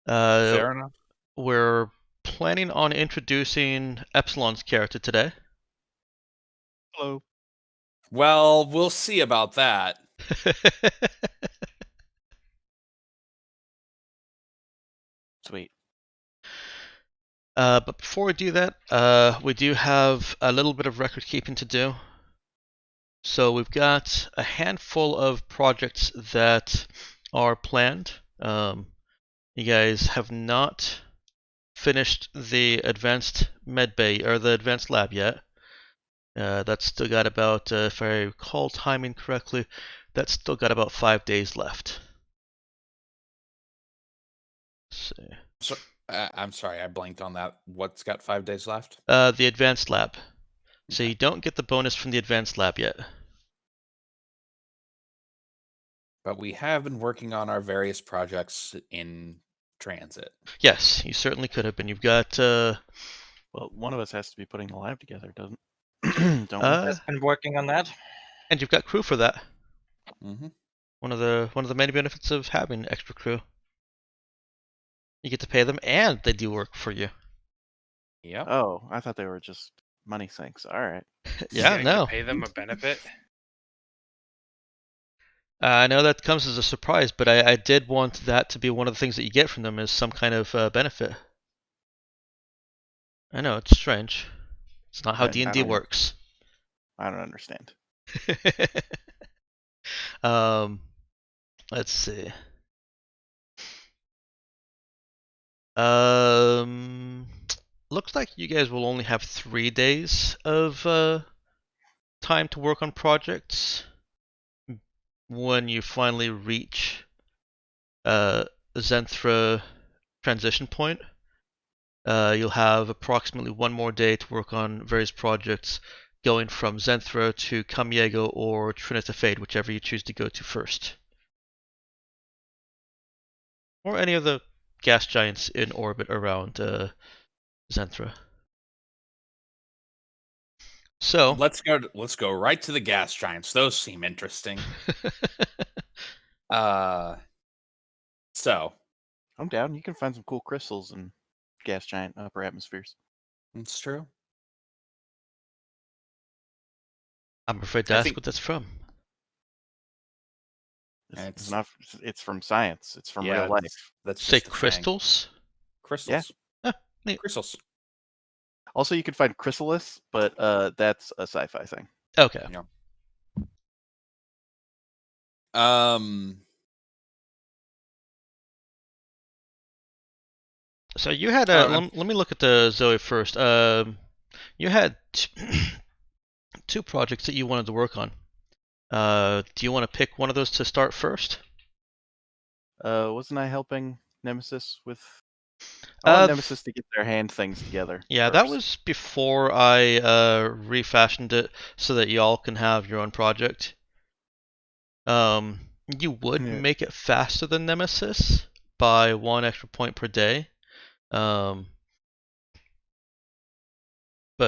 Uh, Fair enough. we're planning on introducing Epsilon's character today. Hello. Well, we'll see about that. Sweet. But before we do that, we do have a little bit of record keeping to do. So we've got a handful of projects that are planned. You guys have not finished the advanced med bay or the advanced lab yet. That's still got about, if I recall timing correctly, that's still got about 5 days left. Let's see. So, I'm sorry, I blanked on that. What's got 5 days left? The advanced lab. So Okay. you don't get the bonus from the advanced lab yet. But we have been working on our various projects in transit. Yes, you certainly could have been. You've got, Well, one of us has to be putting the lab together, don't we? I've been working on that. and you've got crew for that. Mm-hmm. One of the many benefits of having extra crew. You get to pay them, and they do work for you. Yep. Oh, I thought they were just money sinks. All right. Yeah, Getting no. to pay them a benefit. I know that comes as a surprise, but I did want that to be one of the things that you get from them as some kind of benefit. I know, it's strange. It's not how I D&D don't- works. I don't understand. Let's see. Looks like you guys will only have 3 days of time to work on projects when you finally reach Zenthra transition point. You'll have approximately 1 more day to work on various projects going from Zenthra to Kamiego or Trinita Fade, whichever you choose to go to first. Or any of the gas giants in orbit around Zenthra. So Let's go right to the gas giants. Those seem interesting. So I'm down. You can find some cool crystals in gas giant upper atmospheres. it's true. I'm afraid to I ask think- what that's from. It's not. It's from science. It's from real life. That's Say just a thing. crystals? Crystals. Ah, neat. Crystals. Also, you can find chrysalis, but that's a sci-fi thing. Okay. So you had let me look at the Zoe first. You had two projects that you wanted to work on. Do you want to pick one of those to start first? Wasn't I helping Nemesis with? I want Nemesis to get their hand things together. Yeah, first. that was before I refashioned it so that y'all can have your own project. You would make it faster than Nemesis by 1 extra point per day. But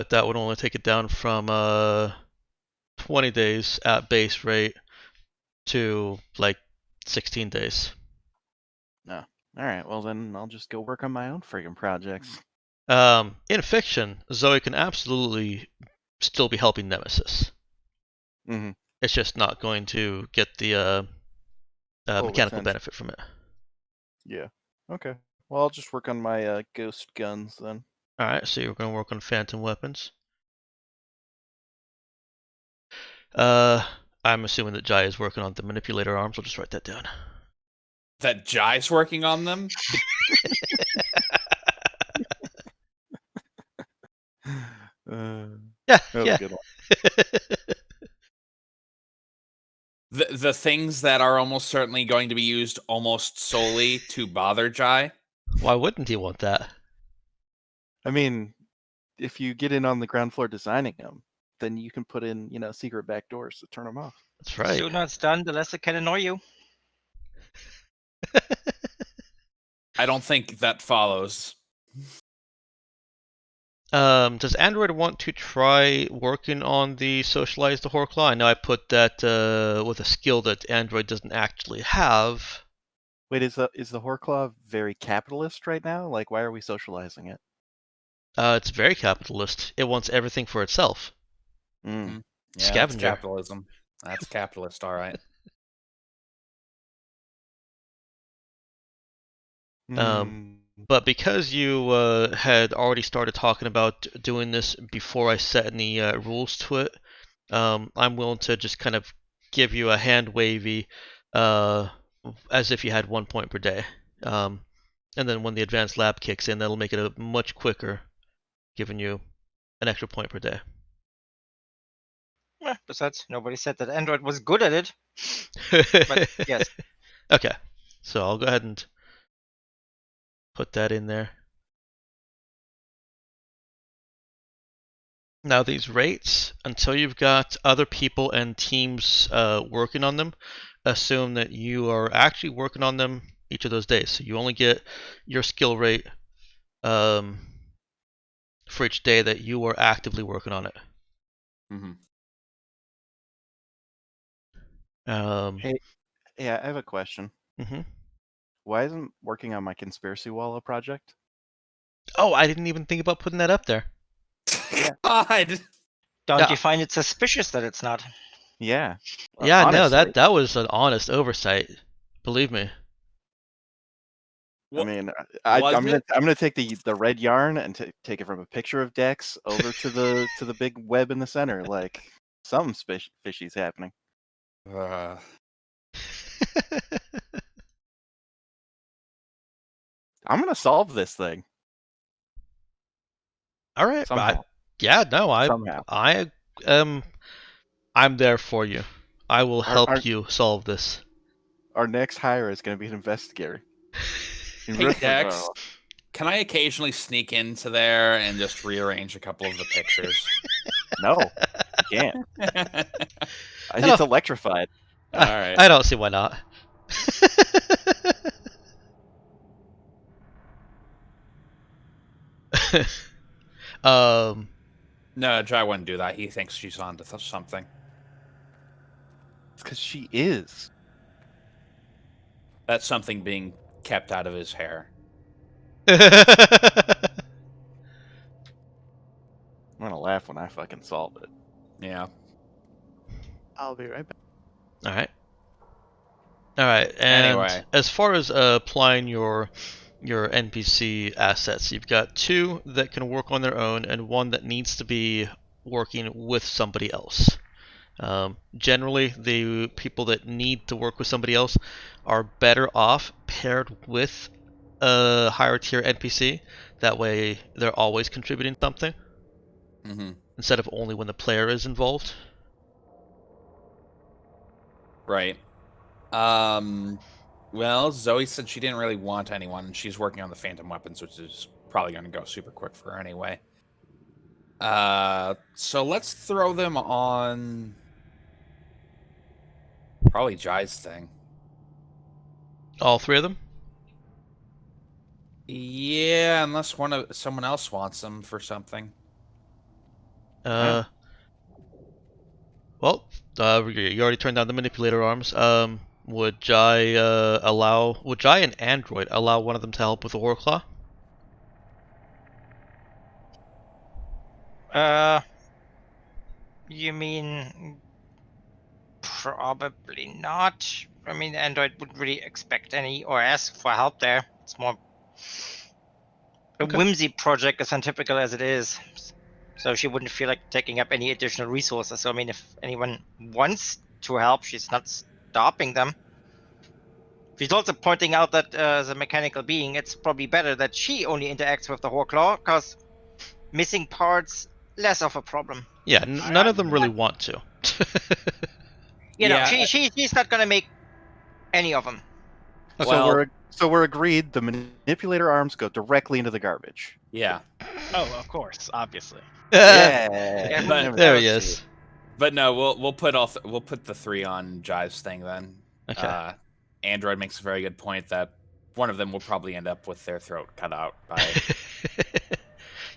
that would only take it down from 20 days at base rate to like 16 days. No. All right. Well, then I'll just go work on my own friggin' projects. In fiction, Zoe can absolutely still be helping Nemesis. Mm-hmm. It's just not going to get the mechanical benefit from it. Yeah. Okay. Well, I'll just work on my ghost guns then. Alright, so you're going to work on phantom weapons. I'm assuming that Jai is working on the manipulator arms. I'll just write that down. That Jai's working on them? Yeah, that was yeah. a good one. The things that are almost certainly going to be used almost solely to bother Jai? Why wouldn't he want that? I mean, if you get in on the ground floor designing them, then you can put in, secret back doors to turn them off. That's right. The sooner it's done, the less it can annoy you. I don't think that follows. Does Android want to try working on the socialized Horclaw? I know I put that with a skill that Android doesn't actually have. Wait, is the Horclaw very capitalist right now? Like, why are we socializing it? It's very capitalist. It wants everything for itself. Mm. Yeah, Scavenger. that's capitalism. That's capitalist, all right. Um, But because you had already started talking about doing this before I set any rules to it, I'm willing to just kind of give you a hand wavy, as if you had 1 point per day. And then when the advanced lab kicks in, that'll make it a much quicker, giving you an extra point per day. Besides, nobody said that Android was good at it. But yes. Okay, so I'll go ahead and put that in there. Now these rates, until you've got other people and teams working on them, assume that you are actually working on them each of those days. So you only get your skill rate for each day that you are actively working on it. Mm-hmm. Hey, yeah, I have a question. Mm-hmm. Why isn't working on my conspiracy wall a project? Oh, I didn't even think about putting that up there. God. Don't Yeah. you find it suspicious that it's not? Yeah. Yeah, no, honestly. that was an honest oversight. Believe me. I mean, I'm wasn't gonna take the red yarn and take it from a picture of Dex over to the big web in the center. Like something fishy's happening. I'm gonna solve this thing All right. somehow. Yeah, no, Somehow. I'm there for you. I will help Our you solve this. our next hire is gonna be an investigator. Hey, Dex, can I occasionally sneak into there and just rearrange a couple of the pictures? No, you can't. I It's electrified. All right. I don't see why not. No, Jai wouldn't do that. He thinks she's on to something. It's because she is. That's something being kept out of his hair. I'm gonna laugh when I fucking solve it. Yeah. I'll be right back. All right. All right. And Anyway. as far as applying your NPC assets, you've got 2 that can work on their own and 1 that needs to be working with somebody else. Generally, the people that need to work with somebody else are better off paired with a higher tier NPC. That way, they're always contributing something instead of only when the player is involved. Right. Well, Zoe said she didn't really want anyone, and she's working on the phantom weapons, which is probably going to go super quick for her anyway. So let's throw them on probably Jai's thing. All 3 of them? Yeah, unless someone else wants them for something. Well, you already turned down the manipulator arms. Would Jai and Android allow one of them to help with the Warclaw? You mean probably not? I mean, Android wouldn't really expect any or ask for help there. It's more a whimsy project, as untypical as it is. So she wouldn't feel like taking up any additional resources. So I mean, if anyone wants to help, she's not stopping them. She's also pointing out that as a mechanical being, it's probably better that she only interacts with the Horclaw, because missing parts, less of a problem. Yeah, none of them really want to. You know, she's not gonna make any of them. Okay. So we're agreed. The manipulator arms go directly into the garbage. Yeah. Oh, of course, obviously. Yeah. But there he is. But no, we'll put the 3 on Jai's thing then. Okay. Android makes a very good point that one of them will probably end up with their throat cut out by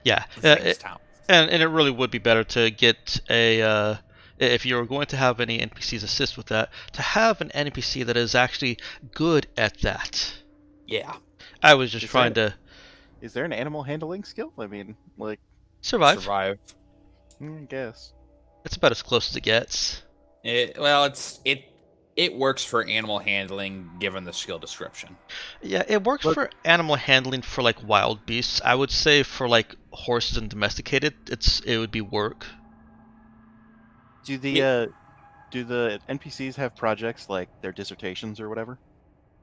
yeah. the town. And it really would be better to get a if you're going to have any NPCs assist with that, to have an NPC that is actually good at that. Yeah. I was just trying to Is there an animal handling skill? I mean, like, survive. I guess. It's about as close as it gets. It works for animal handling given the skill description. Yeah, it works for animal handling for like wild beasts. I would say for like horses and domesticated, it would be work. Do the NPCs have projects like their dissertations or whatever?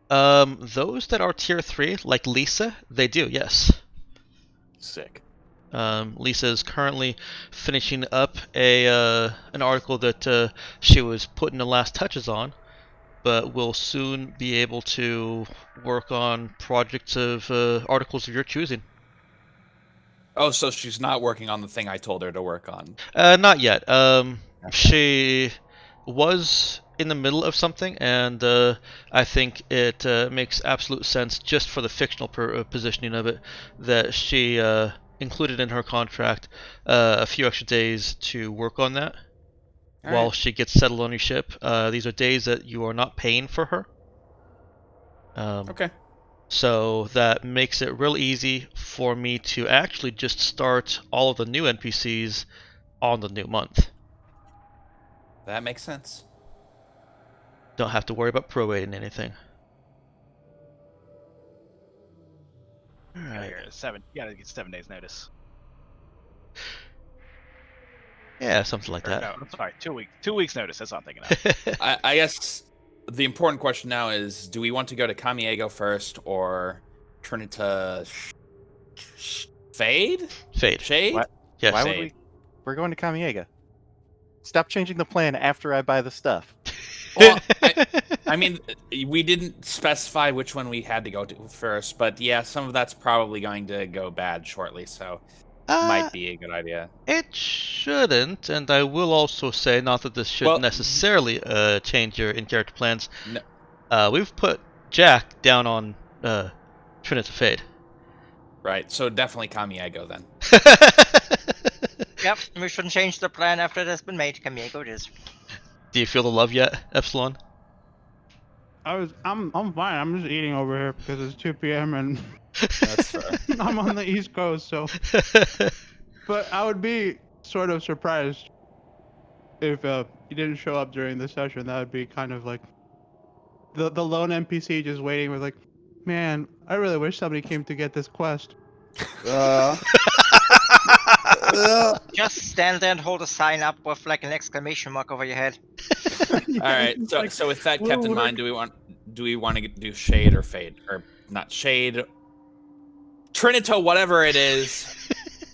Those that are tier 3, like Lisa, they do, yes. Sick. Lisa is currently finishing up an article that she was putting the last touches on, but will soon be able to work on projects of articles of your choosing. Oh, so she's not working on the thing I told her to work on. Not yet. She was in the middle of something, and I think it makes absolute sense just for the fictional positioning of it that she included in her contract a few extra days to work on that while she gets settled on your ship. These are days that you are not paying for her. Okay. So that makes it real easy for me to actually just start all of the new NPCs on the new month. That makes sense. Don't have to worry about prorating anything. Alright. You gotta get 7 days notice. Yeah, something like Or, that. no, I'm sorry, 2 weeks. 2 weeks notice. That's what I'm thinking of. I guess the important question now is: do we want to go to Kamiego first or Trinita Fade? Fade. Shade? What? Yes. Why would we? We're going to Kamiega. Stop changing the plan after I buy the stuff. Well, I mean, we didn't specify which one we had to go to first, but yeah, some of that's probably going to go bad shortly, so might be a good idea. It shouldn't, and I will also say, not that this should necessarily change your in-character plans. No. We've put Jack down on Trinita Fade. Right, so definitely Kamiego then. Yep, we shouldn't change the plan after it has been made. Kamiego it is. Do you feel the love yet, Epsilon? I'm fine. I'm just eating over here because it's 2 p.m. and That's fair. I'm on the East Coast, so. But I would be sort of surprised if you didn't show up during the session. That would be kind of like the lone NPC just waiting with like, man, I really wish somebody came to get this quest. Just stand there and hold a sign up with like an exclamation mark over your head. All right. So, like, so with that kept in mind, do we want to do Shade or Fade, or not Shade, Trinita, whatever it is,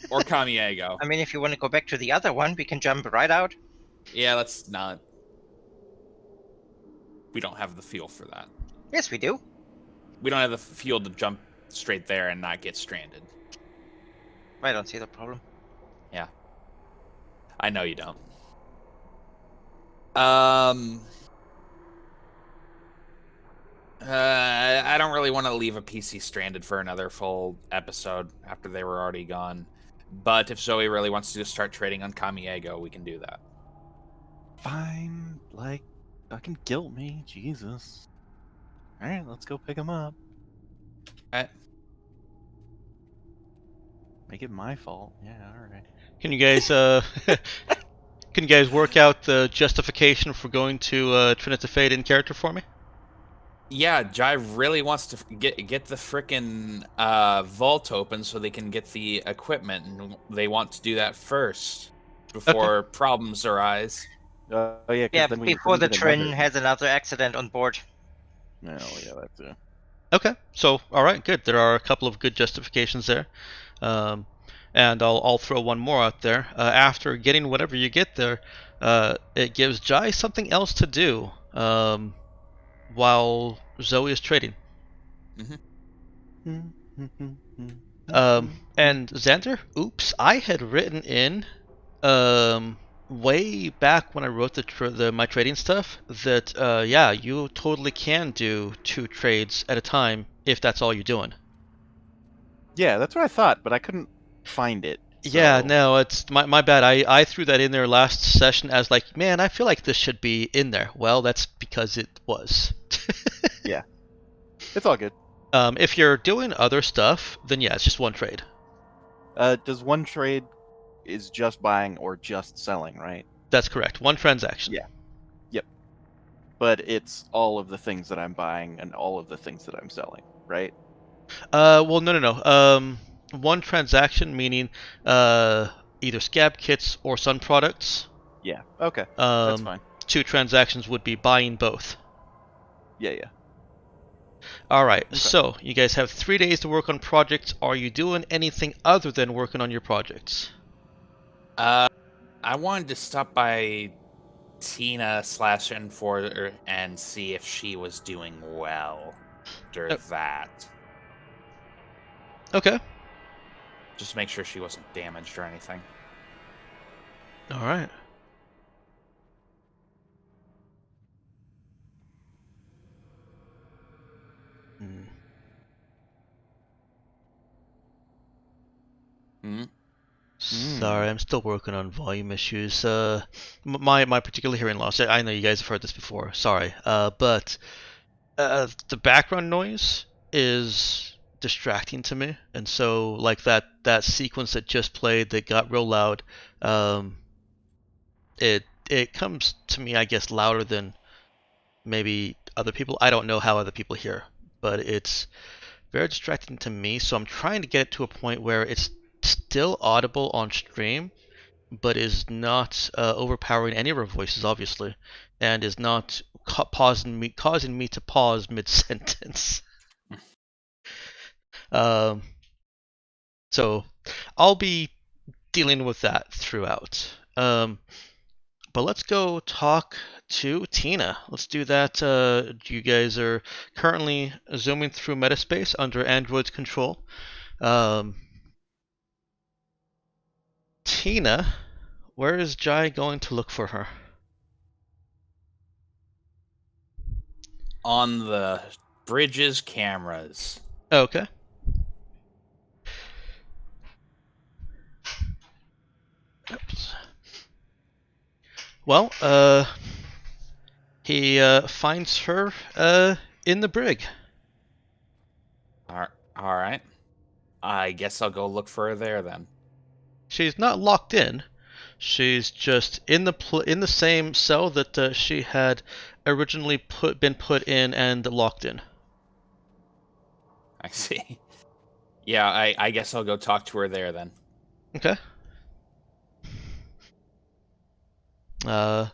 or Kamiego? I mean, if you want to go back to the other one, we can jump right out. Yeah, let's not. We don't have the fuel for that. Yes, we do. We don't have the fuel to jump straight there and not get stranded. I don't see the problem. Yeah. I know you don't. I don't really want to leave a PC stranded for another full episode after they were already gone. But if Zoe really wants to just start trading on Kamiego, we can do that. Fine, like, fucking guilt me, Jesus. Alright, let's go pick him up. Alright. Make it my fault. Yeah, alright. Can you guys work out the justification for going to Trinita Fade in character for me? Yeah, Jai really wants to get the frickin' vault open so they can get the equipment, and they want to do that first before problems arise. Oh yeah, Yeah, then we before the need Trin another- has another accident on board. Oh yeah, that's it. Okay, so alright, good. There are a couple of good justifications there. And I'll throw one more out there. After getting whatever you get there, it gives Jai something else to do while Zoe is trading. And Xander, oops, I had written in way back when I wrote my trading stuff that yeah, you totally can do 2 trades at a time if that's all you're doing. Yeah, that's what I thought, but I couldn't find it Yeah, So, no, it's my bad. I threw that in there last session as like, man, I feel like this should be in there. Well, that's because it was. Yeah, it's all good. If you're doing other stuff, then yeah, it's just one trade. Does one trade is just buying or just selling, right? That's correct. One transaction. Yeah. Yep. But it's all of the things that I'm buying and all of the things that I'm selling, right? Well, no. One transaction meaning either scab kits or sun products. Yeah. Okay. That's Um, fine. two transactions would be buying both. Yeah, yeah. All right, Okay. so you guys have 3 days to work on projects. Are you doing anything other than working on your projects? I wanted to stop by Tina slash N4 and see if she was doing well after Uh, that. Okay. Just to make sure she wasn't damaged or anything. All right. Hmm. Hmm? Sorry, I'm still working on volume issues. My particular hearing loss. I know you guys have heard this before. Sorry. But the background noise is distracting to me, and so like that sequence that just played that got real loud, um, it comes to me, I guess, louder than maybe other people. I don't know how other people hear, but it's very distracting to me. So I'm trying to get it to a point where it's still audible on stream, but is not overpowering any of our voices, obviously, and is not causing me to pause mid sentence. Um, so I'll be dealing with that throughout. But let's go talk to Tina. Let's do that. You guys are currently zooming through Metaspace under Android's control. Um, Tina, where is Jai going to look for her? On the bridge's cameras. Okay. Oops. Well, he finds her in the brig. All right. I guess I'll go look for her there then. She's not locked in. She's just in the same cell that she had originally been put in and locked in. I see. Yeah, I guess I'll go talk to her there then. Okay. Uh,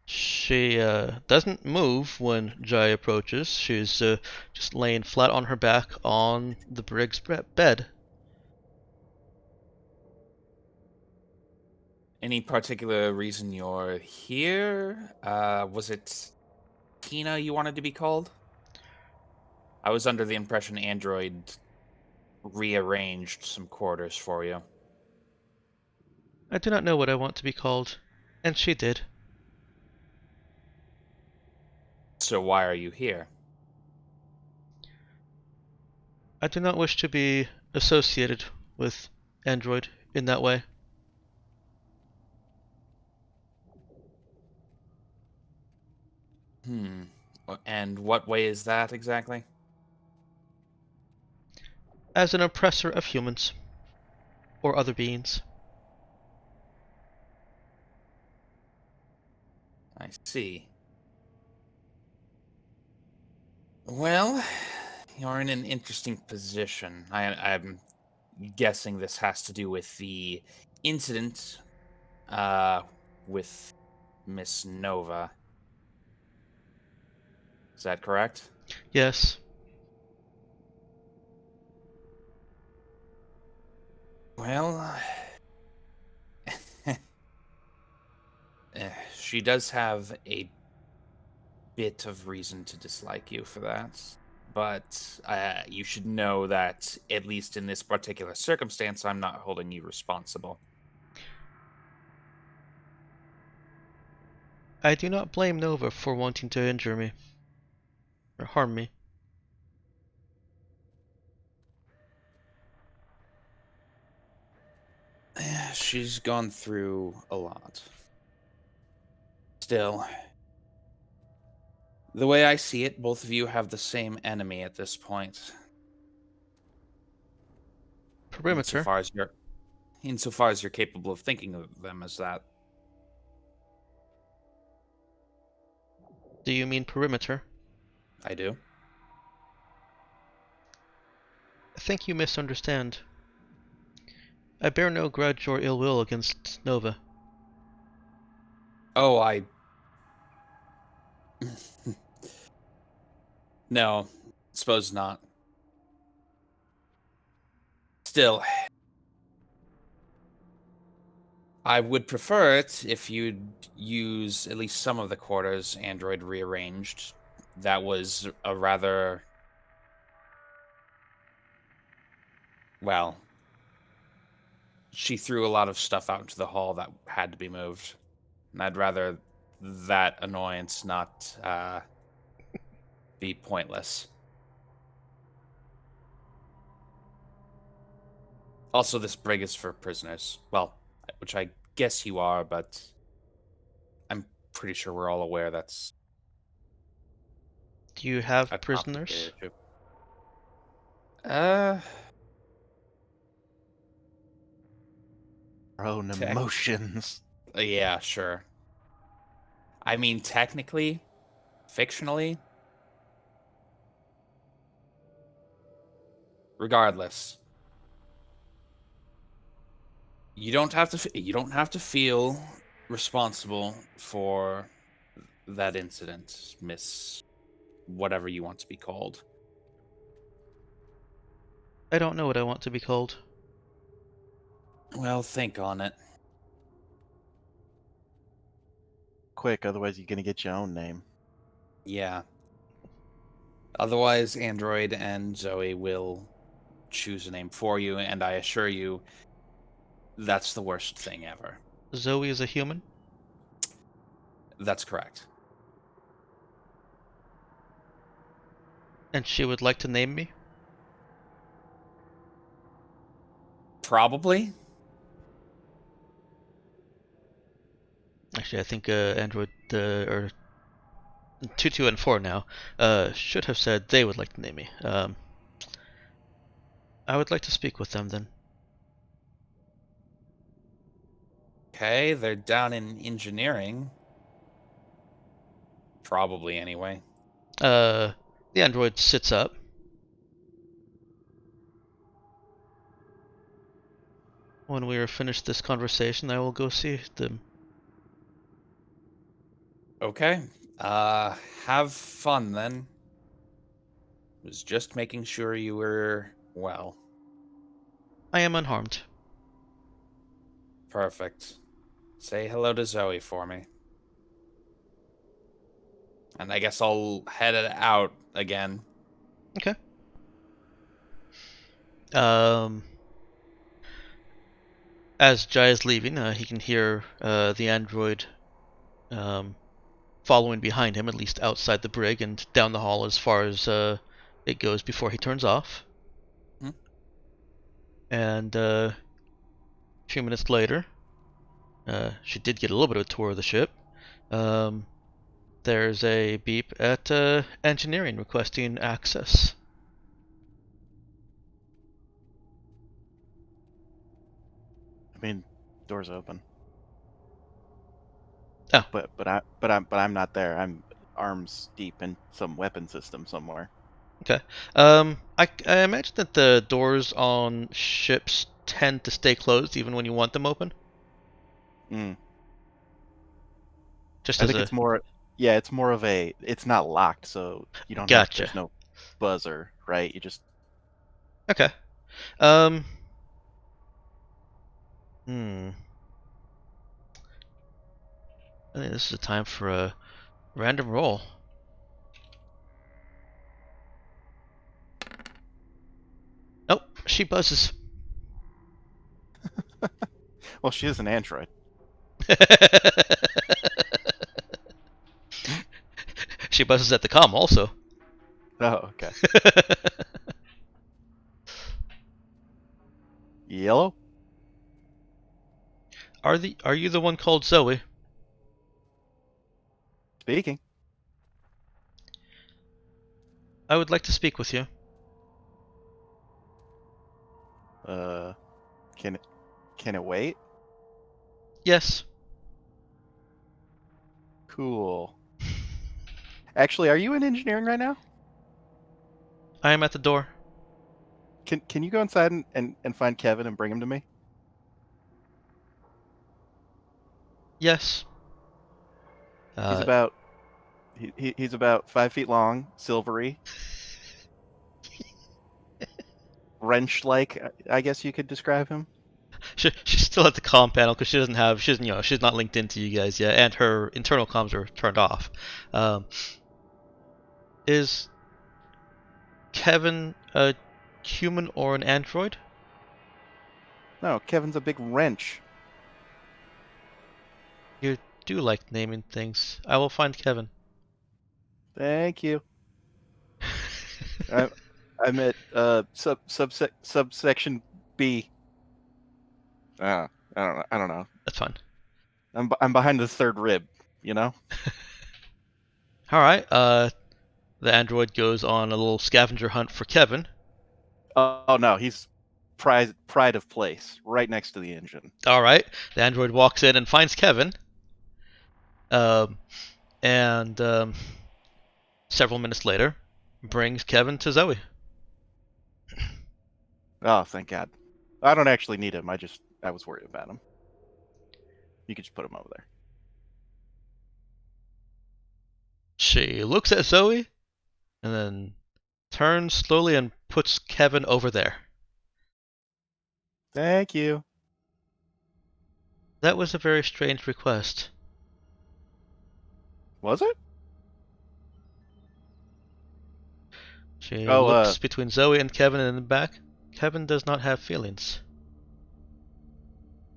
she doesn't move when Jai approaches. She's just laying flat on her back on the brig's bed. Any particular reason you're here? Was it Tina you wanted to be called? I was under the impression Android rearranged some quarters for you. I do not know what I want to be called, and she did. So why are you here? I do not wish to be associated with Android in that way. And what way is that exactly? As an oppressor of humans or other beings. I see. Well, you're in an interesting position. I'm guessing this has to do with the incident with Miss Nova. Is that correct? Yes, Well, she does have a bit of reason to dislike you for that. But you should know that, at least in this particular circumstance, I'm not holding you responsible. I do not blame Nova for wanting to injure me or harm me. she's gone through a lot. Still, the way I see it, both of you have the same enemy at this point. Perimeter. Insofar as you're capable of thinking of them as that. Do you mean perimeter? I do. I think you misunderstand. I bear no grudge or ill will against Nova. Oh, I... No, suppose not. Still, I would prefer it if you'd use at least some of the quarters Android rearranged. That was a rather... Well, she threw a lot of stuff out into the hall that had to be moved. And I'd rather that annoyance not be pointless. Also, this brig is for prisoners. Well, which I guess you are, but I'm pretty sure we're all aware that's Do you have a prisoners? complicated issue. Our own Tech. emotions. Yeah, sure. I mean, technically, fictionally, regardless, you don't have to feel responsible for that incident, Miss whatever you want to be called. I don't know what I want to be called. Well, think on it. Quick, otherwise you're gonna get your own name. Yeah. Otherwise, Android and Zoe will choose a name for you, and I assure you, that's the worst thing ever. Zoe is a human? That's correct. And she would like to name me? Probably. Actually, I think Android, or 2 and 4 now, should have said they would like to name me. I would like to speak with them then. Okay, they're down in engineering. Probably, anyway. The android sits up. When we are finished this conversation, I will go see them. Okay. Have fun then. Was just making sure you were well. I am unharmed. Perfect. Say hello to Zoe for me. And I guess I'll head it out again. Okay. As Jai is leaving, he can hear the android following behind him, at least outside the brig and down the hall as far as it goes before he turns off. Hmm. And a few minutes later, she did get a little bit of a tour of the ship. There's a beep at engineering requesting access. I mean, doors open. Oh. But I'm not there. I'm arms deep in some weapon system somewhere. Okay. I imagine that the doors on ships tend to stay closed even when you want them open. Mm. Just I as think a it's more. Yeah, it's more of a. It's not locked, so you don't have. Gotcha. There's no buzzer, right? You just. Okay. Hmm. I think this is a time for a random roll. Oh, she buzzes. Well, she is an android. She buzzes at the comm also. Oh, okay. Yellow. Are you the one called Zoe? Speaking. I would like to speak with you. Can it wait? Yes. Cool. Actually, are you in engineering right now? I am at the door. Can you go inside and find Kevin and bring him to me? Yes. He's about he's about 5 feet long, silvery, wrench-like. I guess you could describe him. She's still at the comm panel because she's not linked into you guys yet, and her internal comms are turned off. Is Kevin a human or an android? No, Kevin's a big wrench. You do like naming things. I will find Kevin. Thank you. I'm at subsection B. I don't know. That's fine. I'm behind the third rib. You know. All right. The android goes on a little scavenger hunt for Kevin. Oh no, he's pride of place, right next to the engine. All right. The android walks in and finds Kevin. And several minutes later, brings Kevin to Zoe. Oh, thank God. I don't actually need him. I was worried about him. You could just put him over there. She looks at Zoe, and then turns slowly and puts Kevin over there. Thank you. That was a very strange request. Was it? She Oh, looks between Zoe and Kevin in the back. Kevin does not have feelings.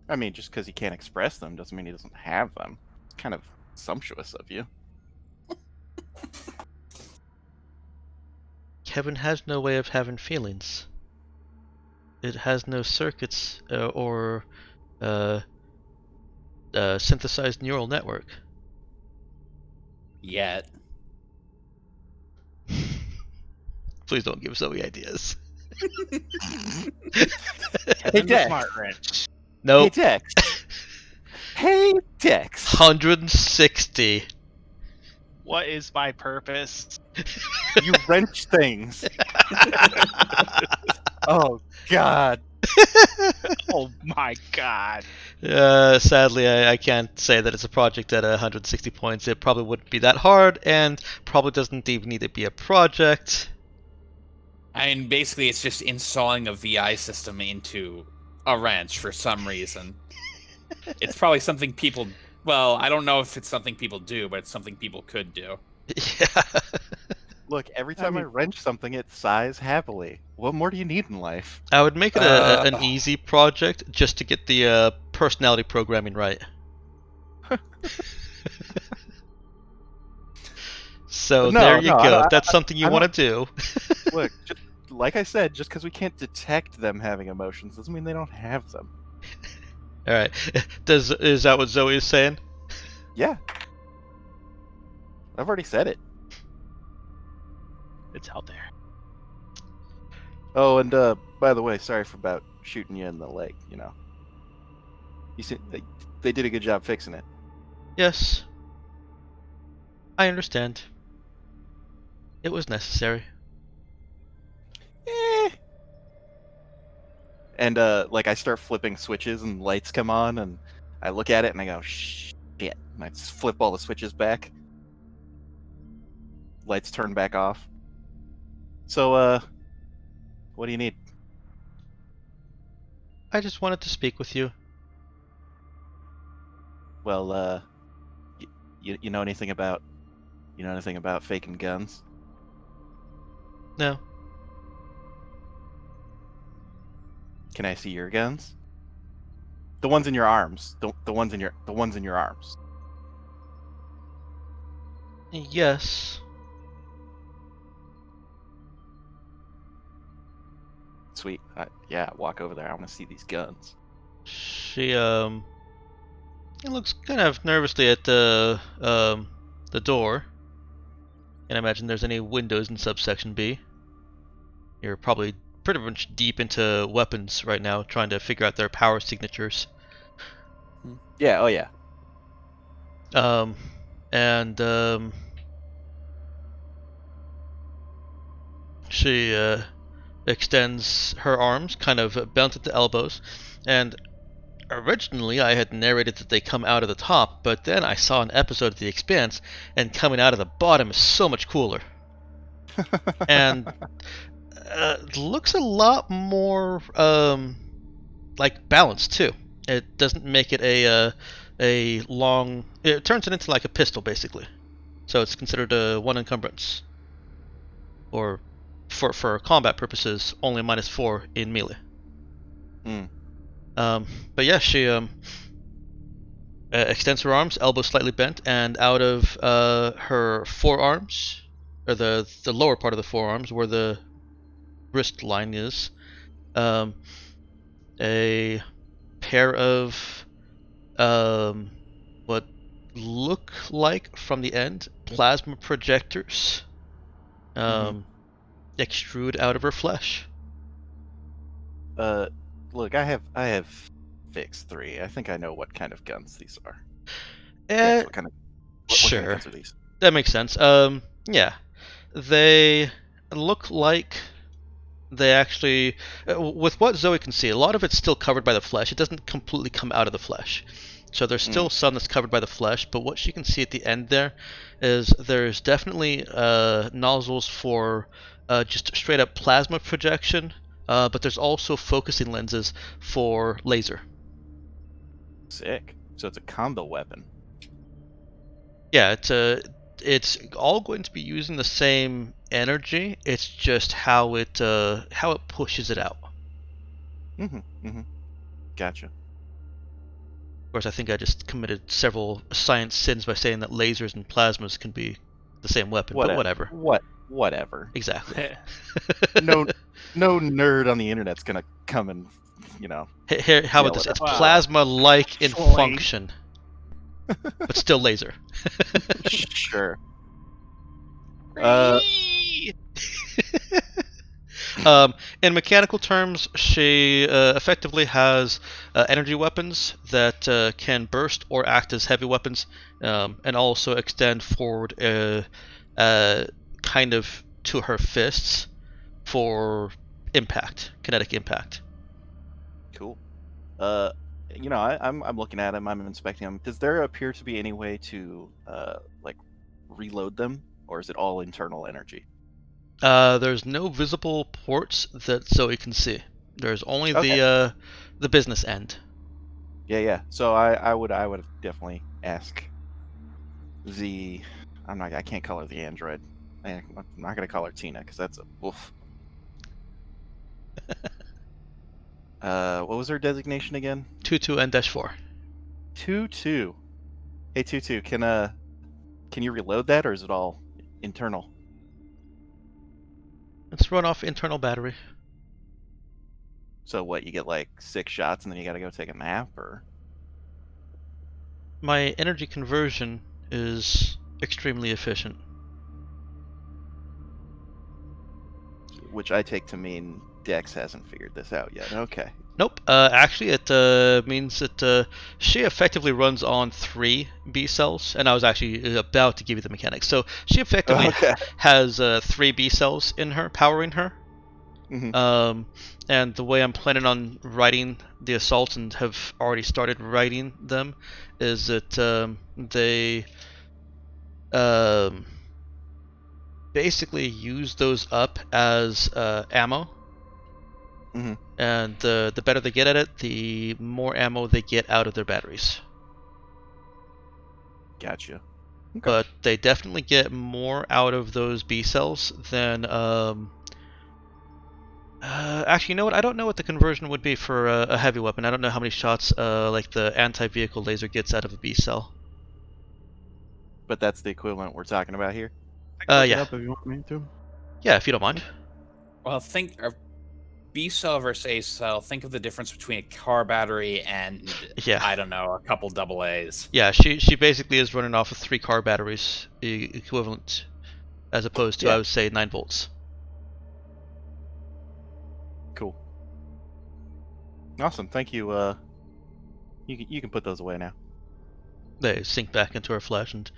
I mean, just because he can't express them doesn't mean he doesn't have them. It's kind of sumptuous of you. Kevin has no way of having feelings. It has no circuits or synthesized neural network. Yet. Please don't give Zoe ideas. Kevin's a Dex. smart wrench. Nope. Hey, Dex. Hey, Dex. 160. What is my purpose? You wrench things. Oh, God. Oh my god. Sadly, I can't say that it's a project at 160 points. It probably wouldn't be that hard, and probably doesn't even need to be a project. I mean, basically, it's just installing a VI system into a wrench for some reason. It's probably something people. Well, I don't know if it's something people do, but it's something people could do. Yeah. Look, every time I wrench something, it sighs happily. What more do you need in life? I would make it an easy project just to get the personality programming right. So No, there you no, go. If that's something you I want to do. Look, just, like I said, just because we can't detect them having emotions doesn't mean they don't have them. All right. Is that what Zoe is saying? Yeah. I've already said it. It's out there. Oh, and by the way, sorry for about shooting you in the leg. You know, you see, they did a good job fixing it. Yes. I understand. It was necessary. Eh. And like I start flipping switches and lights come on, and I look at it and I go, shit. And I just flip all the switches back. Lights turn back off. So, what do you need? I just wanted to speak with you. Well, you know anything about faking guns? No. Can I see your guns? The ones in your arms. The ones in your arms. Yes. Sweet. Yeah, walk over there. I want to see these guns. She He looks kind of nervously at the door. Can't imagine there's any windows in subsection B. You're probably pretty much deep into weapons right now, trying to figure out their power signatures. Yeah. Oh yeah. And she extends her arms, kind of bent at the elbows, and originally I had narrated that they come out of the top, but then I saw an episode of The Expanse, and coming out of the bottom is so much cooler. And looks a lot more like balanced too. It doesn't make it a long. It turns it into like a pistol basically, so it's considered a one encumbrance, or for combat purposes only -4 in melee. Mm. But yeah, she extends her arms, elbows slightly bent, and out of her forearms, or the lower part of the forearms where the wrist line is, a pair of what look like from the end plasma projectors extrude out of her flesh. Look, I have fixed 3. I think I know what kind of guns these are. Eh, What kind of sure, guns are these? that makes sense. Yeah, they look like they actually, with what Zoe can see, a lot of it's still covered by the flesh. It doesn't completely come out of the flesh. So there's still some that's covered by the flesh, but what she can see at the end there is there's definitely nozzles for just straight up plasma projection, but there's also focusing lenses for laser. Sick. So it's a combo weapon. Yeah, it's all going to be using the same energy. It's just how it pushes it out. Gotcha. Of course, I think I just committed several science sins by saying that lasers and plasmas can be the same weapon, but whatever. Whatever. Exactly. No nerd on the internet's gonna come and, Here, how about this? It's plasma-like in Actually. function, but still laser. Sure. In mechanical terms, she effectively has energy weapons that can burst or act as heavy weapons, and also extend forward kind of to her fists for impact, kinetic impact. Cool. I'm looking at them. I'm inspecting them. Does there appear to be any way to like reload them, or is it all internal energy? There's no visible ports that Zoe can see. There's only the business end. Yeah. So I would definitely ask the. I can't call her the android. I'm not gonna call her Tina because that's a woof. What was her designation again? 2-2 and -4. 2-2. Hey 2-2, can you reload that, or is it all internal? Let's run off internal battery. So what, you get like 6 shots and then you gotta go take a nap, or? My energy conversion is extremely efficient. Which I take to mean Dex hasn't figured this out yet. Okay. Nope. Actually, it means that she effectively runs on 3 B cells, and I was actually about to give you the mechanics. So she effectively has 3 B cells in her, powering her. And the way I'm planning on writing the assaults, and have already started writing them, is that they basically use those up as ammo. And the better they get at it, the more ammo they get out of their batteries. Gotcha. Okay. But they definitely get more out of those B cells than actually, you know what? I don't know what the conversion would be for a heavy weapon. I don't know how many shots like the anti-vehicle laser gets out of a B cell. But that's the equivalent we're talking about here? I can look it Yeah. up if you want me to. Yeah, if you don't mind. Well, B cell versus A cell, think of the difference between a car battery and Yeah. I don't know, a couple double A's. Yeah, she basically is running off of 3 car batteries equivalent, as opposed to, Yeah. I would say, 9 volts. Cool. Awesome. Thank you. You can put those away now. They sink back into her flesh, and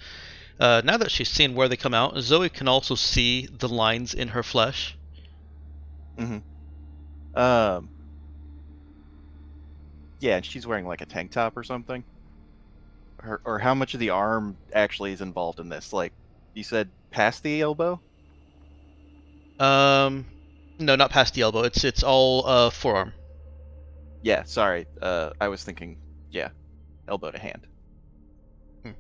now that she's seen where they come out, Zoe can also see the lines in her flesh. Um. Yeah, and she's wearing like a tank top or something. Or how much of the arm actually is involved in this? Like, you said past the elbow? No, not past the elbow. It's all forearm. Yeah. Sorry. I was thinking. Yeah, elbow to hand. Hmm.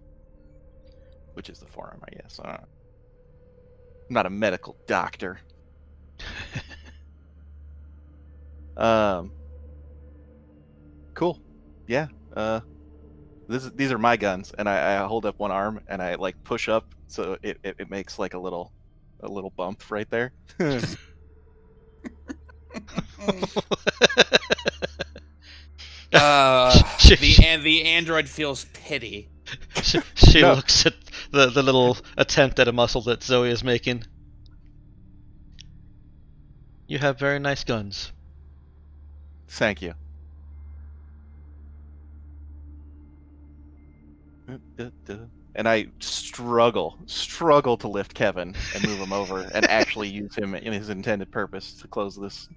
Which is the forearm, I guess. I don't know. I'm not a medical doctor. Um. Cool. Yeah. These are my guns, and I hold up one arm and I like push up so it makes like a little bump right there. The android feels pity. She No. looks at the little attempt at a muscle that Zoe is making. You have very nice guns. Thank you. And I struggle to lift Kevin and move him over and actually use him in his intended purpose to close this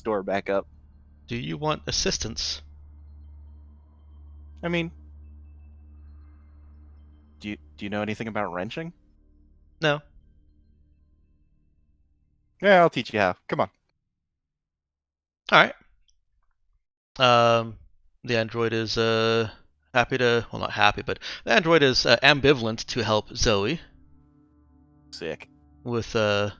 door back up. Do you want assistance? I mean, do you know anything about wrenching? No. Yeah, I'll teach you how. Come on. Alright. The android is happy to, well, not happy, but the android is ambivalent to help Zoe Sick. with the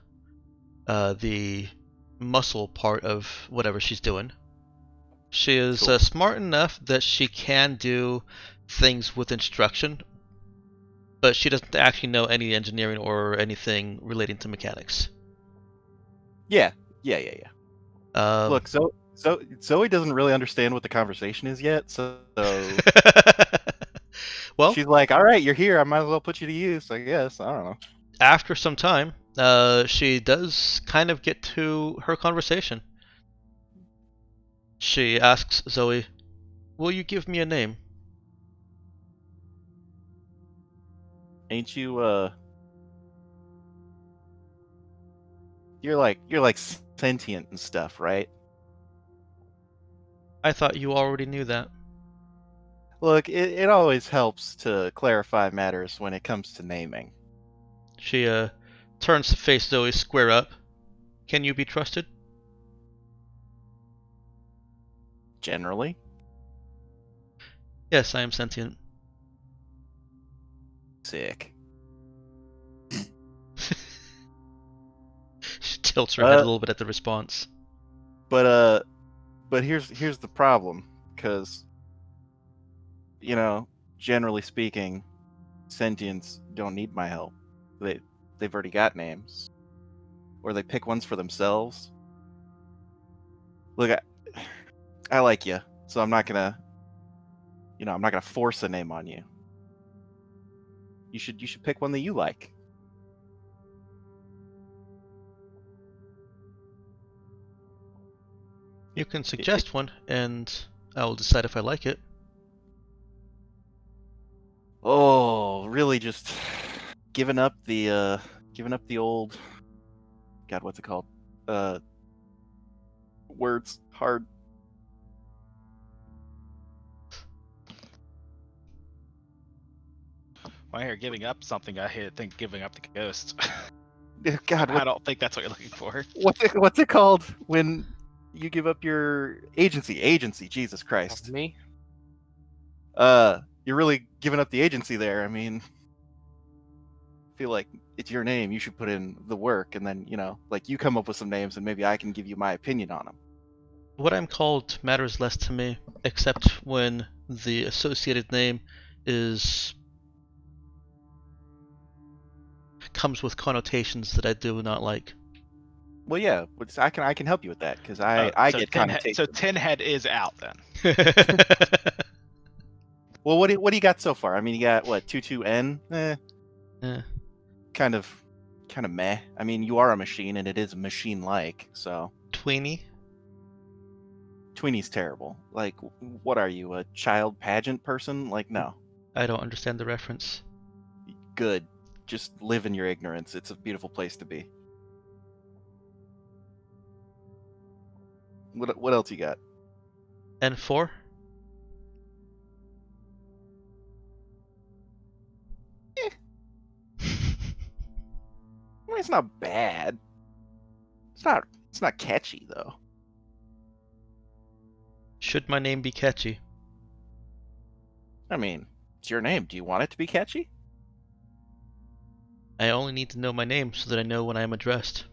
muscle part of whatever she's doing. She is Cool. smart enough that she can do things with instruction, but she doesn't actually know any engineering or anything relating to mechanics. Yeah. Um, Look, Zoe doesn't really understand what the conversation is yet, so well, she's like, "All right, you're here. I might as well put you to use, I guess." I don't know. after some time, she does kind of get to her conversation. She asks Zoe, "Will you give me a name?" Ain't you? You're like sentient and stuff, right? I thought you already knew that. Look, it always helps to clarify matters when it comes to naming. She turns to face Zoe square up. Can you be trusted? Generally. Yes, I am sentient. Sick. She tilts her head a little bit at the response. But here's the problem, because generally speaking, sentients don't need my help. They've already got names, or they pick ones for themselves. Look, I like you, so I'm not gonna force a name on you. You should pick one that you like. You can suggest one, and I will decide if I like it. Oh, really? Just giving up the old, God, what's it called? Words hard. When I hear giving up something, I think giving up the ghost. God, I don't think that's what you're looking for. what's it called when you give up your agency? Agency, Jesus Christ. Me? You're really giving up the agency there. I mean, I feel like it's your name. You should put in the work, and then like you come up with some names, and maybe I can give you my opinion on them. What I'm called matters less to me, except when the associated name comes with connotations that I do not like. Well, yeah, I can help you with that because I so get tin connotation. so tin head is out then. Well, what do you got so far? I mean, you got what 22N? Yeah. Kind of meh. I mean, you are a machine, and it is machine-like. So Tweenie. Tweenie's terrible. Like, what are you, a child pageant person? Like, no. I don't understand the reference. Good. Just live in your ignorance. It's a beautiful place to be. What else you got? N4. I mean, it's not bad. It's not catchy though. Should my name be catchy? I mean, it's your name. Do you want it to be catchy? I only need to know my name so that I know when I am addressed.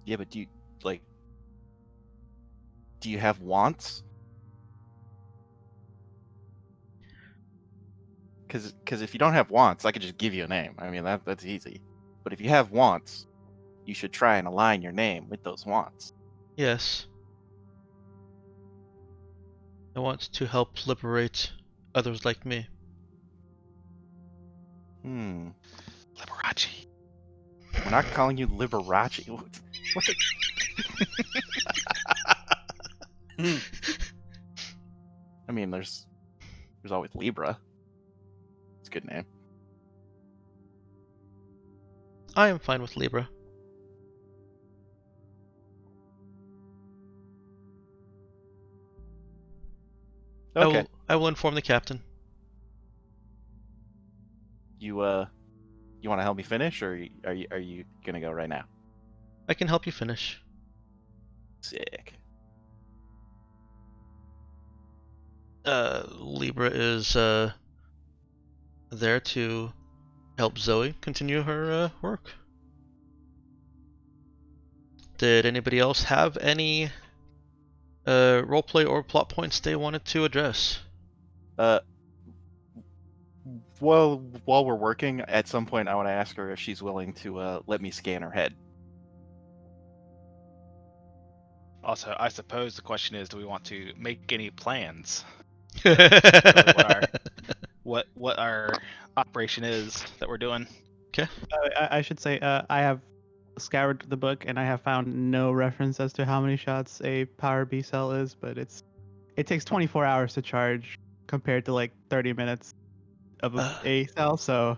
Yeah, but do you have wants? Because if you don't have wants, I could just give you a name. I mean, that's easy. But if you have wants, you should try and align your name with those wants. Yes. I want to help liberate others like me. Liberace. We're not calling you Liberace. What the... I mean, there's always Libra. It's a good name. I am fine with Libra. Okay. I will inform the captain. You want to help me finish, or are you gonna go right now? I can help you finish. Sick. Libra is there to help Zoe continue her work. Did anybody else have any roleplay or plot points they wanted to address? Well, while we're working, at some point I want to ask her if she's willing to let me scan her head. Also, I suppose the question is, do we want to make any plans? What our operation is that we're doing? I should say I have scoured the book and I have found no reference as to how many shots a power B cell is, but it takes 24 hours to charge compared to like 30 minutes of a cell, so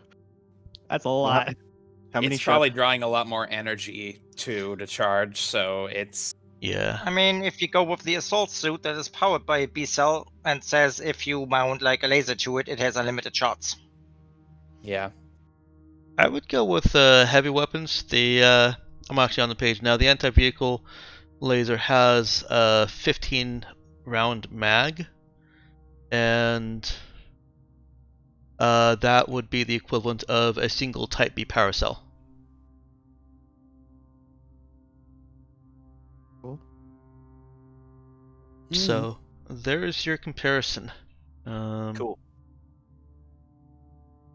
that's a Well, lot. how many It's shots? probably drawing a lot more energy to charge, so it's Yeah. I mean, if you go with the assault suit that is powered by a B cell and says if you mount like a laser to it, it has unlimited shots. yeah. I would go with heavy weapons. I'm actually on the page now. The anti-vehicle laser has a 15 round mag, and that would be the equivalent of a single Type B power cell. Cool. So there's your comparison. Cool.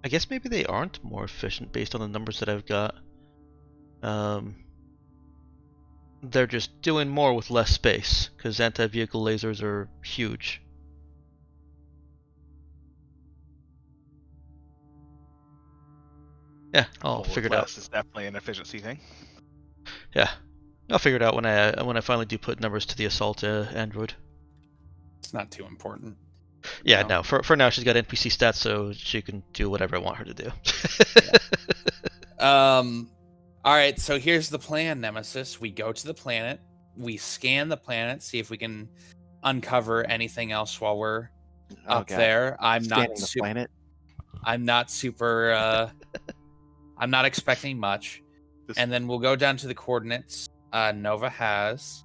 I guess maybe they aren't more efficient based on the numbers that I've got. They're just doing more with less space, because anti-vehicle lasers are huge. Yeah, I'll figure it out. Less is definitely an efficiency thing. Yeah, I'll figure it out when I finally do put numbers to the assault android. It's not too important. Yeah, No. no. For now, she's got NPC stats, so she can do whatever I want her to do. All right, so here's the plan, Nemesis. We go to the planet, we scan the planet, see if we can uncover anything else while we're Oh, up God. there. Scanning the planet. I'm not super I'm not expecting much. And then we'll go down to the coordinates Nova has.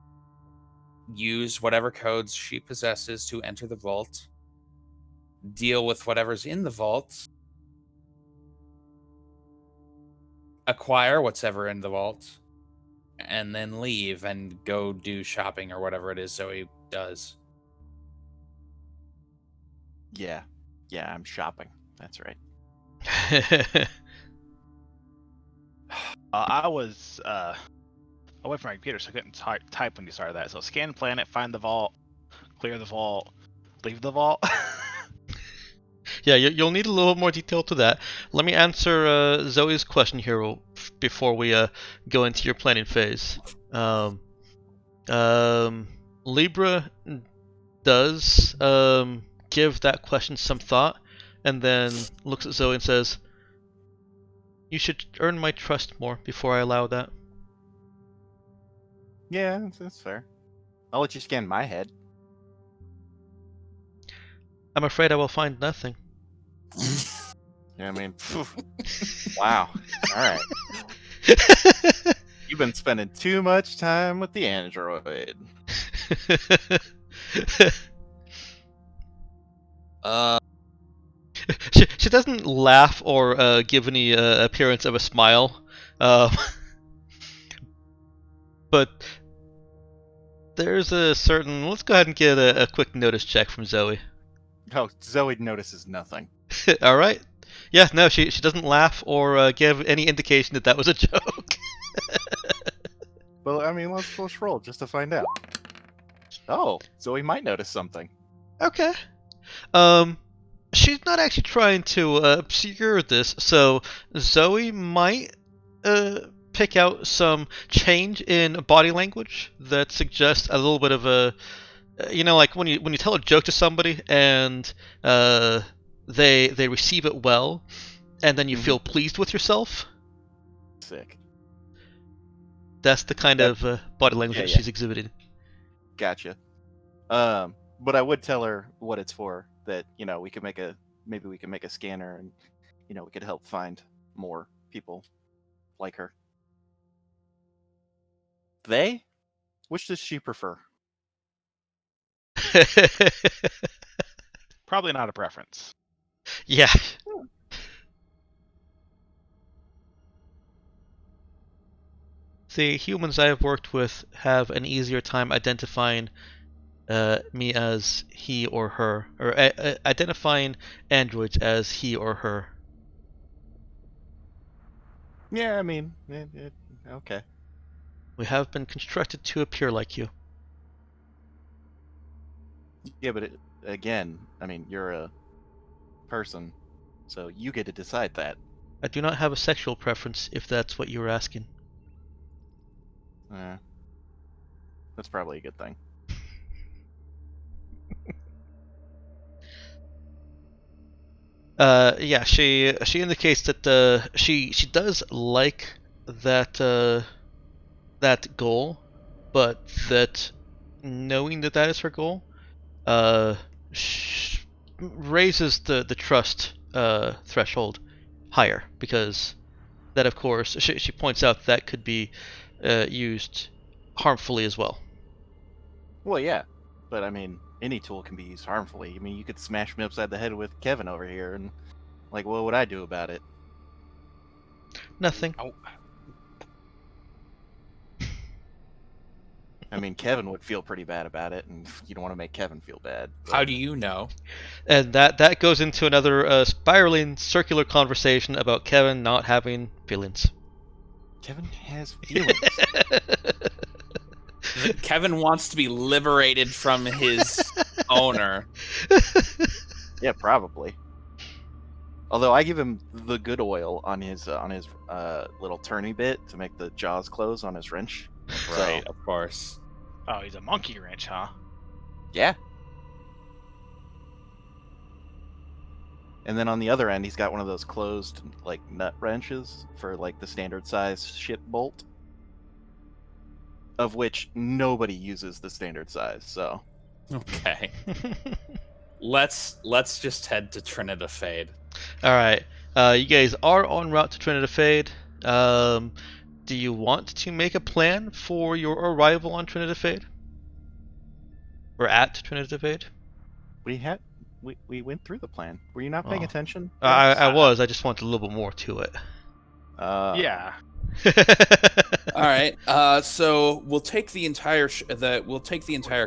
Use whatever codes she possesses to enter the vault. Deal with whatever's in the vault. Acquire whatever in the vault. And then leave and go do shopping or whatever it is Zoe does. Yeah, I'm shopping. That's right. I was away from my computer, so I couldn't type when you started that. So scan planet, find the vault, clear the vault, leave the vault. Yeah, you'll need a little more detail to that. Let me answer Zoe's question here before we go into your planning phase. Libra does give that question some thought, and then looks at Zoe and says, "You should earn my trust more before I allow that." Yeah, that's fair. I'll let you scan my head. I'm afraid I will find nothing. Yeah, I mean, phew. Wow. All right. You've been spending too much time with the android. She doesn't laugh or give any appearance of a smile, but there's a certain. Let's go ahead and get a quick notice check from Zoe. Oh, Zoe notices nothing. All right. Yeah, no, she doesn't laugh or give any indication that that was a joke. Well, I mean, let's roll just to find out. Oh, Zoe might notice something. Okay. She's not actually trying to obscure this, so Zoe might pick out some change in body language that suggests a little bit of a, like when you tell a joke to somebody and they receive it well, and then you feel pleased with yourself. Sick. That's the kind of body language that she's exhibiting. Gotcha. But I would tell her what it's for. That we could maybe we can make a scanner, and we could help find more people like her. They? Which does she prefer? Probably not a preference. Yeah. The humans I have worked with have an easier time identifying me as he or her, or identifying androids as he or her. Yeah, I mean, okay. We have been constructed to appear like you. Yeah, but again, I mean, you're a person, so you get to decide that. I do not have a sexual preference, if that's what you were asking. That's probably a good thing. Yeah, she indicates that she does like that that goal, but that knowing that that is her goal, raises the trust threshold higher, because that, of course, she points out that could be used harmfully as well. Well, yeah, but I mean, any tool can be used harmfully. I mean, you could smash me upside the head with Kevin over here, and what would I do about it? Nothing. Oh, I mean, Kevin would feel pretty bad about it, and you don't want to make Kevin feel bad. But... How do you know? And that goes into another spiraling circular conversation about Kevin not having feelings. Kevin has feelings. Kevin wants to be liberated from his owner. Yeah, probably. Although I give him the good oil on his little turny bit to make the jaws close on his wrench. Right, of course. oh, he's a monkey wrench, huh? Yeah. And then on the other end, he's got one of those closed nut wrenches for the standard size ship bolt, of which nobody uses the standard size. So Okay. Let's just head to Trinita Fade. All right, you guys are en route to Trinita Fade. Do you want to make a plan for your arrival on Trinita Fade? Or at Trinita Fade? we went through the plan. Were you not paying Oh. attention? I was. I just wanted a little bit more to it. Yeah. All right. So we'll take the entire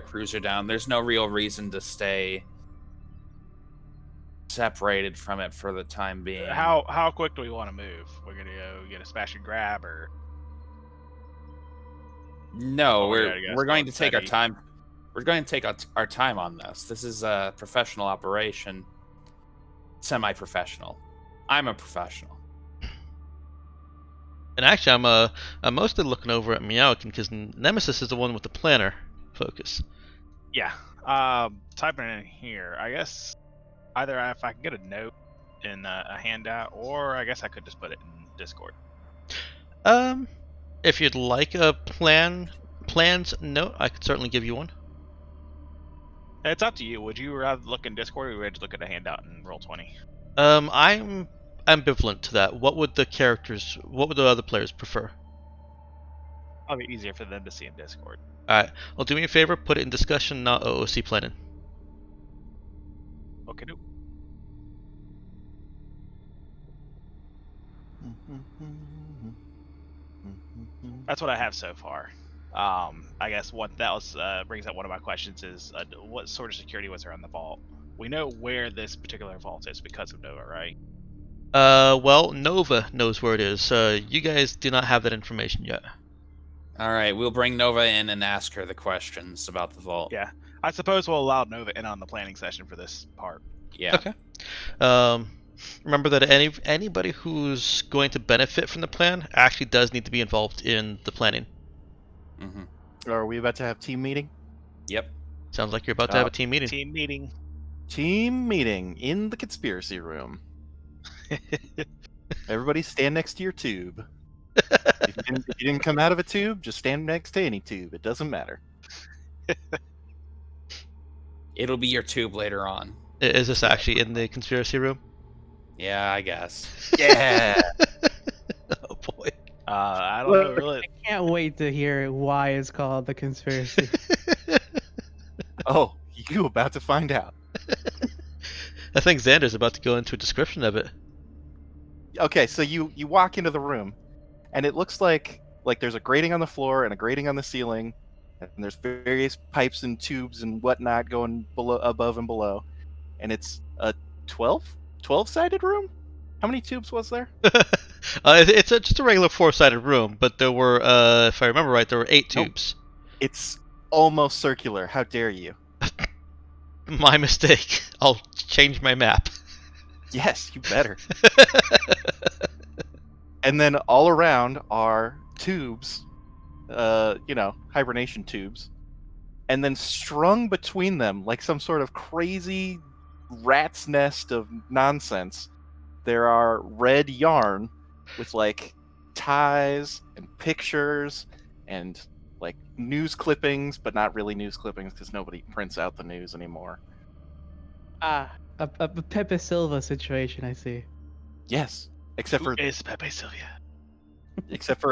cruiser down. There's no real reason to stay separated from it for the time being. How quick do we want to move? We're gonna go get a smash and grab, or No, Oh, yeah, I guess we're going to not take our steady. time. We're going to take our time on this. This is a professional operation, semi-professional. I'm a professional. And actually, I'm mostly looking over at Meowkin because Nemesis is the one with the planner focus. Yeah. Typing it in here. I guess either if I can get a note in a handout, or I guess I could just put it in Discord. If you'd like a plans note, I could certainly give you one. It's up to you. Would you rather look in Discord, or would you just look at a handout in Roll20? I'm ambivalent to that. What would the other players prefer? Probably easier for them to see in Discord. Alright, well, do me a favor, put it in discussion, not OOC planning. Okay, no. That's what I have so far. I guess what that was brings up one of my questions is what sort of security was around the vault? We know where this particular vault is because of Nova, right? Well, Nova knows where it is. You guys do not have that information yet. All right, we'll bring Nova in and ask her the questions about the vault. Yeah. I suppose we'll allow Nova in on the planning session for this part. Yeah. Okay. Remember that anybody who's going to benefit from the plan actually does need to be involved in the planning. Mm-hmm. Are we about to have team meeting? Yep. Sounds like you're about to have a team meeting. Team meeting. Team meeting in the conspiracy room. Everybody stand next to your tube. If you didn't come out of a tube, just stand next to any tube. It doesn't matter. It'll be your tube later on. Is this actually in the conspiracy room? Yeah, I guess. Yeah. Oh boy. I don't know, really. I can't wait to hear why it's called the conspiracy. Oh, you about to find out. I think Xander's about to go into a description of it. Okay, so you walk into the room, and it looks like there's a grating on the floor and a grating on the ceiling, and there's various pipes and tubes and whatnot going below, above and below, and it's a 12-sided room. How many tubes was there? It's just a regular 4-sided room, but there were, if I remember right, there were 8 Nope. tubes. It's almost circular. How dare you? My mistake. I'll change my map. Yes, you better. And then all around are tubes, hibernation tubes, and then strung between them like some sort of crazy rat's nest of nonsense, there are red yarn with like ties and pictures and like news clippings, but not really news clippings because nobody prints out the news anymore. A Pepe Silva situation, I see. Yes, except Who for is Pepe Sylvia?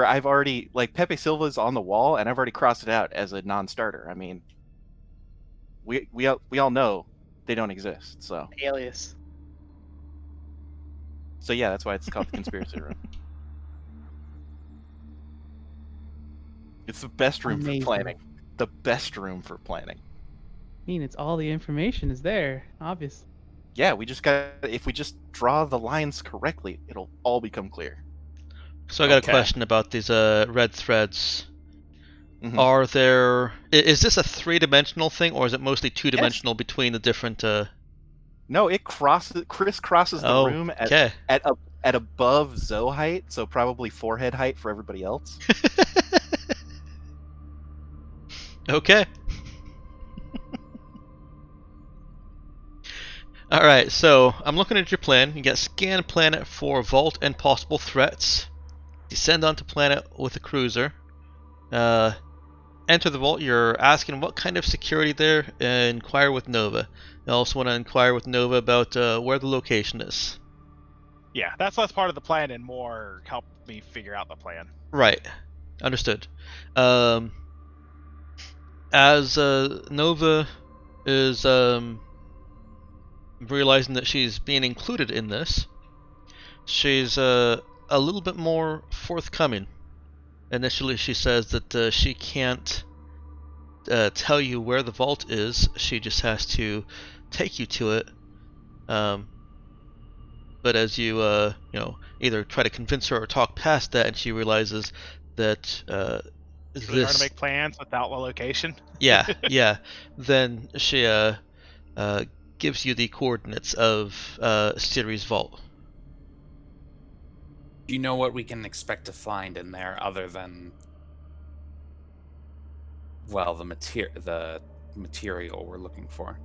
I've already Pepe Silva's on the wall and I've already crossed it out as a non-starter. I mean, we all know they don't exist. So Alias. yeah, that's why it's called the conspiracy room. It's the best room Amazing. for planning. The best room for planning. I mean, it's all the information is there, obvious. Yeah, if we just draw the lines correctly, it'll all become clear. So I got Okay. a question about these red threads. Mhm. Are there? Is this a 3-dimensional thing, or is it mostly 2-dimensional between the different? No, it crisscrosses the Oh, room okay. at above Zoe height, so probably forehead height for everybody else. Okay. Alright, so I'm looking at your plan. You got scan planet for vault and possible threats. Descend onto planet with a cruiser. Enter the vault. You're asking what kind of security there. Inquire with Nova. You also want to inquire with Nova about where the location is. Yeah, that's less part of the plan and more help me figure out the plan. Right. Understood. As Nova is realizing that she's being included in this, she's a little bit more forthcoming. Initially, she says that she can't tell you where the vault is. She just has to take you to it. But as you either try to convince her or talk past that, and she realizes that It's really hard to this, make plans without the location. yeah, yeah. Then she gives you the coordinates of Siri's vault. Do you know what we can expect to find in there other than, well, the material we're looking for?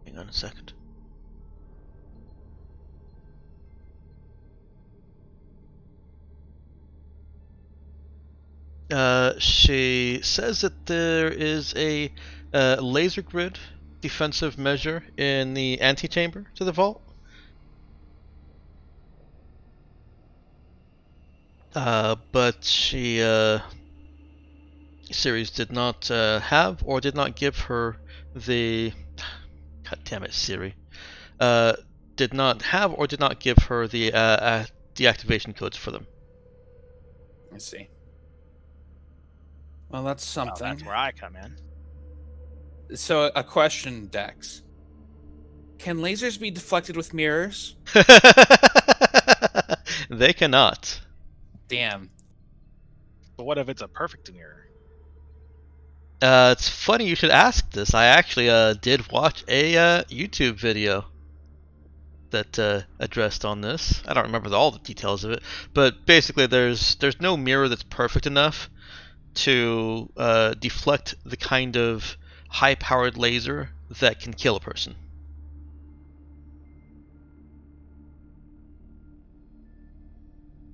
Hang on a second. She says that there is a laser grid defensive measure in the antechamber to the vault. But Ceres did not have or did not give her the. God damn it, Siri. Did not have or did not give her the deactivation codes for them. I see. Well, that's Well, something. that's where I come in. So, a question, Dex. Can lasers be deflected with mirrors? They cannot. Damn. But what if it's a perfect mirror? It's funny you should ask this. I actually did watch a YouTube video that addressed on this. I don't remember all the details of it, but basically there's no mirror that's perfect enough to deflect the kind of high-powered laser that can kill a person.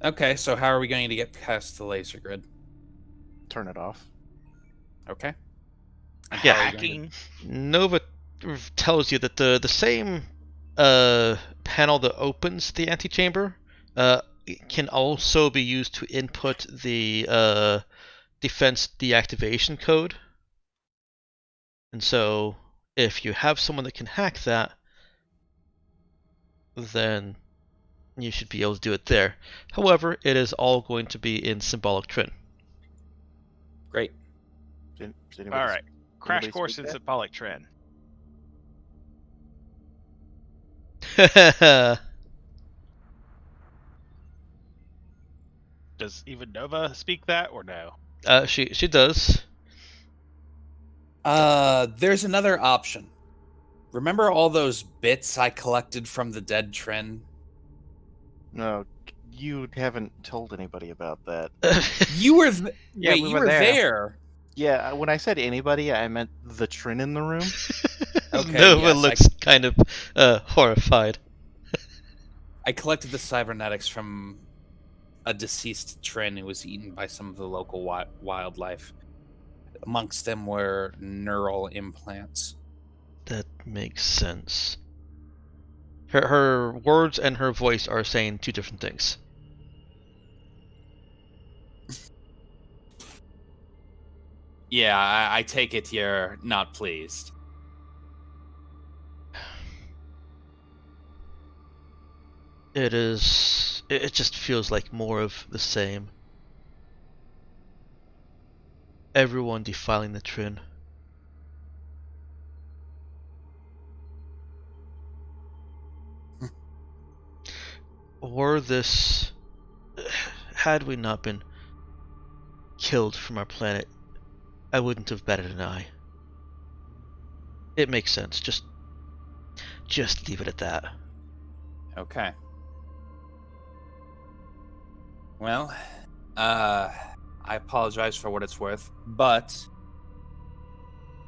Okay, so how are we going to get past the laser grid? Turn it off. Okay. And Yeah. how are we going Hacking. Nova tells you that the same panel that opens the antechamber can also be used to input the defense deactivation code. And so, if you have someone that can hack that, then you should be able to do it there. However, it is all going to be in symbolic Trin. Great. Does All anybody right. Crash anybody course speak in that? symbolic trend. Does even Nova speak that or no? She does. There's another option. Remember all those bits I collected from the dead Tren? No, you haven't told anybody about that. You were Yeah, wait, we you were were there. there. Yeah, when I said anybody, I meant the Trin in the room. Okay, Nova yes, looks kind of horrified. I collected the cybernetics from a deceased Tren who was eaten by some of the local wildlife. Amongst them were neural implants. That makes sense. Her words and her voice are saying two different things. Yeah, I take it you're not pleased. It is. It just feels like more of the same. Everyone defiling the Trin. Or this. Had we not been killed from our planet, I wouldn't have batted an eye. It makes sense. Just leave it at that. Okay. Well, I apologize for what it's worth, but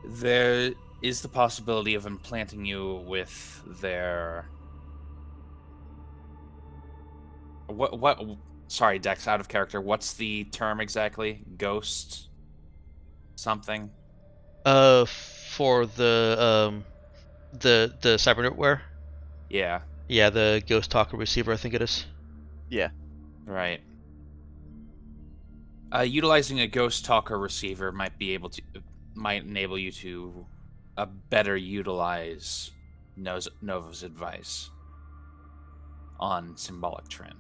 there is the possibility of implanting you with their what sorry, Dex, out of character. What's the term exactly? Ghost something? For the cybernetware. Yeah, Yeah, the Ghost Talker receiver, I think it is. Yeah. right. Utilizing a Ghost Talker receiver might enable you to better utilize Nova's advice on symbolic Trin.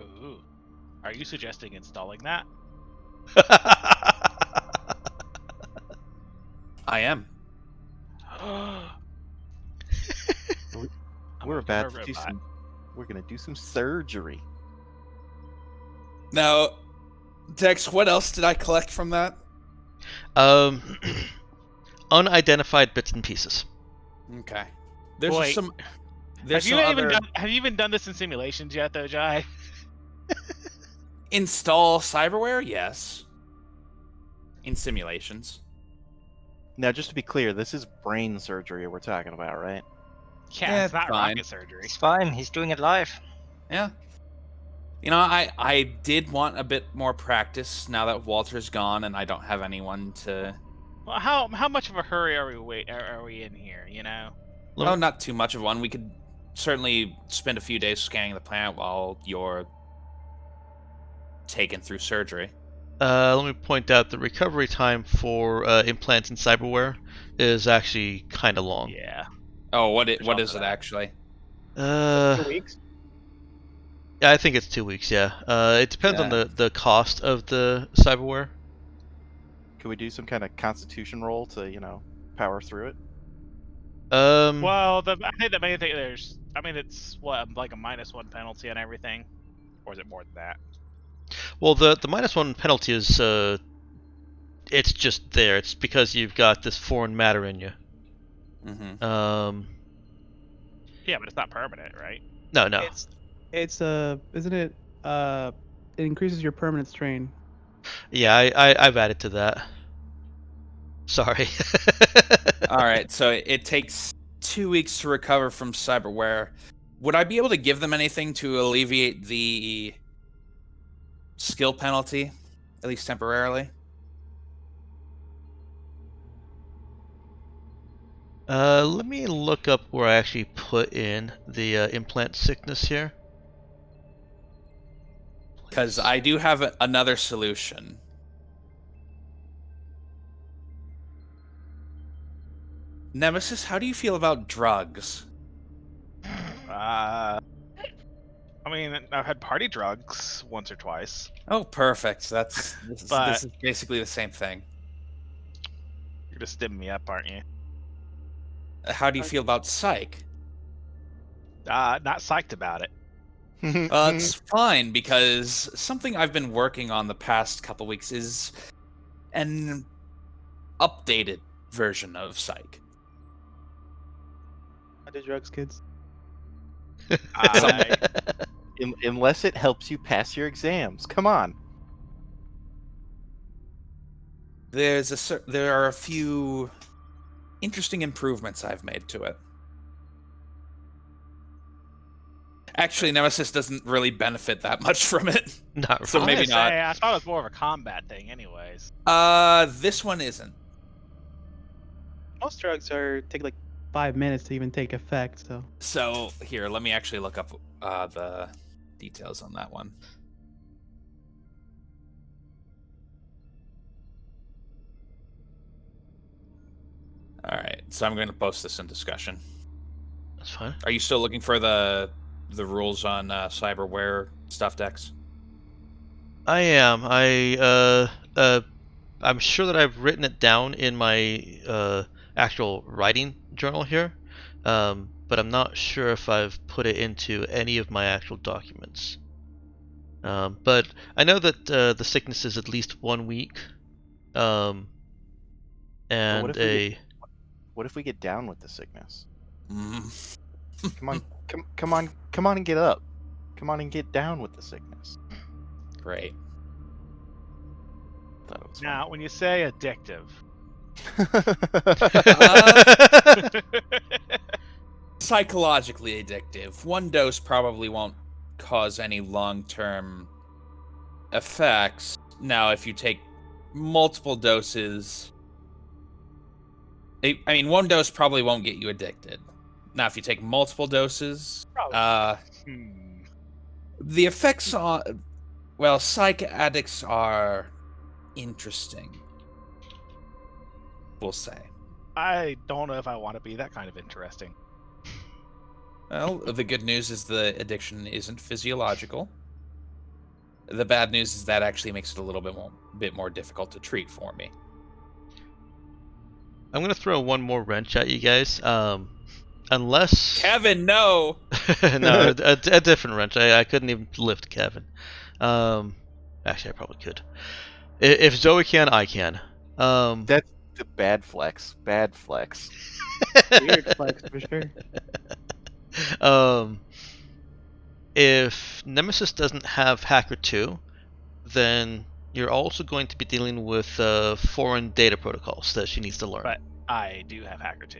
Ooh. Are you suggesting installing that? I am. We're gonna about get a to do robot. some. We're gonna do some surgery. Now, Dex, what else did I collect from that? Unidentified bits and pieces. Okay. There's Wait. some. There's Have you some even other done? Have you even done this in simulations yet, though, Jai? install cyberware. Yes. In simulations. Now, just to be clear, this is brain surgery we're talking about, right? Yeah, it's not fine. rocket surgery. It's fine. He's doing it live. Yeah. You know, I did want a bit more practice now that Walter's gone and I don't have anyone to. Well, how much of a hurry are we in here? You know. Oh, not too much of one. We could certainly spend a few days scanning the planet while you're taken through surgery. Let me point out the recovery time for implants and cyberware is actually kind of long. Yeah. Oh, what is for it that. actually? 2 weeks. Yeah, I think it's 2 weeks. Yeah. It depends on Yeah. the cost of the cyberware. Could we do some kind of constitution roll to, power through it? Well, I think the main thing it's what, like a -1 penalty on everything, or is it more than that? Well, the -1 penalty is it's just there. It's because you've got this foreign matter in you. Mm-hmm. Yeah, but it's not permanent, right? No. It's isn't it? It increases your permanent strain. Yeah, I've added to that. Sorry. All right, so it takes 2 weeks to recover from cyberware. Would I be able to give them anything to alleviate the skill penalty, at least temporarily? Let me look up where I actually put in the implant sickness here. Because I do have another solution. Nemesis, how do you feel about drugs? I mean, I've had party drugs once or twice. Oh, perfect. This But- is basically the same thing. You're just stimming me up, aren't you? How do you feel about psych? Not psyched about it. It's fine because something I've been working on the past couple weeks is an updated version of psych. I do drugs, kids. I, Unless it helps you pass your exams. Come on. There are a few interesting improvements I've made to it. Actually, Nemesis doesn't really benefit that much from it. Not So really. maybe not. I thought it was more of a combat thing, anyways. This one isn't. Most drugs take like 5 minutes to even take effect. So So here, let me actually look up the details on that one. All right, so I'm going to post this in discussion. That's fine. Are you still looking for the rules on cyberware stuff, Dex? I am. I'm sure that I've written it down in my actual writing journal here, but I'm not sure if I've put it into any of my actual documents. But I know that the sickness is at least 1 week, and What if we get down with the sickness? Mm. Come on, come on and get up. Come on and get down with the sickness. Great. Thought it was Now, when you say addictive, Psychologically addictive. One dose probably won't cause any long-term effects. Now, if you take multiple doses, I mean, one dose probably won't get you addicted. Now, if you take multiple doses, the effects on, well, psych addicts are interesting. We'll say. I don't know if I want to be that kind of interesting. Well, the good news is the addiction isn't physiological. The bad news is that actually makes it a little bit more difficult to treat for me. I'm gonna throw one more wrench at you guys. Unless Kevin, no. no, a different wrench. I couldn't even lift Kevin. Actually, I probably could. If Zoe can, I can. That's the bad flex. Bad flex. Weird flex for sure. um, if Nemesis doesn't have Hacker 2, then you're also going to be dealing with foreign data protocols that she needs to learn. But I do have Hacker 2.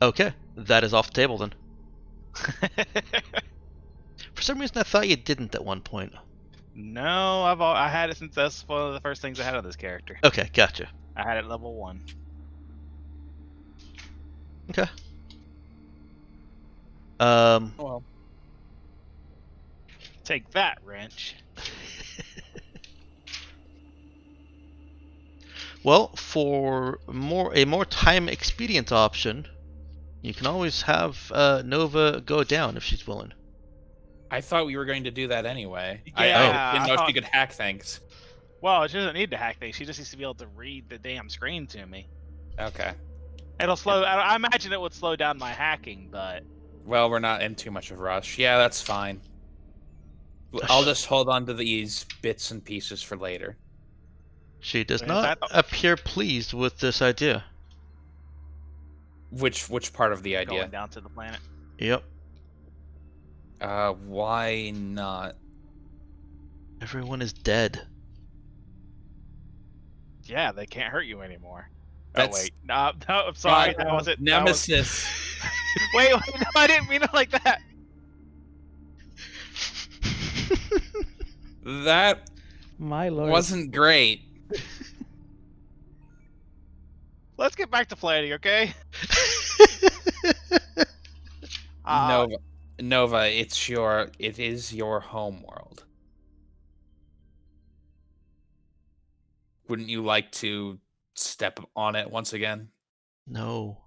Okay, that is off the table then. For some reason, I thought you didn't at one point. No, I had it since that's one of the first things I had on this character. Okay, gotcha. I had it level 1. Okay. Well, Take that, wrench. Well, for a more time expedient option, you can always have Nova go down if she's willing. I thought we were going to do that anyway. Yeah, I didn't know I if she could hack things. Well, she doesn't need to hack things. She just needs to be able to read the damn screen to me. Okay. It'll slow. I imagine it would slow down my hacking, but Well, we're not in too much of a rush. Yeah, that's fine. I'll just hold on to these bits and pieces for later. She does Is not that- appear pleased with this idea. Which part of the idea? going down to the planet. Yep. Why not? Everyone is dead. Yeah, they can't hurt you anymore. That's- Oh wait, no, I'm sorry. God, That was it. Nemesis. Wait, no, I didn't mean it like that. That My lord. wasn't great. Let's get back to planning, okay? Nova, it is your home world. Wouldn't you like to step on it once again? No.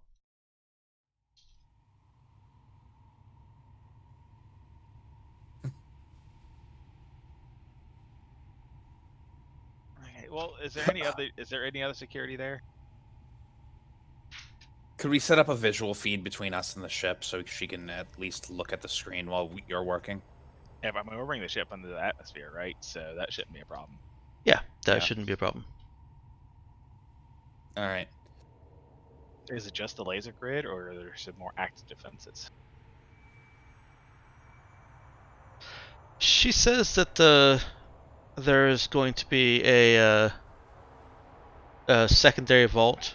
Okay, well, is there any other security there? Could we set up a visual feed between us and the ship so she can at least look at the screen while you're working? Yeah, but I mean, we're bringing the ship under the atmosphere, right? So that shouldn't be a problem. Yeah, that Yeah. shouldn't be a problem. All right. Is it just the laser grid, or are there some more active defenses? She says that there's going to be a secondary vault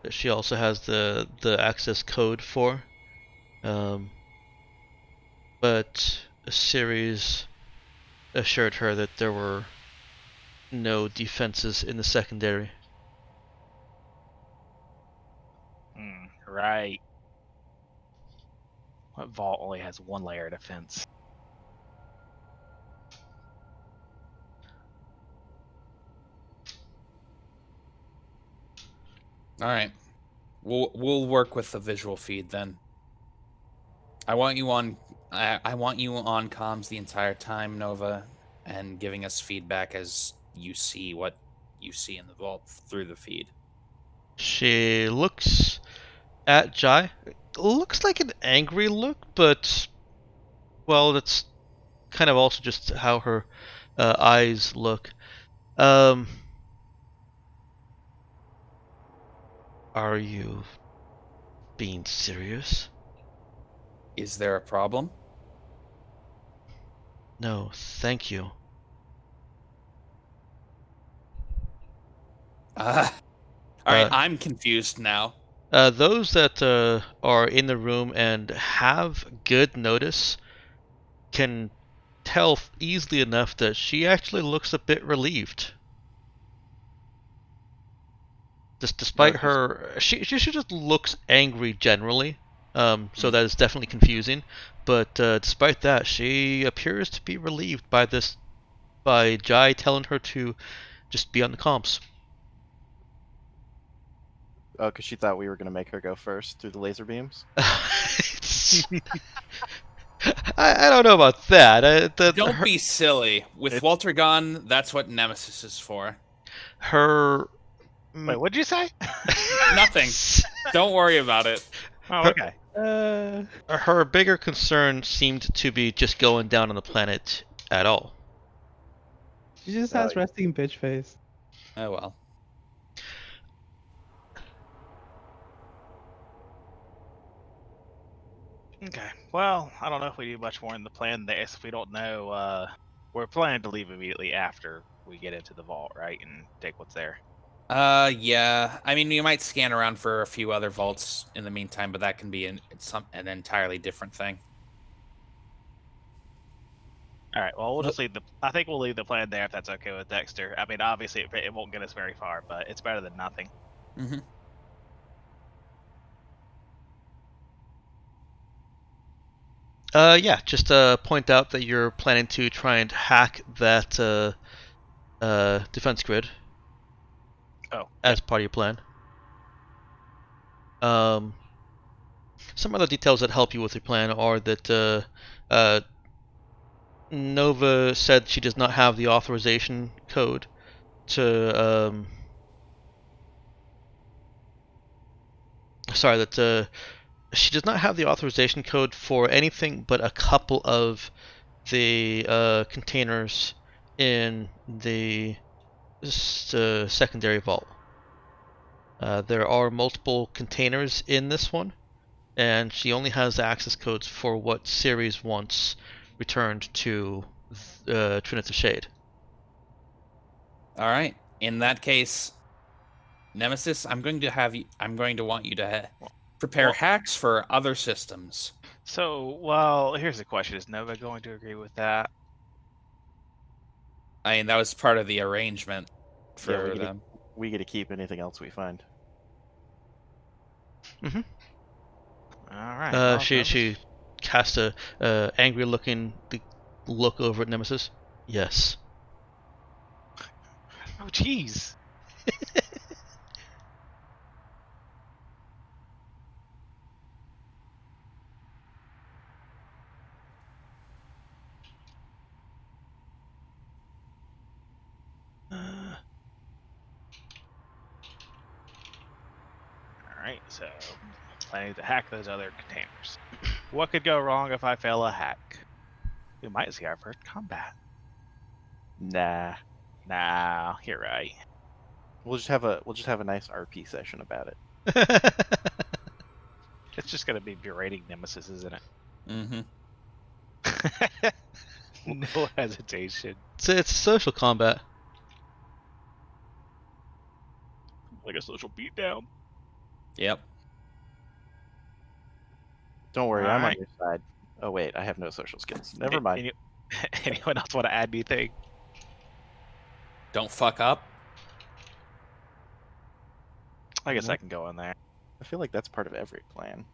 that she also has the access code for. But a series assured her that there were no defenses in the secondary. Right. What vault only has one layer of defense? All right. We'll work with the visual feed then. I want you on comms the entire time, Nova, and giving us feedback as you see what you see in the vault through the feed. She looks at Jai. Looks like an angry look, but well, that's kind of also just how her eyes look. Are you being serious? Is there a problem? No, thank you. All right, Uh, I'm confused now. Those that are in the room and have good notice can tell easily enough that she actually looks a bit relieved. Despite her, she just looks angry generally. So that is definitely confusing. But despite that, she appears to be relieved by Jai telling her to just be on the comms. Oh, because she thought we were going to make her go first through the laser beams? I don't know about that. Don't be silly. With Walter gone, that's what Nemesis is for. Her. Wait, what did you say? Nothing. Don't worry about it. Oh, okay. Her bigger concern seemed to be just going down on the planet at all. She just Oh, has yeah. resting bitch face. Oh well. Okay. Well, I don't know if we do much more in the plan there. So if we don't know, we're planning to leave immediately after we get into the vault, right, and take what's there. Yeah. I mean, you might scan around for a few other vaults in the meantime, but that can be an entirely different thing. All right. Well, we'll just leave the. I think we'll leave the plan there if that's okay with Dexter. I mean, obviously it won't get us very far, but it's better than nothing. Mm-hmm. Yeah, just point out that you're planning to try and hack that defense grid Oh, as part of your plan. Some other details that help you with your plan are that Nova said she does not have the authorization code to. Sorry, that she does not have the authorization code for anything but a couple of the containers in the secondary vault. There are multiple containers in this one, and she only has the access codes for what Ceres wants returned to Trinity Shade. All right. In that case, Nemesis, I'm going to want you to prepare Well- hacks for other systems. So, well, here's the question: is Nova going to agree with that? I mean, that was part of the arrangement for Yeah, them. we get to keep anything else we find. All right. Well, She cast a angry looking look over at Nemesis. Yes. Oh, jeez. Alright, so planning to hack those other containers. What could go wrong if I fail a hack? We might see our first combat. Nah, Nah, you're right. we'll just have a nice RP session about it. It's just gonna be berating Nemesis, isn't Mm-hmm. it? No hesitation. It's social combat. Like a social beatdown. Yep. Don't worry, I'm on Alright. your side. Oh wait, I have no social skills. Never mind. Anyone else want to add anything? Don't fuck up. I guess No. I can go in there. I feel like that's part of every plan.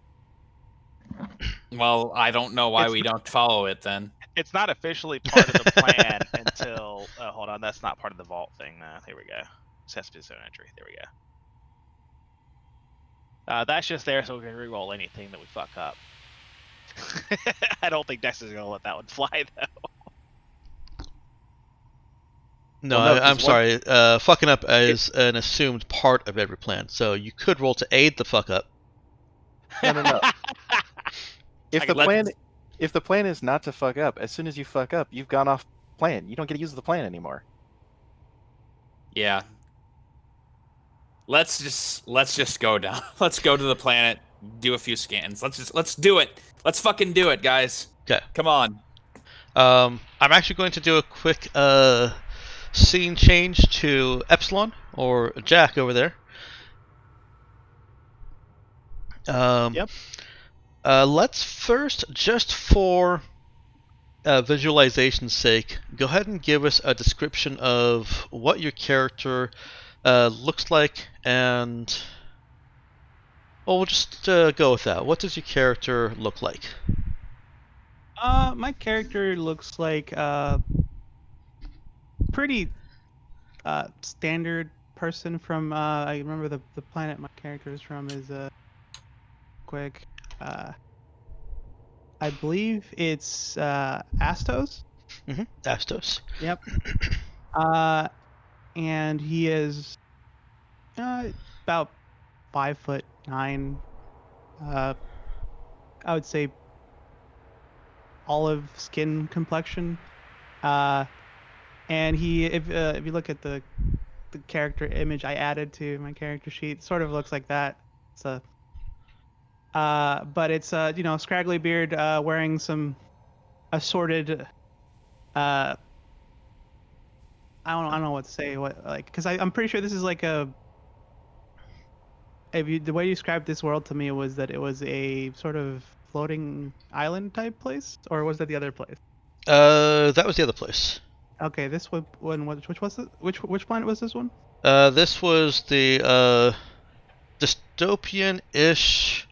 Well, I don't know why It's we don't follow it then. It's not officially part of the plan until. Oh, hold on, that's not part of the vault thing. Here we go. Cesspit zone entry. There we go. That's just there so we can reroll anything that we fuck up. I don't think Dex is gonna let that one fly though. No, Well, no, I'm 'cause one- sorry. Fucking up is an assumed part of every plan, so you could roll to aid the fuck up. No. If I the can let- plan if the plan is not to fuck up, as soon as you fuck up, you've gone off plan. You don't get to use the plan anymore. Yeah. Let's just go down. Let's go to the planet, do a few scans. Let's do it. Let's fucking do it, guys. Okay. Come on. I'm actually going to do a quick scene change to Epsilon or Jack over there. Yep. Let's first, just for visualization's sake, go ahead and give us a description of what your character looks like, and well, we'll just go with that. What does your character look like? My character looks like pretty standard person from I remember the planet my character is from is quick. I believe it's Astos. Astos. Yep. And he is about 5'9". I would say olive skin complexion. and if you look at the character image I added to my character sheet, it sort of looks like that. It's a but it's scraggly beard, wearing some assorted I don't know what to say, what, like, because I'm pretty sure this is like a, if you, the way you described this world to me was that it was a sort of floating island type place, or was that the other place? That was the other place. Okay, this one, which was it? Which planet was this one? This was the dystopian-ish.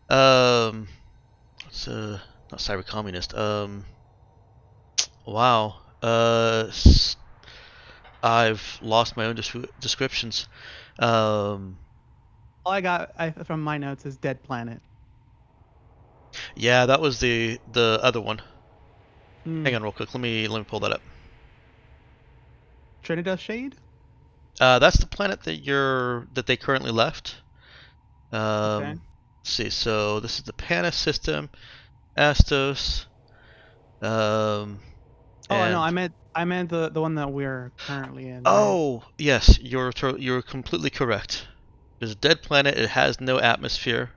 It's not cyber communist. Wow. I've lost my own descriptions. All I got from my notes is Dead Planet. Yeah, that was the other one. Hmm. Hang on, real quick. Let me pull that up. Trinidad Shade. That's the planet that they currently left. Okay. Let's see. So this is the Panis system, Astos. Oh no, And I meant the one that we're currently in. Right? oh yes, you're completely correct. There's a dead planet. It has no atmosphere.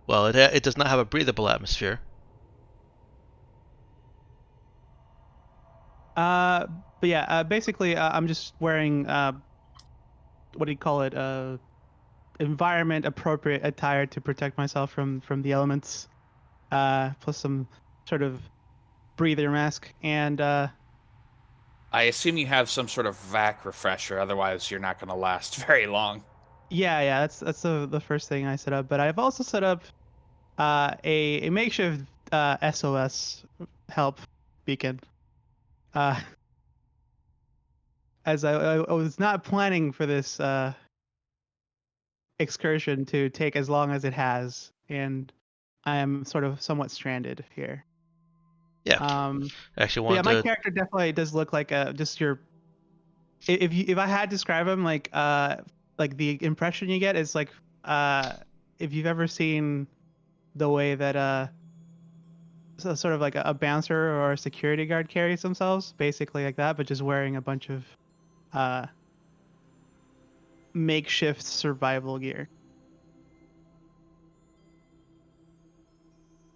Well, it does not have a breathable atmosphere. But yeah, basically, I'm just wearing what do you call it? Environment appropriate attire to protect myself from the elements. Plus some sort of breather mask, and I assume you have some sort of vac refresher, otherwise you're not going to last very long. yeah, that's the first thing I set up. But I've also set up a makeshift SOS help beacon. Uh, as I was not planning for this excursion to take as long as it has, and I am sort of somewhat stranded here. Yeah. Actually, But yeah, wanted my to. character definitely does look like just your. If I had to describe him, like the impression you get is like if you've ever seen the way that sort of like a bouncer or a security guard carries themselves, basically like that, but just wearing a bunch of uh makeshift survival gear.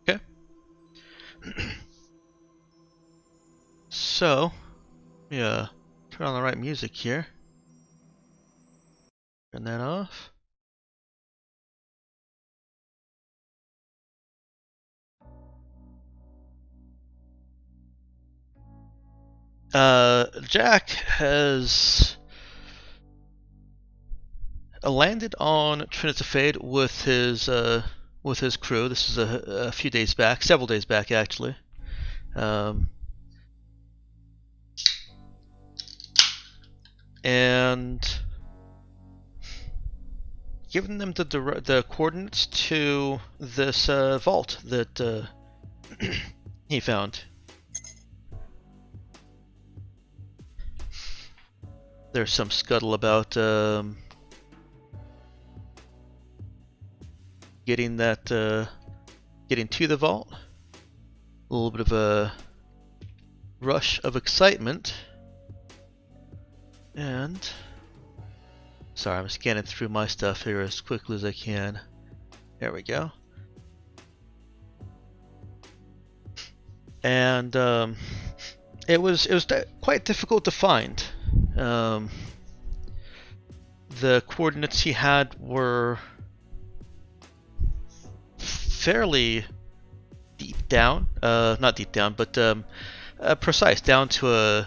Okay. So, yeah, turn on the right music here. Turn that off. Jack has landed on Trinitafade with his crew. This is a few days back, several days back actually. And given them the coordinates to this vault that he found. There's some scuttle about getting to the vault. A little bit of a rush of excitement. And sorry, I'm scanning through my stuff here as quickly as I can. There we go. And it was quite difficult to find. The coordinates he had were fairly deep down, not deep down, but precise, down to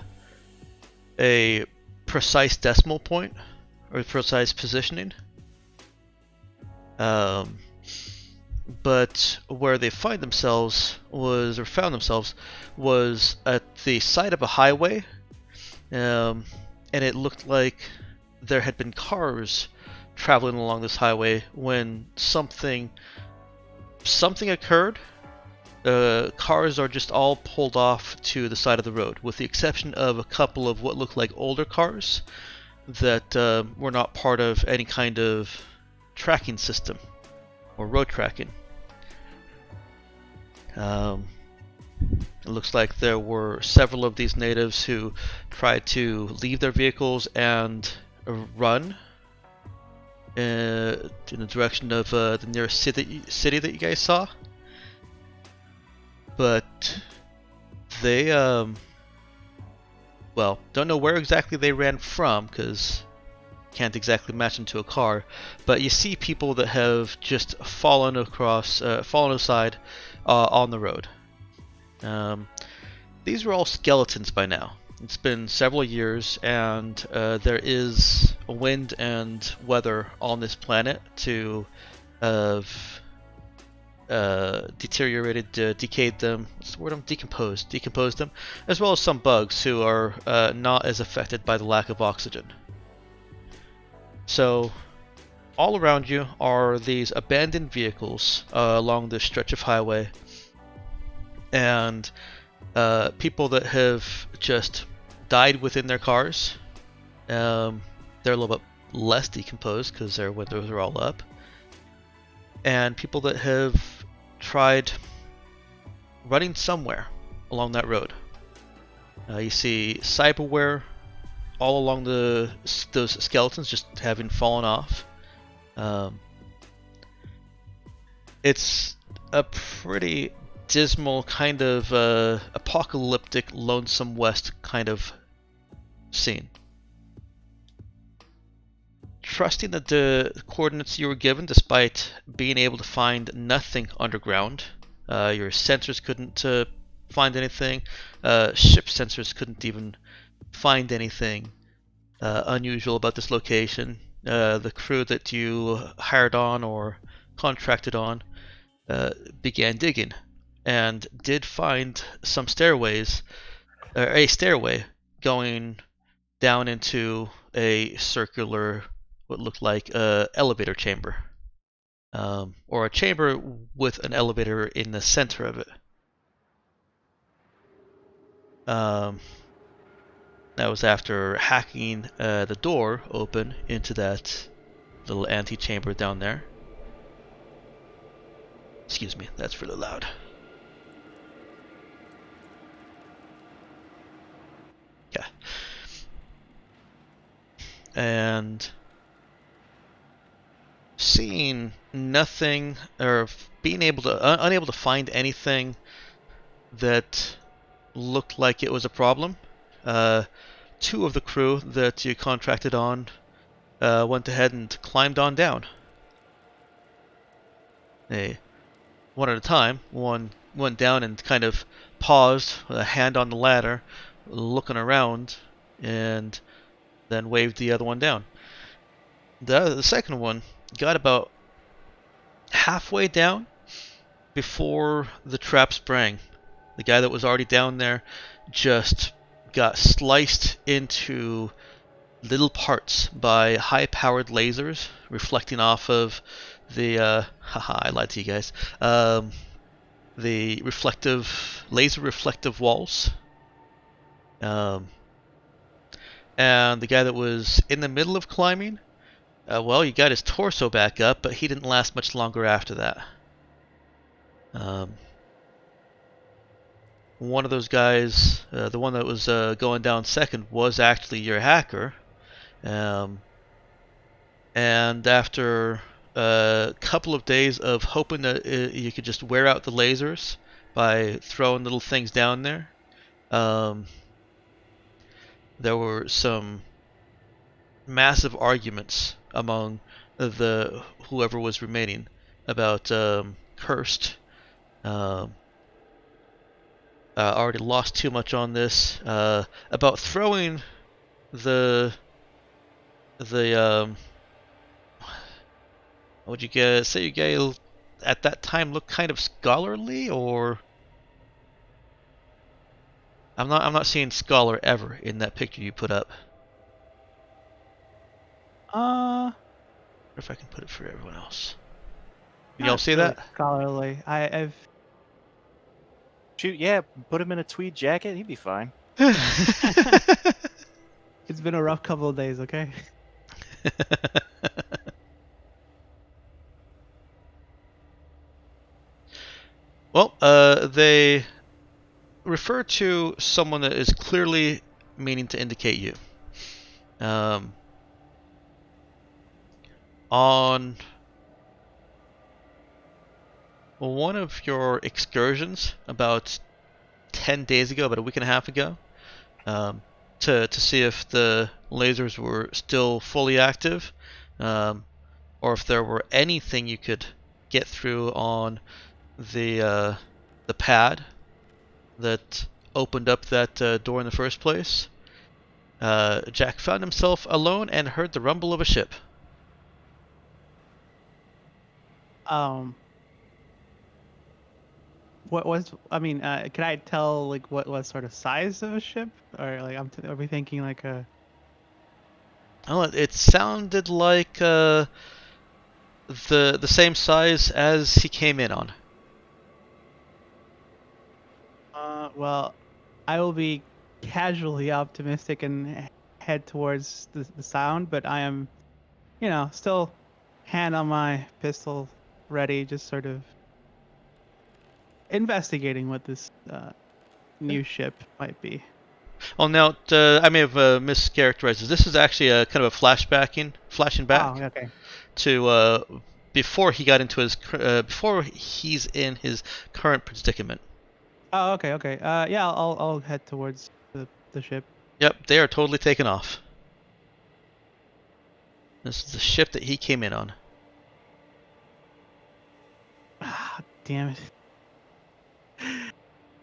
a precise decimal point or precise positioning. But where they found themselves was at the side of a highway, and it looked like there had been cars traveling along this highway when something occurred. Cars are just all pulled off to the side of the road, with the exception of a couple of what looked like older cars that were not part of any kind of tracking system or road tracking. It looks like there were several of these natives who tried to leave their vehicles and run in the direction of the nearest city that you guys saw. But they, well, don't know where exactly they ran from because can't exactly match into a car. But you see people that have just fallen aside on the road. These are all skeletons by now. It's been several years, and there is wind and weather on this planet to have deteriorated, decayed them. What's the word? Decomposed them, as well as some bugs who are not as affected by the lack of oxygen. So, all around you are these abandoned vehicles along this stretch of highway, and people that have just died within their cars. They're a little bit less decomposed because their windows are all up. And people that have tried running somewhere along that road. You see cyberware all along those skeletons just having fallen off. It's a pretty dismal kind of apocalyptic Lonesome West kind of scene. Trusting that the coordinates you were given, despite being able to find nothing underground, your sensors couldn't find anything, ship sensors couldn't even find anything unusual about this location. The crew that you hired on or contracted on began digging and did find some stairways, or a stairway going down into a circular, what looked like a elevator chamber, or a chamber with an elevator in the center of it. That was after hacking the door open into that little antechamber down there. Excuse me, that's really loud. Yeah. And seeing nothing, or being unable to find anything that looked like it was a problem, two of the crew that you contracted on went ahead and climbed on down. One at a time. One went down and kind of paused, with a hand on the ladder, looking around, and then waved the other one down. The second one got about halfway down before the trap sprang. The guy that was already down there just got sliced into little parts by high-powered lasers reflecting off of the haha, I lied to you guys. The laser reflective walls. And the guy that was in the middle of climbing, well, you got his torso back up, but he didn't last much longer after that. One of those guys, the one that was going down second, was actually your hacker. And after a couple of days of hoping that you could just wear out the lasers by throwing little things down there, there were some massive arguments among the whoever was remaining about cursed. Already lost too much on this. About throwing the would you guys say you guys at that time looked kind of scholarly, or I'm not seeing scholar ever in that picture you put up. Or if I can put it for everyone else. Can y'all see really that? Scholarly. I've Shoot, yeah, put him in a tweed jacket, he'd be fine. It's been a rough couple of days, okay? Well, they refer to someone that is clearly meaning to indicate you. On one of your excursions about 10 days ago, about a week and a half ago, to see if the lasers were still fully active, or if there were anything you could get through on the pad that opened up that door in the first place. Jack found himself alone and heard the rumble of a ship. What was? I mean, can I tell like what sort of size of a ship, or like are we thinking like a? Oh, it sounded like the same size as he came in on. Well, I will be casually optimistic and head towards the sound, but I am, still hand on my pistol, ready, just sort of investigating what this new ship might be. Well, now I may have mischaracterized this. This is actually a kind of a flashing back Oh, okay. to before he got into his before he's in his current predicament. Oh, okay, okay. Yeah, I'll head towards the ship. Yep, they are totally taken off. This is the ship that he came in on. Ah, damn it.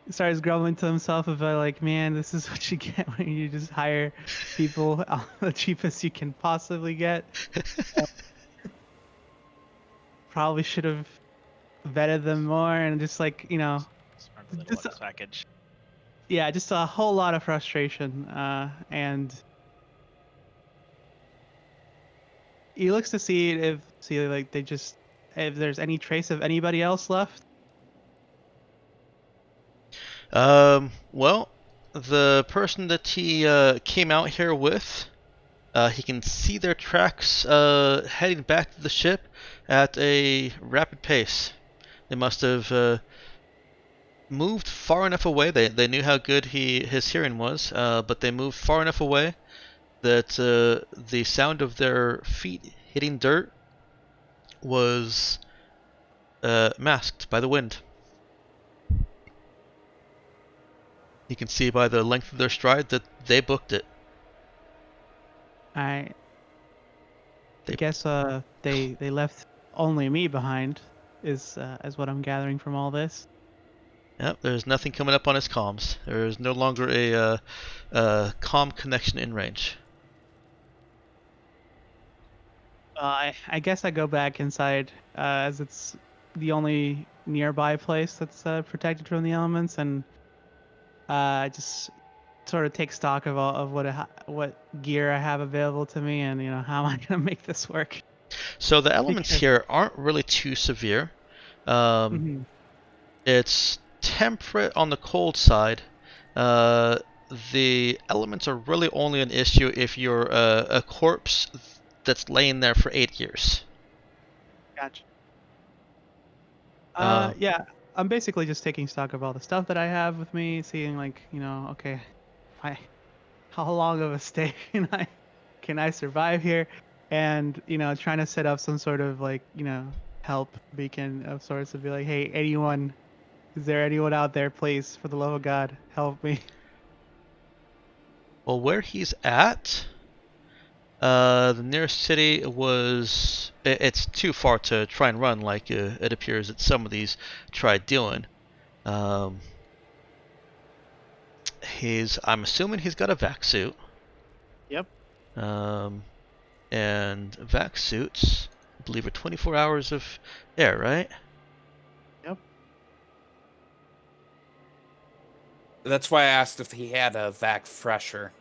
He starts grumbling to himself about like, man, this is what you get when you just hire people the cheapest you can possibly get. Probably should have vetted them more and just like, Smart little just bonus package. yeah, just a whole lot of frustration. And he looks to see like if there's any trace of anybody else left. Well, the person that he came out here with, he can see their tracks heading back to the ship at a rapid pace. They must have moved far enough away. They knew how good his hearing was, but they moved far enough away that the sound of their feet hitting dirt was masked by the wind. You can see by the length of their stride that they booked it. I They- guess they left only me behind is what I'm gathering from all this. Yep, there's nothing coming up on his comms. There is no longer a comm connection in range. I guess I go back inside as it's the only nearby place that's protected from the elements, and just sort of take stock of all of what gear I have available to me, and how am I gonna make this work? So the elements Because- here aren't really too severe. Mhm. It's temperate on the cold side. The elements are really only an issue if you're a corpse that's laying there for 8 years. Gotcha. Uh, Yeah, I'm basically just taking stock of all the stuff that I have with me, seeing like, okay, how long of a stay can I survive here, and trying to set up some sort of like help beacon of sorts to be like, hey, is there anyone out there, please, for the love of God, help me. Well, where he's at, the nearest city it's too far to try and run like it appears that some of these tried doing. I'm assuming he's got a vac suit. Yep. And vac suits, I believe, are 24 hours of air, right? Yep. That's why I asked if he had a vac fresher.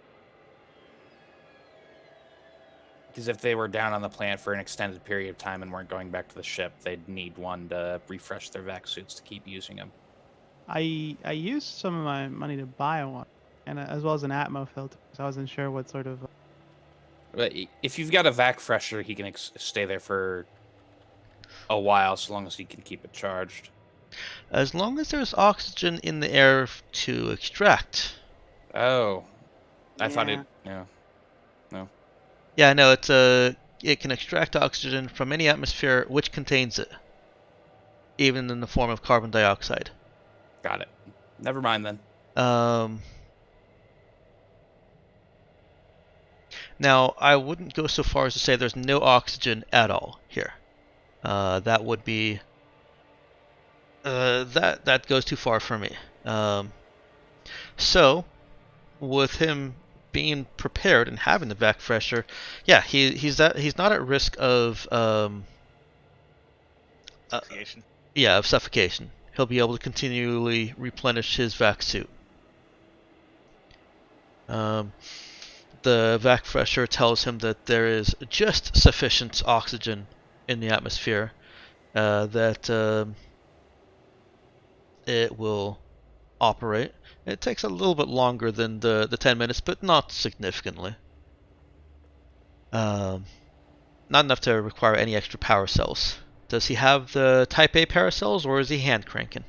Because if they were down on the planet for an extended period of time and weren't going back to the ship, they'd need one to refresh their vac suits to keep using them. I used some of my money to buy one, and as well as an Atmo filter, because I wasn't sure what sort of. But if you've got a vac fresher, he can stay there for a while, so long as he can keep it charged. As long as there's oxygen in the air to extract. Oh, I thought Yeah. it. Yeah. Yeah, no, it can extract oxygen from any atmosphere which contains it, even in the form of carbon dioxide. Got it. Never mind then. Now, I wouldn't go so far as to say there's no oxygen at all here. That would be that goes too far for me. So, with him being prepared and having the back pressure, yeah, he's not at risk of Asphyxiation. yeah, of suffocation. He'll be able to continually replenish his vac suit. The vac pressure tells him that there is just sufficient oxygen in the atmosphere that it will operate. It takes a little bit longer than the 10 minutes, but not significantly. Not enough to require any extra power cells. Does he have the Type A power cells, or is he hand cranking?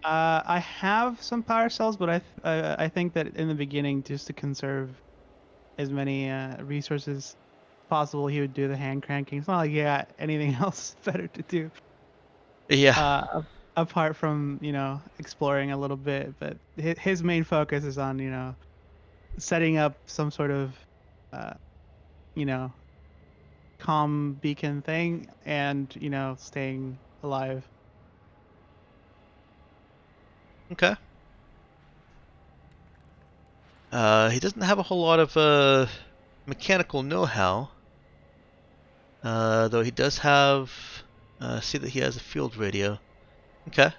I have some power cells, but I think that in the beginning, just to conserve as many resources possible, he would do the hand cranking. It's not like he got anything else better to do. Yeah. Apart from exploring a little bit, but his main focus is on setting up some sort of uh, you know comm beacon thing and staying alive. Okay. He doesn't have a whole lot of mechanical know-how, though he does have. See that he has a field radio. Okay.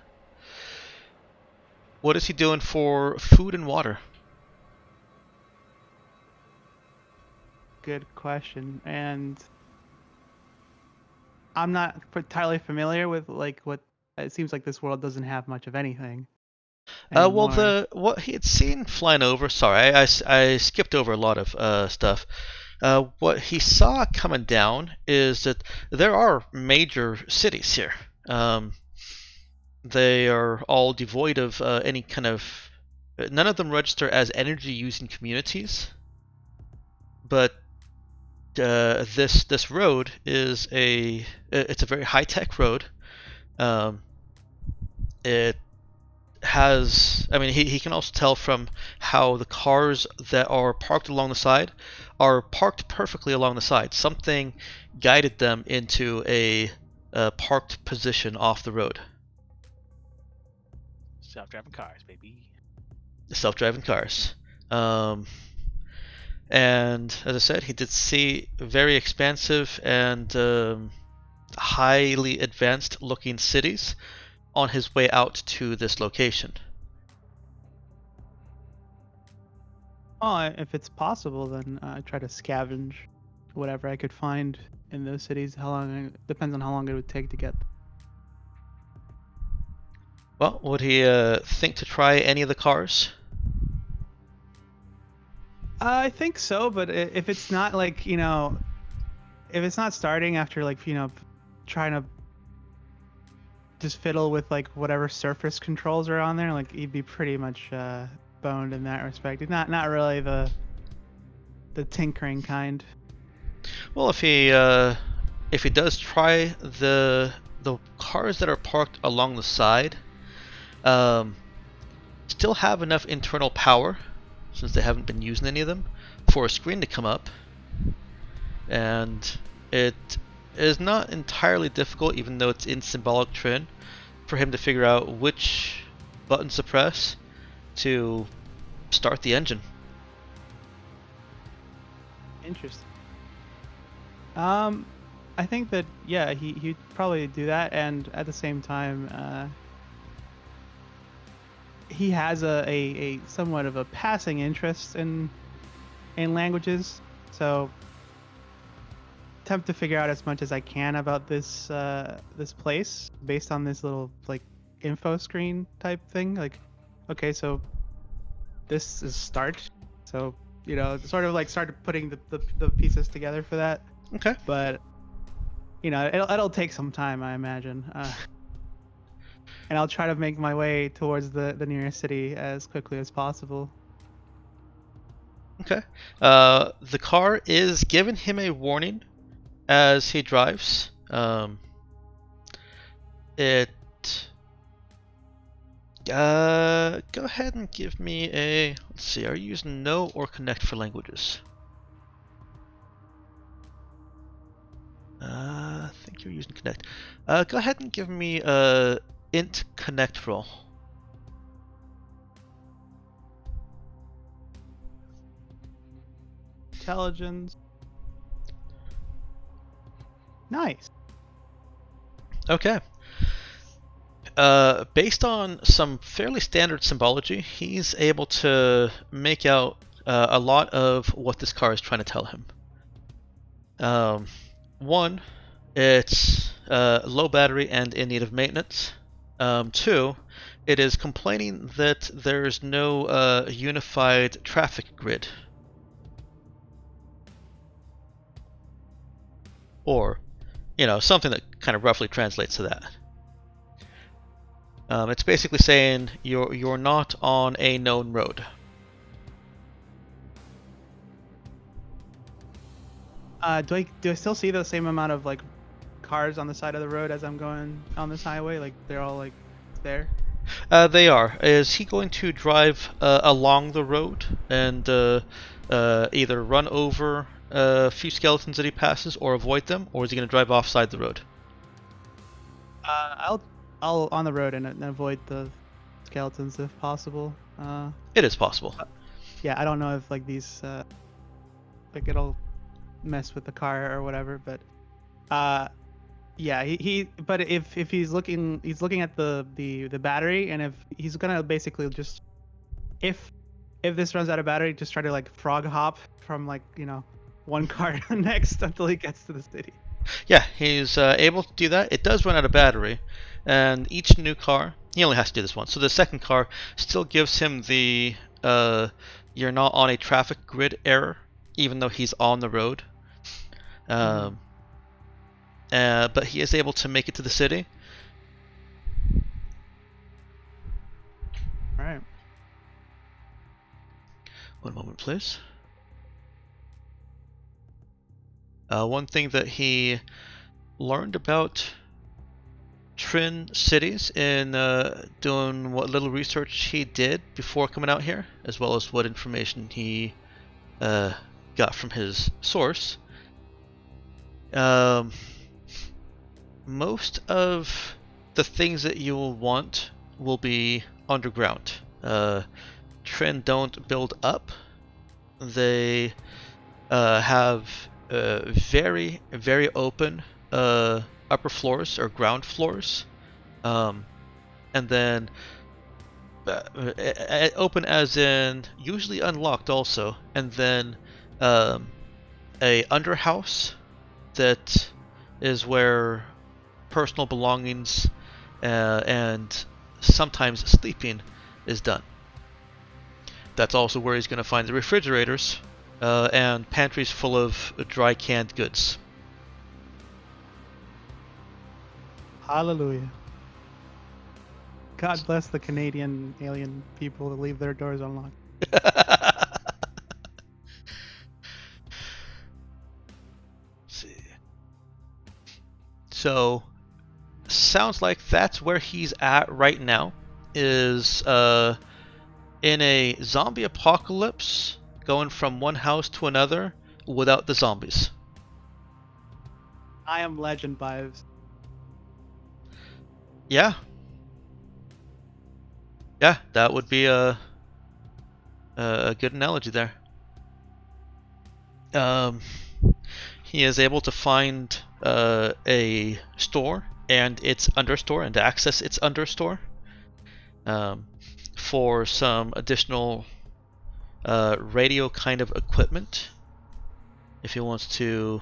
What is he doing for food and water? Good question, and I'm not entirely familiar with what it seems like. This world doesn't have much of anything Well, anymore. what he had seen flying over. Sorry, I skipped over a lot of stuff. What he saw coming down is that there are major cities here. They are all devoid of any kind of. None of them register as energy-using communities, but this road is it's a very high-tech road. It has, I mean, he can also tell from how the cars that are parked along the side are parked perfectly along the side. Something guided them into a parked position off the road. Self-driving cars, baby. Self-driving cars. And as I said, he did see very expansive and highly advanced looking cities on his way out to this location. Well, if it's possible, then try to scavenge whatever I could find in those cities. How long depends on how long it would take to get. Well, would he think to try any of the cars? I think so, but if it's not if it's not starting after trying to just fiddle with whatever surface controls are on there, he'd be pretty much boned in that respect. He's not really the tinkering kind. Well, if he does try the cars that are parked along the side, still have enough internal power, since they haven't been using any of them, for a screen to come up, and it is not entirely difficult, even though it's in symbolic trin, for him to figure out which buttons to press to start the engine. Interesting. I think that he'd probably do that, and at the same time, he has a somewhat of a passing interest in languages, so attempt to figure out as much as I can about this this place based on this little info screen type thing. Okay, so this is start, so sort of start putting the pieces together for that. Okay. But it'll take some time, I imagine. and I'll try to make my way towards the nearest city as quickly as possible. Okay. The car is giving him a warning as he drives. It. Go ahead and give me a. Let's see. Are you using No or Connect for languages? I think you're using Connect. Go ahead and give me a int Connect roll. Intelligence. Nice. Okay. Based on some fairly standard symbology, he's able to make out a lot of what this car is trying to tell him. One, it's low battery and in need of maintenance. Two, it is complaining that there's no unified traffic grid. Or, something that kind of roughly translates to that. It's basically saying you're not on a known road. Do I still see the same amount of like cars on the side of the road as I'm going on this highway? Like they're all like there? They are. Is he going to drive along the road and either run over a few skeletons that he passes or avoid them, or is he going to drive offside the road? I'll on the road and avoid the skeletons if possible. It is possible. Yeah, I don't know if like these like it'll mess with the car or whatever, but yeah, but if he's looking at the battery, and if he's gonna basically just if this runs out of battery, just try to like frog hop from like one car to the next until he gets to the city. Yeah, he's able to do that. It does run out of battery, and each new car, he only has to do this once. So the second car still gives him the you're not on a traffic grid error, even though he's on the road. But he is able to make it to the city. All right. One moment, please. One thing that he learned about Trin cities in doing what little research he did before coming out here, as well as what information he got from his source. Most of the things that you will want will be underground. Trin don't build up. They have very, very open upper floors or ground floors, and then open as in usually unlocked also, and then a underhouse that is where personal belongings and sometimes sleeping is done. That's also where he's going to find the refrigerators and pantries full of dry canned goods. Hallelujah. God bless the Canadian alien people that leave their doors unlocked. See. So, sounds like that's where he's at right now. Is in a zombie apocalypse, going from one house to another without the zombies. I am Legend vibes. Yeah. Yeah, that would be a good analogy there. He is able to find a store and its understore and access its understore for some additional radio kind of equipment. If he wants to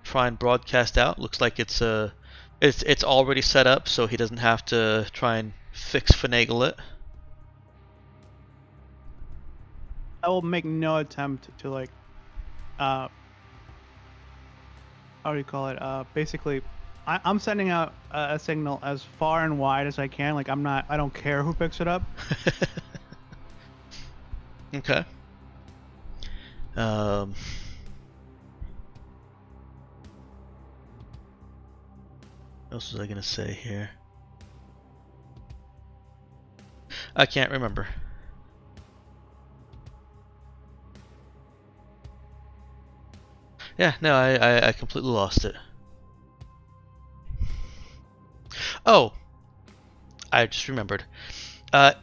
try and broadcast out, looks like it's already set up, so he doesn't have to try and finagle it. I will make no attempt to like how do you call it? Basically I'm sending out a signal as far and wide as I can. Like I don't care who picks it up. Okay. What else was I gonna say here? I can't remember. Yeah, no, I completely lost it. Oh, I just remembered.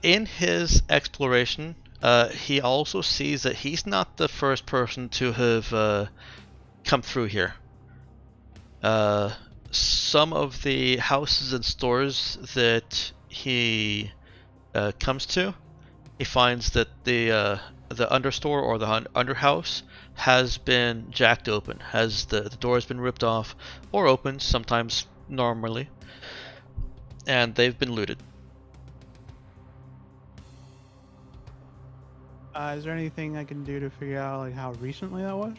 In his exploration, he also sees that he's not the first person to have come through here. Some of the houses and stores that he comes to, he finds that the understore or the underhouse has been jacked open, has the door has been ripped off or opened, sometimes normally, and they've been looted. Is there anything I can do to figure out like how recently that was?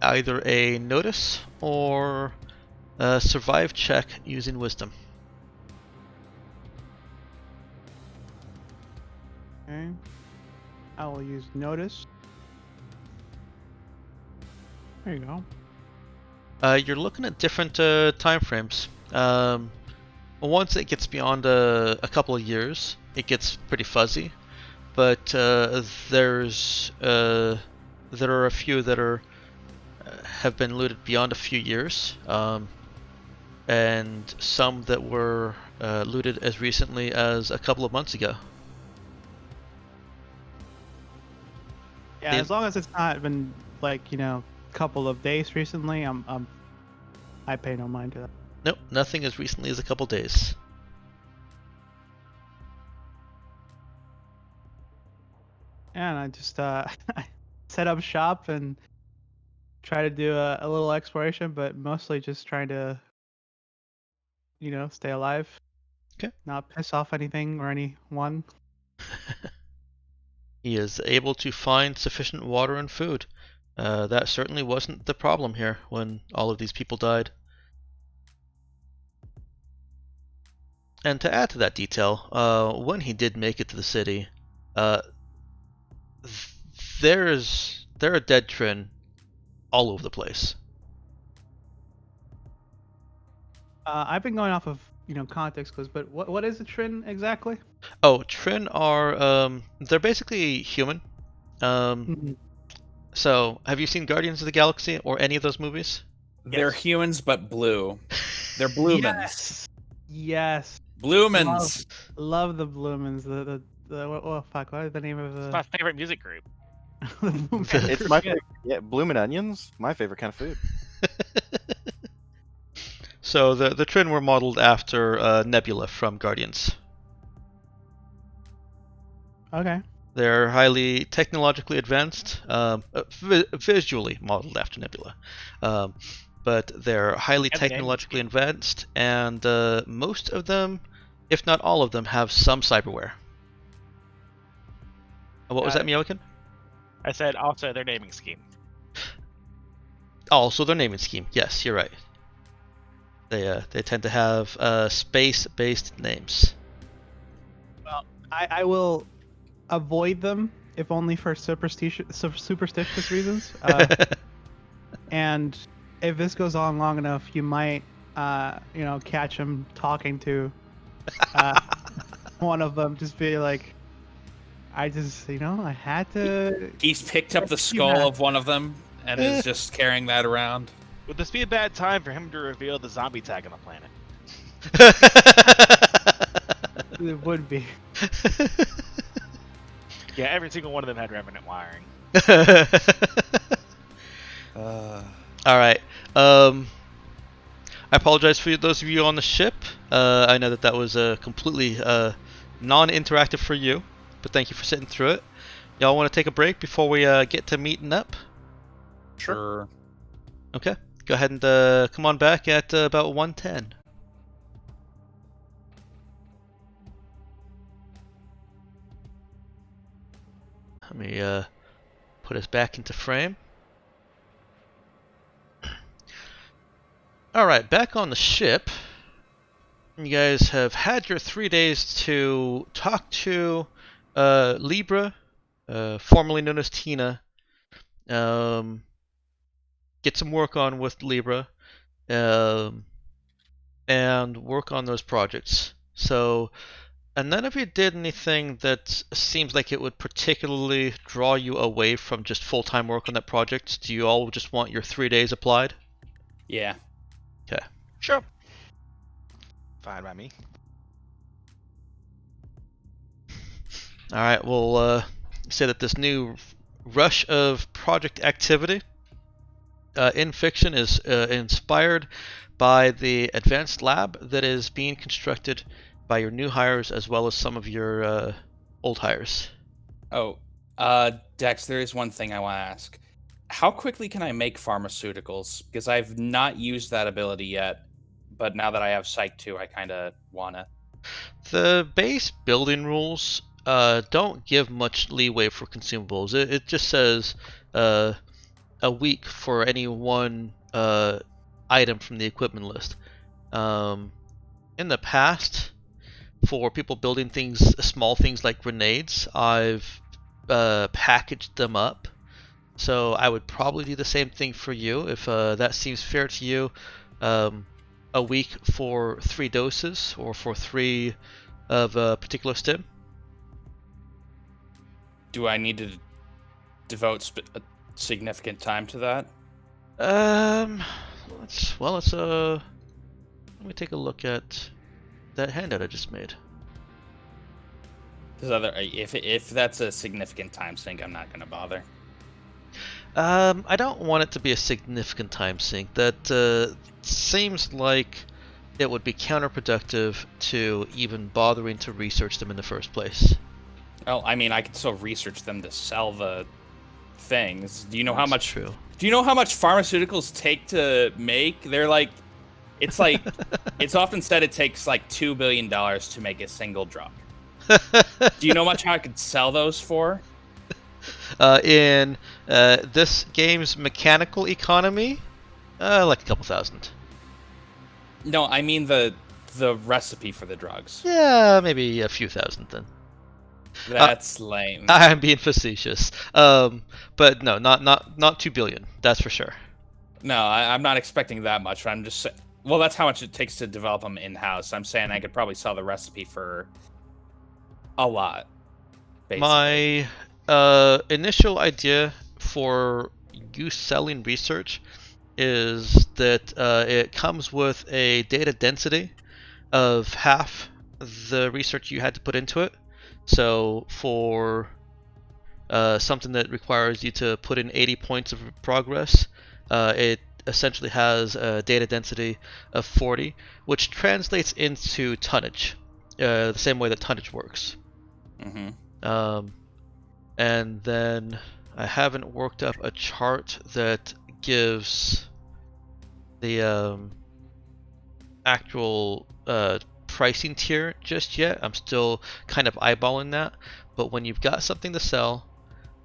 Either a notice or a survive check using wisdom. Okay. I will use notice. There you go. You're looking at different time frames. Once it gets beyond a couple of years, it gets pretty fuzzy. But there are a few that are have been looted beyond a few years, and some that were looted as recently as a couple of months ago. Yeah, as long as it's not been like couple of days recently, I pay no mind to that. Nope, nothing as recently as a couple days. And I just set up shop and try to do a little exploration, but mostly just trying to stay alive. Okay. Not piss off anything or anyone. He is able to find sufficient water and food. That certainly wasn't the problem here when all of these people died. And to add to that detail, when he did make it to the city, there are dead Trin all over the place. I've been going off of context clues, but what is a Trin exactly? Oh, Trin are they're basically human. Mhm. So have you seen Guardians of the Galaxy or any of those movies? They're Yes. humans, but blue. They're bloomins. Yes. Bloomins. Love the Bloomins. Fuck, what is the name of It's the? my favorite music group. The Bloomin' It's group, my yeah. favorite. Yeah, bloomin' onions. My favorite kind of food. So the Trin were modeled after Nebula from Guardians. Okay. They're highly technologically advanced, visually modeled after Nebula. But they're highly And the naming technologically scheme. advanced, and most of them, if not all of them, have some cyberware. What was Got that, Meowkin? I said also their naming scheme. Also, their naming scheme. Yes, you're right. They tend to have space-based names. Well, I will avoid them if only for superstitious reasons. And if this goes on long enough, you might catch him talking to one of them. Just be like, I just I had to. He's picked up the skull of one of them and is just carrying that around. Would this be a bad time for him to reveal the zombie tag on the planet? It would be. Yeah, every single one of them had remnant wiring. All right. I apologize for those of you on the ship. I know that was completely non-interactive for you, but thank you for sitting through it. Y'all want to take a break before we get to meeting up? Sure. Okay. Go ahead and come on back at about 1:10. Let me put us back into frame. Alright, back on the ship. You guys have had your 3 days to talk to Libra, formerly known as Tina. Get some work on with Libra. And work on those projects. So, and none of you did anything that seems like it would particularly draw you away from just full-time work on that project. Do you all just want your 3 days applied? Yeah. Okay. Sure. Fine by me. All right. We'll say that this new rush of project activity in fiction is inspired by the advanced lab that is being constructed by your new hires as well as some of your old hires. Oh, Dex, there is one thing I want to ask. How quickly can I make pharmaceuticals? Because I've not used that ability yet, but now that I have Psych 2, I kind of want to. The base building rules don't give much leeway for consumables. It just says a week for any one item from the equipment list. In the past, for people building things, small things like grenades, I've packaged them up. So I would probably do the same thing for you if that seems fair to you. A week for 3 doses or for 3 of a particular stim. Do I need to devote a significant time to that? Let's let me take a look at that handout I just made. If that's a significant time sink, I'm not gonna bother. I don't want it to be a significant time sink. That seems like it would be counterproductive to even bothering to research them in the first place. Well, I mean, I could still research them to sell the things. Do you know how That's much? true. Do you know how much pharmaceuticals take to make? They're like, it's it's often said it takes like $2 billion to make a single drug. Do you know much how I could sell those for? In this game's mechanical economy, like a couple thousand. No, I mean the recipe for the drugs. Yeah, maybe a few thousand then. That's lame. I'm being facetious. But no, not 2 billion. That's for sure. No, I'm not expecting that much. But I'm just well, that's how much it takes to develop them in house. I'm saying I could probably sell the recipe for a lot. Basically. My initial idea for you selling research is that it comes with a data density of half the research you had to put into it. So for something that requires you to put in 80 points of progress, it essentially has a data density of 40, which translates into tonnage, the same way that tonnage works. Mm-hmm. And then I haven't worked up a chart that gives the actual pricing tier just yet. I'm still kind of eyeballing that. But when you've got something to sell,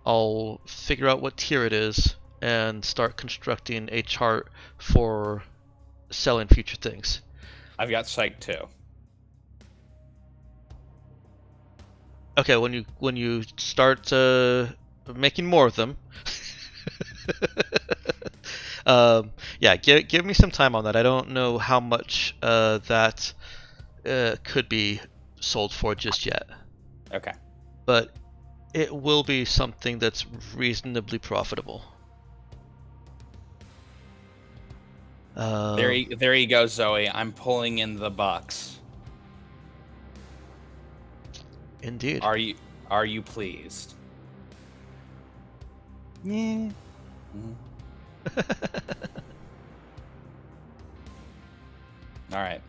I'll figure out what tier it is and start constructing a chart for selling future things. I've got Psych 2. Okay, when you start making more of them, yeah, give me some time on that. I don't know how much that could be sold for just yet. Okay. But it will be something that's reasonably profitable. There you go, Zoe. I'm pulling in the bucks. Indeed. Are you pleased? Yeah. All right.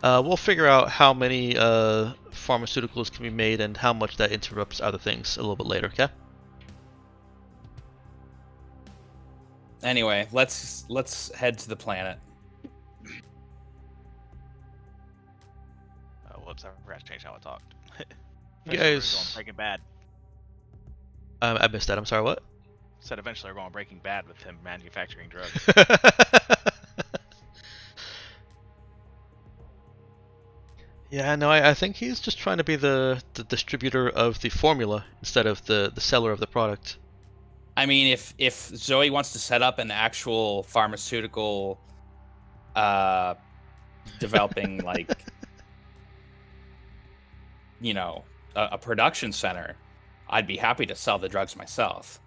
We'll figure out how many pharmaceuticals can be made and how much that interrupts other things a little bit later, okay? Anyway, let's head to the planet. Whoops, I forgot to change how I talked. You Eventually we're guys, going Breaking Bad. I missed that. I'm sorry. What? Said eventually we're going Breaking Bad with him manufacturing drugs. Yeah, no, I think he's just trying to be the distributor of the formula instead of the seller of the product. I mean, if Zoe wants to set up an actual pharmaceutical developing like a production center, I'd be happy to sell the drugs myself.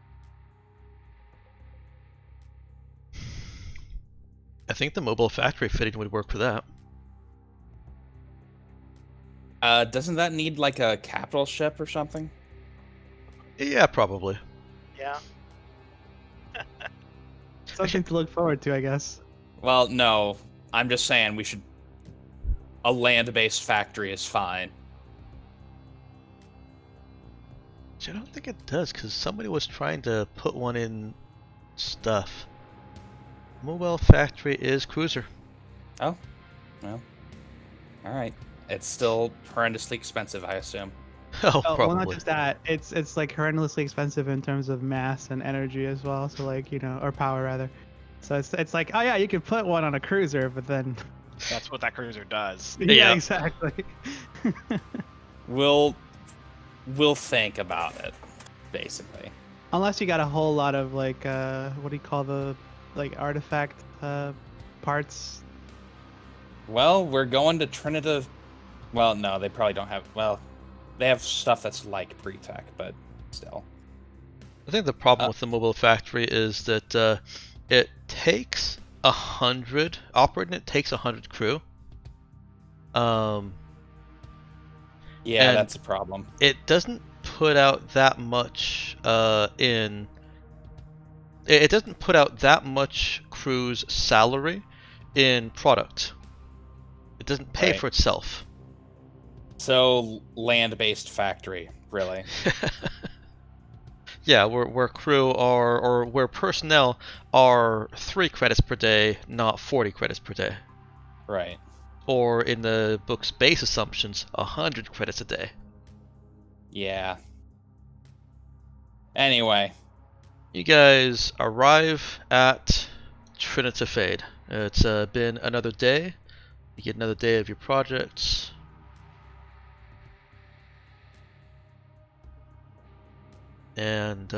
I think the mobile factory fitting would work for that. Doesn't that need like a capital ship or something? Yeah, probably. Yeah. Something to look forward to, I guess. Well, no. I'm just saying we should. A land-based factory is fine. Which I don't think it does, because somebody was trying to put one in stuff. Mobile factory is cruiser. Oh, well. All right. It's still horrendously expensive, I assume. Oh, Oh, probably. well, not just that. It's like horrendously expensive in terms of mass and energy as well. So like or power rather. So it's like, oh yeah, you could put one on a cruiser, but then That's what that cruiser does. yeah, Yeah. exactly. We'll think about it, basically. Unless you got a whole lot of like what do you call the like artifact parts? Well, we're going to Trinita. Well, no, they probably don't have. Well, they have stuff that's like pre-tech, but still. I think the problem with the mobile factory is that it takes 100 operating. It takes 100 crew. Yeah, And- that's a problem. It doesn't put out that much in. It doesn't put out that much crew's salary in product. It doesn't pay Right. for itself. So land-based factory, really. Yeah, where crew are, or where personnel are 3 credits per day, not 40 credits per day. Right. Or in the book's base assumptions, 100 credits a day. Yeah. Anyway, You guys arrive at Trinita Fade. It's been another day. You get another day of your projects. And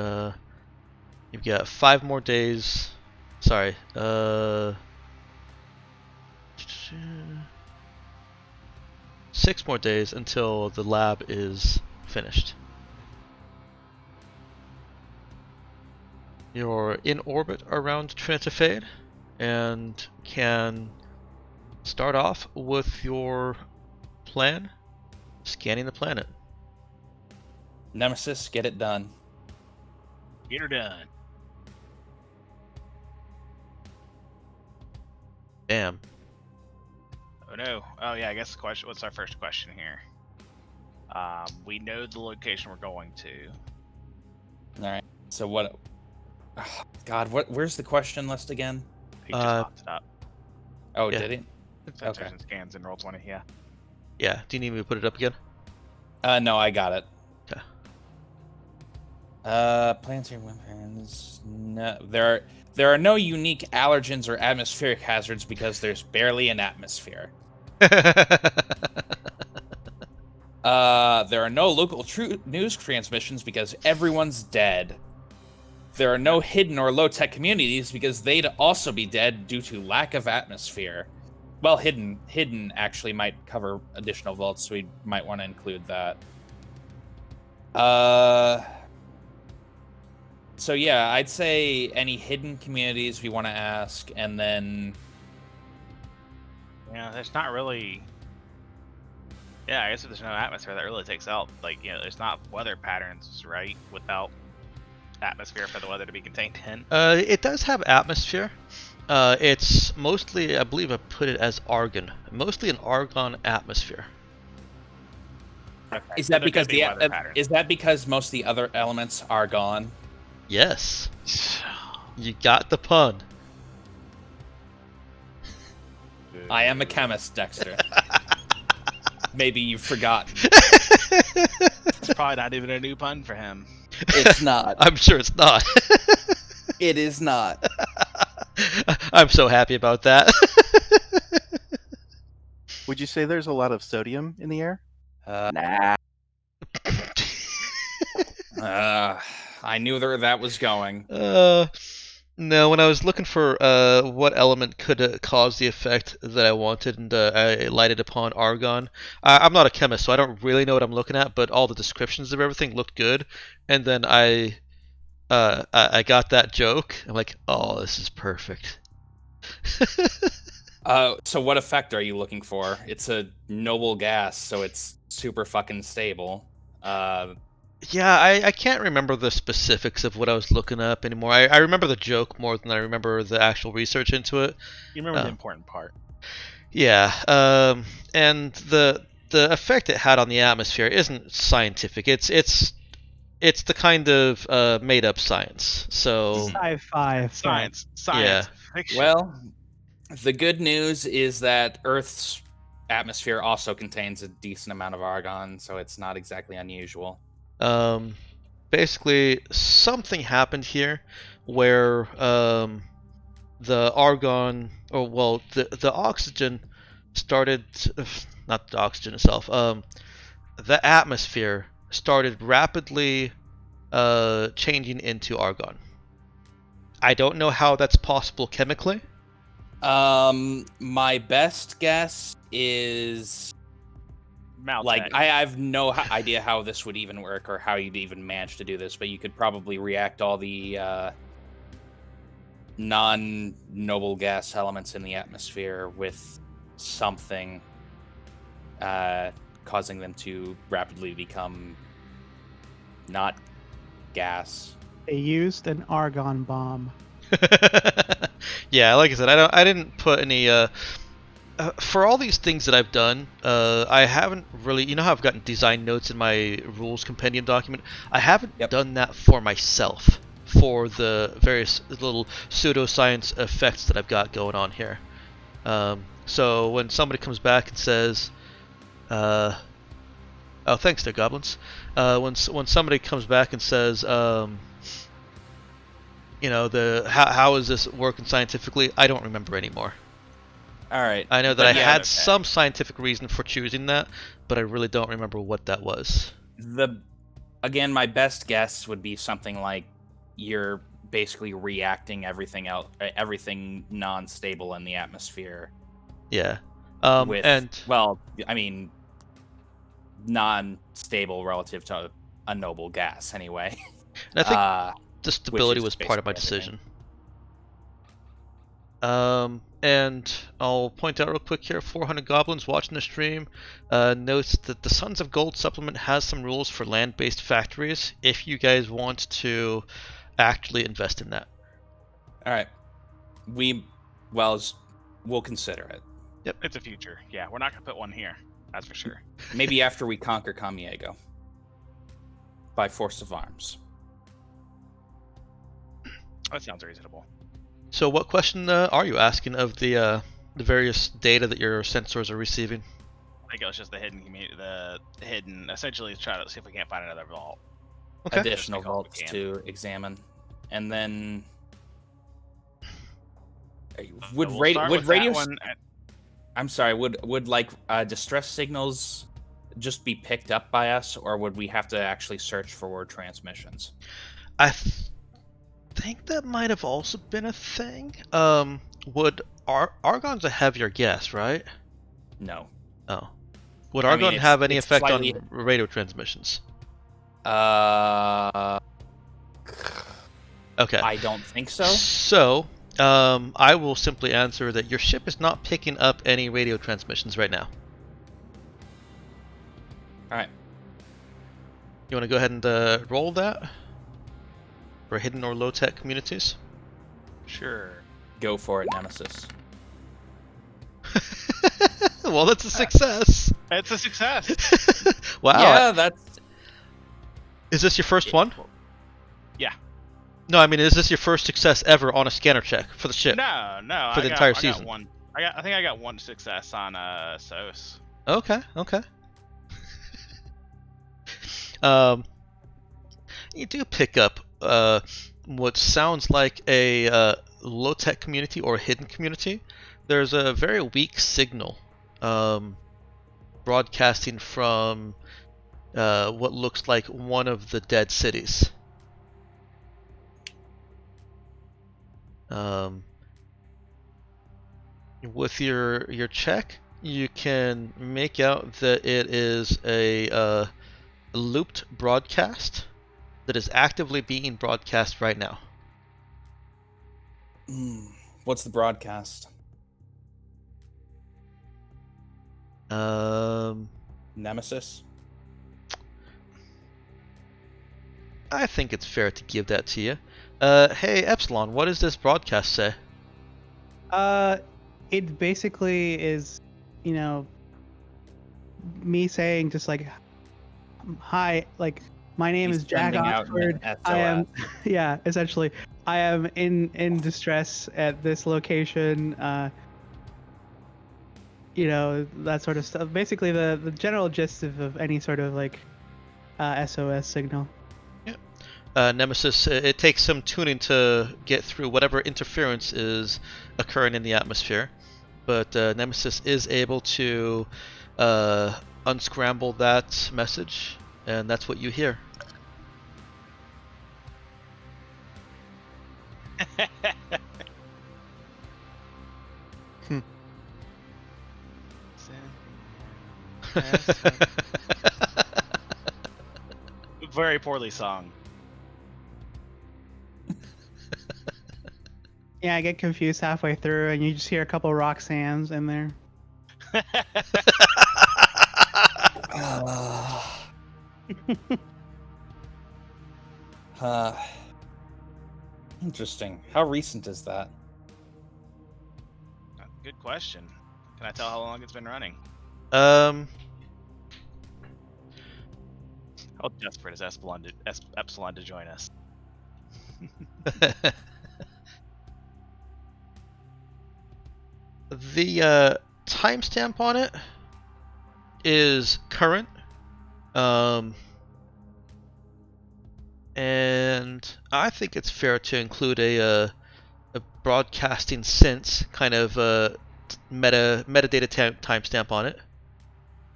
you've got 5 more days. Sorry. 6 more days until the lab is finished. You're in orbit around Trinita Fade and can start off with your plan, scanning the planet. Nemesis, get it done. Get her done. Bam. Oh no. Oh yeah, I guess the question. What's our first question here? We know the location we're going to. All right. So what? God, where's the question list again? He just popped it up. Oh, Yeah. did it? Sensors Okay. and scans in Roll20. Yeah. Yeah, do you need me to put it up again? No, I got it. Okay. Planetary weapons. No, there are no unique allergens or atmospheric hazards because there's barely an atmosphere. There are no local news transmissions because everyone's dead. There are no hidden or low-tech communities because they'd also be dead due to lack of atmosphere. Well, hidden actually might cover additional vaults, so we might want to include that. So yeah, I'd say any hidden communities we want to ask, and then Yeah, there's not really. Yeah, I guess if there's no atmosphere, that really takes out. Like, there's not weather patterns, right? Without atmosphere for the weather to be contained in. It does have atmosphere. It's mostly, I believe I put it as argon. Mostly an argon atmosphere. Okay, is so that there because could be the weather patterns. is that because most of the other elements are gone? Yes. You got the pun. I am a chemist, Dexter. Maybe you've forgotten. It's probably not even a new pun for him. It's not. I'm sure it's not. It is not. I'm so happy about that. Would you say there's a lot of sodium in the air? Nah. I knew that was going. No, when I was looking for what element could cause the effect that I wanted, and I lighted upon argon. I'm not a chemist, so I don't really know what I'm looking at, but all the descriptions of everything looked good, and then I got that joke. I'm like, oh, this is perfect. So what effect are you looking for? It's a noble gas, so it's super fucking stable. Yeah, I can't remember the specifics of what I was looking up anymore. I remember the joke more than I remember the actual research into it. You remember the important part. Yeah, and the effect it had on the atmosphere isn't scientific. It's the kind of made up science. So Sci-fi. Science. Yeah. Fiction. Well, the good news is that Earth's atmosphere also contains a decent amount of argon, so it's not exactly unusual. Basically, something happened here where the argon, or well, the oxygen started, not the oxygen itself, the atmosphere started rapidly changing into argon. I don't know how that's possible chemically. My best guess is Maltech. like I have no idea how this would even work or how you'd even manage to do this, but you could probably react all the non-noble gas elements in the atmosphere with something causing them to rapidly become not gas. They used an argon bomb. Yeah, like I said, I didn't put any for all these things that I've done, I haven't really, you know how I've gotten design notes in my rules compendium document? I haven't done that for myself, for the various little pseudoscience effects that I've got going on here. So when somebody comes back and says, oh, thanks there, goblins. When somebody comes back and says, you know, how is this working scientifically? I don't remember anymore. All right. I know that I had some scientific reason for choosing that, but I really don't remember what that was. Again, my best guess would be something like you're basically reacting everything non-stable in the atmosphere. Yeah. Well, I mean, non-stable relative to a noble gas, anyway. And I think the stability was part of my basically decision. And I'll point out real quick here, 400 Goblins watching the stream notes that the Sons of Gold supplement has some rules for land-based factories if you guys want to actually invest in that. All right. We'll consider it. Yep. It's a future. Yeah, we're not going to put one here. That's for sure. Maybe after we conquer Camiego. By force of arms. That sounds reasonable. So what question are you asking of the various data that your sensors are receiving? I think it was just the hidden community, essentially try to see if we can't find another vault. Okay. Additional vaults to examine. And then would distress signals just be picked up by us, or would we have to actually search for word transmissions? I think that might have also been a thing. Would argon's a heavier gas, right? No. Oh. Would argon have any effect on radio transmissions? Okay. I don't think so. So, I will simply answer that your ship is not picking up any radio transmissions right now. Alright. You want to go ahead and roll that? For hidden or low-tech communities? Sure. Go for it, Nemesis. Well, that's a success. It's a success. Wow. Yeah, that's... Is this your first one? Yeah. No, I mean, is this your first success ever on a scanner check for the ship? No. For the entire season? I think I got one success on SOS. Okay. You do pick up what sounds like a low-tech community or a hidden community. There's a very weak signal broadcasting from what looks like one of the dead cities. With your check, you can make out that it is a looped broadcast that is actively being broadcast right now. What's the broadcast? Nemesis? I think it's fair to give that to you. Hey, Epsilon, what does this broadcast say? It basically is, me saying just like, hi, like, my name He's is Jack sending out Oxford. an I am, SOS. yeah, essentially, I am in distress at this location. That sort of stuff. Basically, the general gist of any sort of like SOS signal. Nemesis, it takes some tuning to get through whatever interference is occurring in the atmosphere, but Nemesis is able to unscramble that message, and that's what you hear. Very poorly sung. Yeah, I get confused halfway through, and you just hear a couple Roxannes in there. Interesting. How recent is that? Good question. Can I tell how long it's been running? Um, How desperate is Epsilon to join us? The timestamp on it is current, and I think it's fair to include a broadcasting since kind of metadata timestamp on it.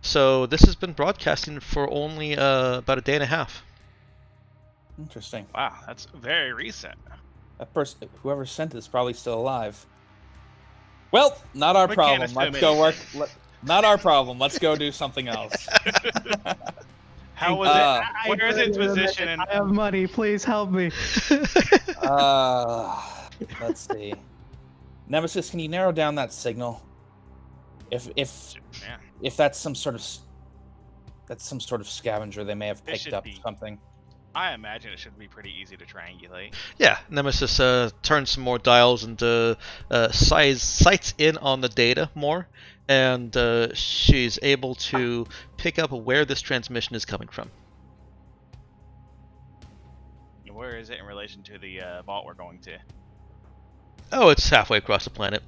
So this has been broadcasting for only about a day and a half. Interesting. Wow, that's very recent. That person, whoever sent it, is probably still alive. Well, not our We can't problem. Let's assume go it. work. Not our problem. Let's go do something else. How was Uh, it? Where is its position? I have money. Please help me. Let's see. Nemesis, can you narrow down that signal? If Yeah. that's some sort of scavenger, they may have It picked should up be. something. I imagine it should be pretty easy to triangulate. Yeah, Nemesis turns some more dials and sights in on the data more, and she's able to pick up where this transmission is coming from. Where is it in relation to the vault we're going to? Oh, it's halfway across the planet.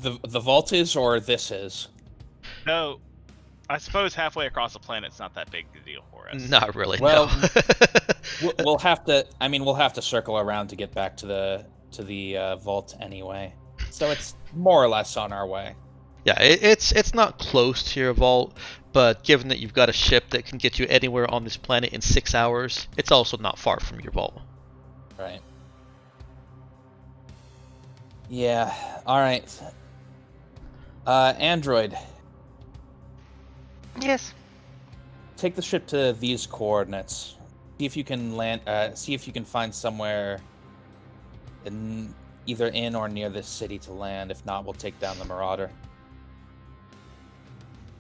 The vault is, or this is? No, I suppose halfway across the planet's not that big a deal for us. Not really. Well, no. We'll have to. I mean, we'll have to circle around to get back to the vault anyway. So it's more or less on our way. Yeah, it's not close to your vault, but given that you've got a ship that can get you anywhere on this planet in 6 hours, it's also not far from your vault. Right. Yeah. All right. Android, Yes. take the ship to these coordinates. See if you can land. See if you can find somewhere either in or near this city to land. If not, we'll take down the Marauder.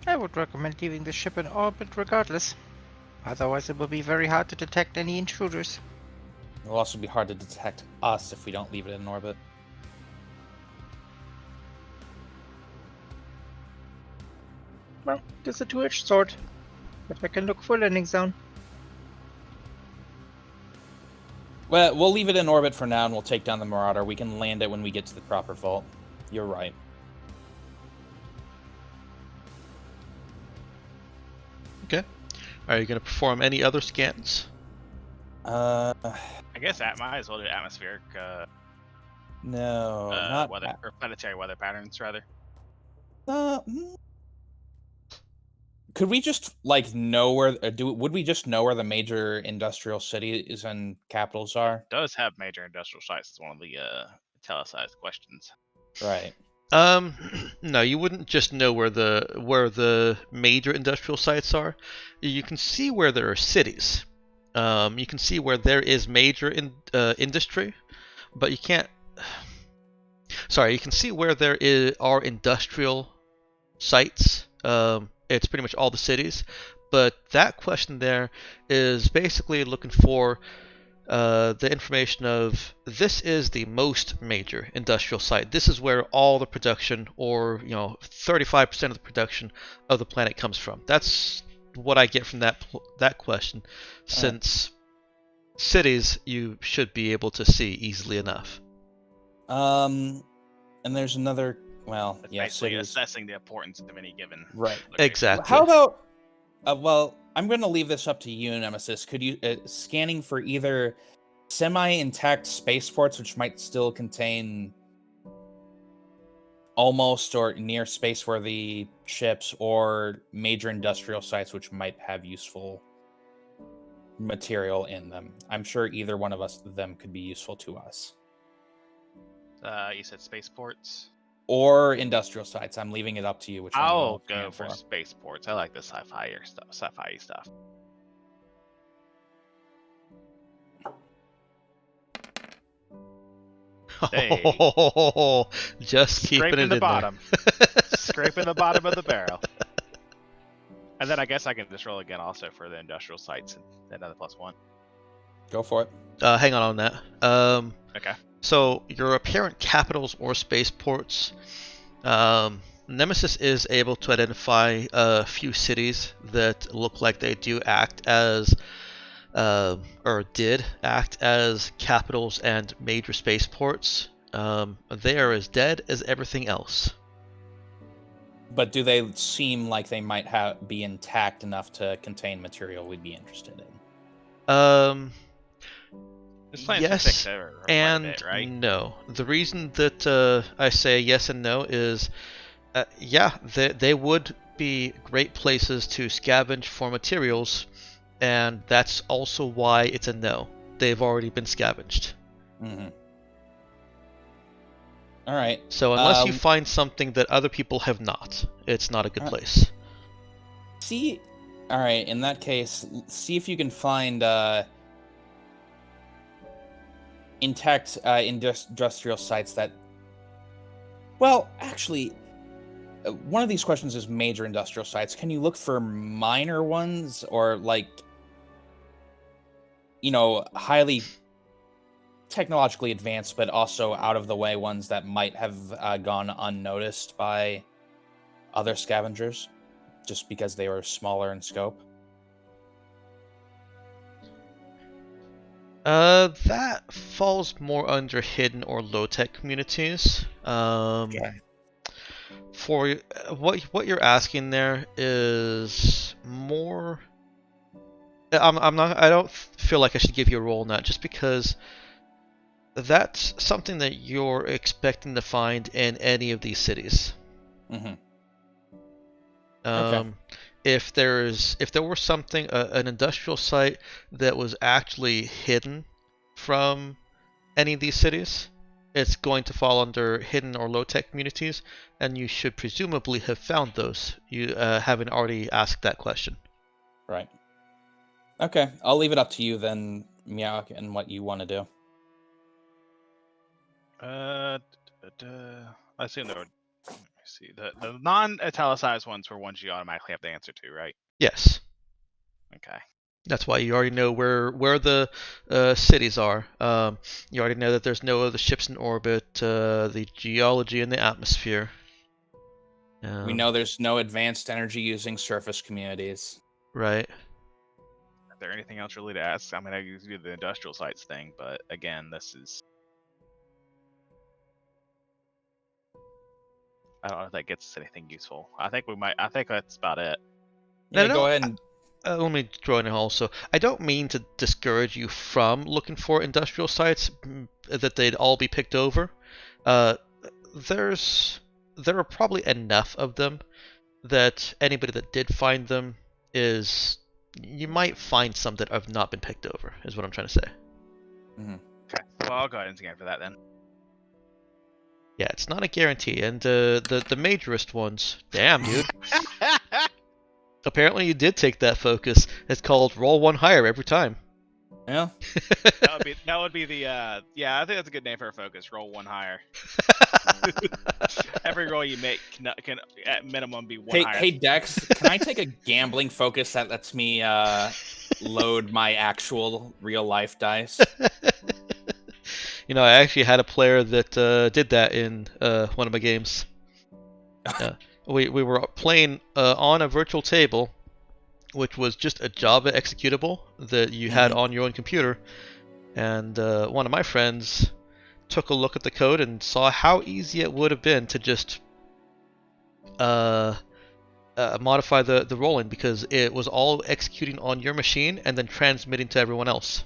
I would recommend leaving the ship in orbit regardless. Otherwise, it will be very hard to detect any intruders. It'll also be hard to detect us if we don't leave it in orbit. Well, it's a two-edged sword. But I can look for landing zone. Well, we'll leave it in orbit for now, and we'll take down the Marauder. We can land it when we get to the proper vault. You're right. Okay. Are you going to perform any other scans? Uh, I guess that might as well do atmospheric, no, not. weather or planetary weather patterns rather. Hmm. Could we just like know where? Would we just know where the major industrial cities and capitals are? Does have major industrial sites. It's one of the italicized questions. Right. No, you wouldn't just know where the major industrial sites are. You can see where there are cities. You can see where there is major industry, but you can't. Sorry, you can see where are industrial sites. It's pretty much all the cities, but that question there is basically looking for the information of this is the most major industrial site. This is where all the production, or 35% of the production of the planet comes from. That's what I get from that question, since cities you should be able to see easily enough. And there's another. Well, It's yeah, basically cities. assessing the importance of any given Right. location. Exactly. How about? Well, I'm going to leave this up to you, Nemesis. Could you scanning for either semi-intact spaceports, which might still contain almost or near space-worthy ships, or major industrial sites, which might have useful material in them? I'm sure either one of them could be useful to us. You said spaceports. Or industrial sites. I'm leaving it up to you which one you I'll want to go scan for spaceports. I like the sci-fi stuff. Hey. Just keeping Scraping it the in bottom. there. Scraping the bottom of the barrel. And then I guess I can just roll again also for the industrial sites and another +1. Go for it. Hang on that. Okay. So your apparent capitals or spaceports, Nemesis is able to identify a few cities that look like they do act as, or did act as capitals and major spaceports. They are as dead as everything else. But do they seem like they might be intact enough to contain material we'd be interested in? This plan's been Yes fixed over quite a and bit, right? no. The reason that I say yes and no is, yeah, they would be great places to scavenge for materials, and that's also why it's a no. They've already been scavenged. Mm-hmm. All right. So unless you find something that other people have not, it's not a good place. See, all right. In that case, see if you can find intact industrial sites that. Well, actually, one of these questions is major industrial sites. Can you look for minor ones, or like, highly technologically advanced but also out of the way ones that might have gone unnoticed by other scavengers just because they were smaller in scope? That falls more under hidden or low-tech communities. Okay. For what you're asking there is more. I'm not. I don't feel like I should give you a role in that, just because that's something that you're expecting to find in any of these cities. Mm-hmm. Okay. If there were something, an industrial site that was actually hidden from any of these cities, it's going to fall under hidden or low-tech communities, and you should presumably have found those. You haven't already asked that question. Right. Okay, I'll leave it up to you then, Miak, and what you want to do. I assume there would. Let me see. The non-italicized ones were ones you automatically have the answer to, right? Yes. Okay. That's why you already know where the cities are. You already know that there's no other ships in orbit. The geology in the atmosphere. We know there's no advanced energy using surface communities. Right. Is there anything else really to ask? I mean, I usually do the industrial sites thing, but again, this is. I don't know if that gets us anything useful. I think that's about it. Yeah, No, go ahead and let me throw in also. I don't mean to discourage you from looking for industrial sites that they'd all be picked over. Uh, there are probably enough of them that anybody that did find them is you might find some that have not been picked over. Is what I'm trying to say. Okay. Well, I'll go ahead and scan for that then. Yeah, it's not a guarantee, and the majorist ones. Damn, dude. Apparently, you did take that focus. It's called roll one higher every time. Yeah. That would be the yeah. I think that's a good name for a focus. Roll one higher. Every roll you make can at minimum be one higher. Hey Dex, can I take a gambling focus that lets me load my actual real life dice? You know, I actually had a player that did that in one of my games. We were playing on a virtual table, which was just a Java executable that you had on your own computer, and one of my friends took a look at the code and saw how easy it would have been to just modify the rolling, because it was all executing on your machine and then transmitting to everyone else.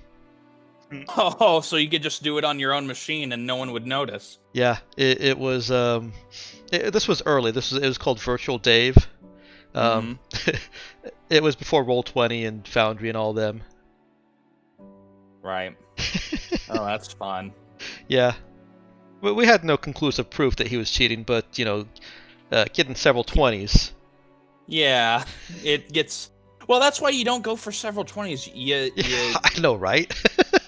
Oh, so you could just do it on your own machine and no one would notice. Yeah, it was. This was early. It was called Virtual Dave. It was before Roll20 and Foundry and all them. Right. Oh, that's fun. Yeah. We had no conclusive proof that he was cheating, but, you know, getting several 20s. Yeah, it gets... Well, that's why you don't go for several 20s. I know, right?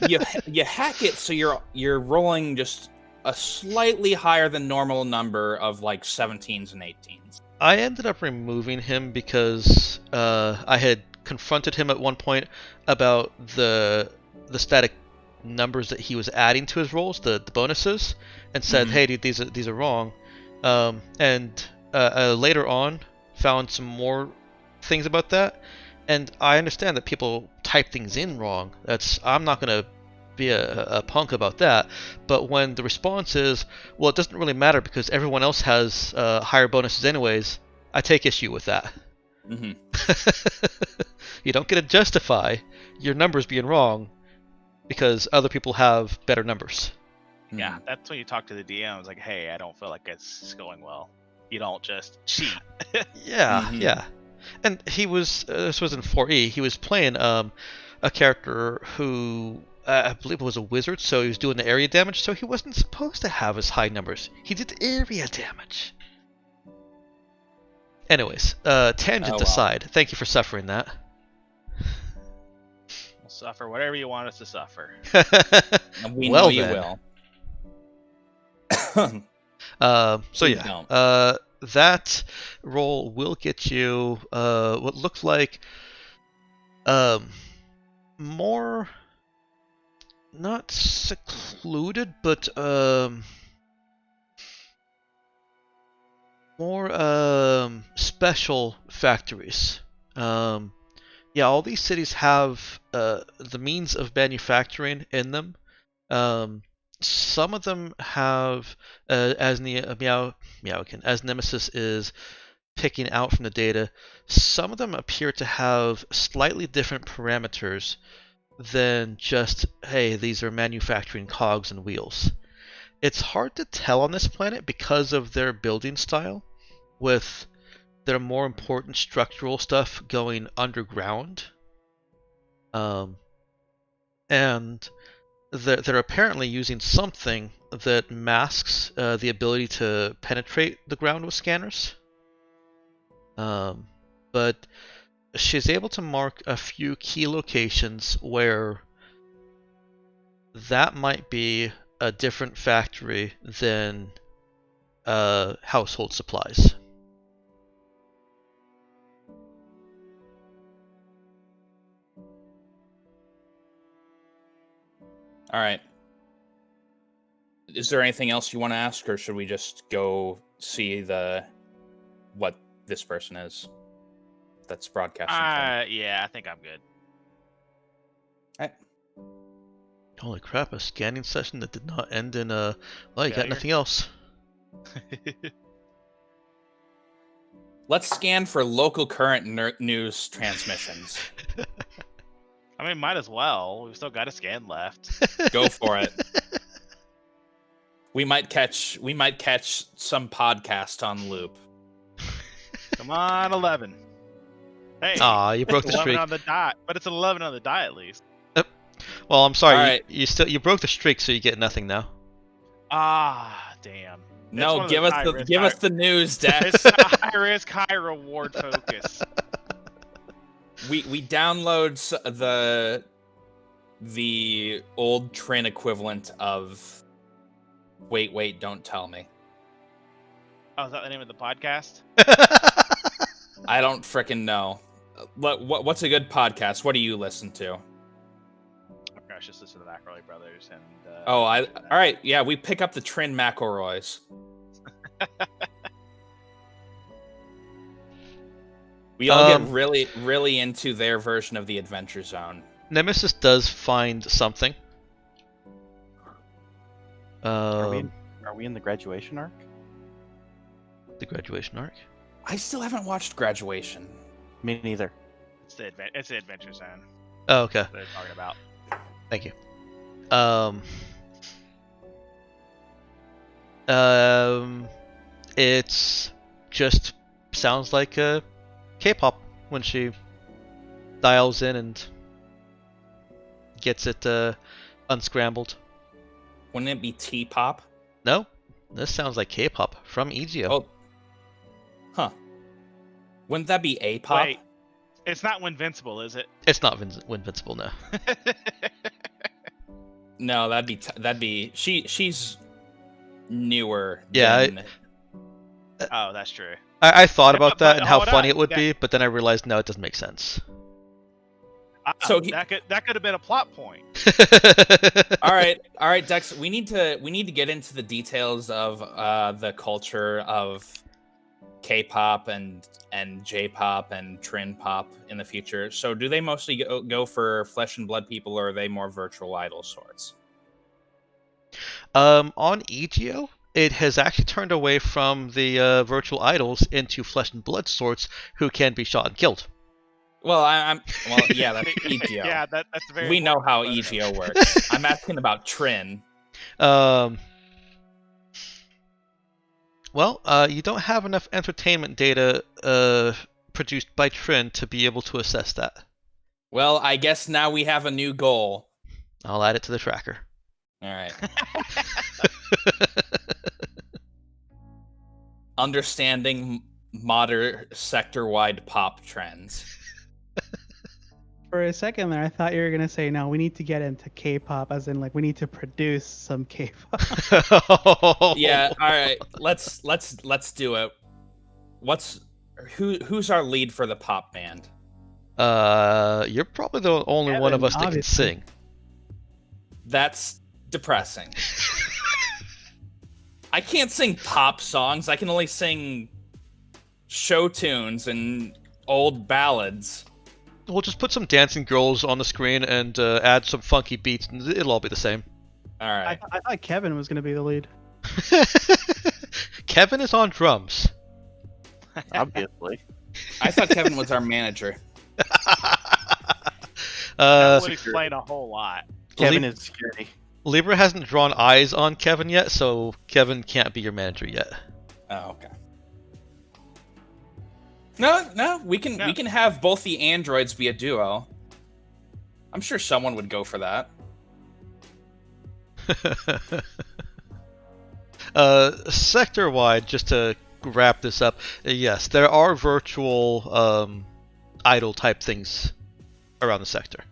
you hack it so you're rolling just a slightly higher than normal number of like 17s and 18s. I ended up removing him because I had confronted him at one point about the static numbers that he was adding to his rolls, the bonuses, and said, "Hey, dude, these are wrong." And later on, found some more things about that. And I understand that people type things in wrong. I'm not going to be a punk about that. But when the response is, well, it doesn't really matter because everyone else has higher bonuses anyways, I take issue with that. You don't get to justify your numbers being wrong because other people have better numbers. Yeah, that's when you talk to the DM. It's like, hey, I don't feel like it's going well. You don't just cheat. Yeah. And he was, this was in 4E, he was playing a character who, I believe was a wizard, so he was doing the area damage, so he wasn't supposed to have as high numbers. He did area damage. Anyways, tangent aside, thank you for suffering that. We'll suffer whatever you want us to suffer. And we know you will. So yeah, that roll will get you what looks like more, not secluded, but more special factories. Yeah, all these cities have the means of manufacturing in them. Some of them have, as Nemesis is picking out from the data, some of them appear to have slightly different parameters than just, hey, these are manufacturing cogs and wheels. It's hard to tell on this planet because of their building style, with their more important structural stuff going underground. And they're apparently using something that masks the ability to penetrate the ground with scanners. But she's able to mark a few key locations where that might be a different factory than household supplies. All right. Is there anything else you want to ask, or should we just go see what this person is that's broadcasting? Yeah, I think I'm good. All right. Holy crap, a scanning session that did not end in a, well, you got Failure. nothing else. Let's scan for local current news transmissions. I mean, might as well. We've still got a scan left. Go for it. We might catch some podcast on loop. Come on, 11. Hey, Aw, you broke the 11 streak. on the dot, but it's 11 on the die at least. Well, I'm sorry. Alright. You broke the streak, so you get nothing now. Ah, damn. No, It's give one us of the those give us the news, Dex. It's a high risk, high reward focus. we download the old Trin equivalent of. Wait, don't tell me. Oh, is that the name of the podcast? I don't frickin' know. What's a good podcast? What do you listen to? Oh gosh, just listen to the McElroy Brothers and. Oh, all right, yeah, we pick up the Trin McElroys. We all get really into their version of the Adventure Zone. Nemesis does find something. Are we in the graduation arc? The graduation arc? I still haven't watched Graduation. Me neither. It's the Adventure Zone Oh, okay. that they're talking about. Thank you. It's just sounds like K-pop when she dials in and gets it unscrambled. Wouldn't it be T-pop? No, this sounds like K-pop from EGO. Oh, huh. Wouldn't that be A-pop? Wait, it's not Winvincible, is it? It's not Invincible, no. No, that'd be she's newer. Yeah, than- Oh, that's true. I thought about that But and how hold funny on, it would that- be, but then I realized no, it doesn't make sense. So that could have been a plot point. all right, Dex. We need to get into the details of the culture of K-pop and J-pop and Trin pop in the future. So, do they mostly go for flesh and blood people, or are they more virtual idol sorts? On EGO, it has actually turned away from the virtual idols into flesh and blood sorts who can be shot and killed. Well, yeah, that's EGO. Yeah, that's very. We know how important, EGO works. I'm asking about Trin. Well, you don't have enough entertainment data produced by Trin to be able to assess that. Well, I guess now we have a new goal. I'll add it to the tracker. All right. Understanding modern sector-wide pop trends. For a second there, I thought you were gonna say, no, we need to get into K-pop, as in like we need to produce some K-pop. Yeah, all right. Let's do it. Who's our lead for the pop band? You're probably the only one of Kevin, us that can obviously. sing. That's depressing. I can't sing pop songs. I can only sing show tunes and old ballads. We'll just put some dancing girls on the screen and add some funky beats, and it'll all be the same. All right. I thought Kevin was gonna be the lead. Kevin is on drums. Obviously. I thought Kevin was our manager. That would explain a whole lot. Kevin is security. Libra hasn't drawn eyes on Kevin yet, so Kevin can't be your manager yet. Oh, okay. No, we can have both the androids be a duo. I'm sure someone would go for that. Sector-wide, just to wrap this up, yes, there are virtual idol type things around the sector.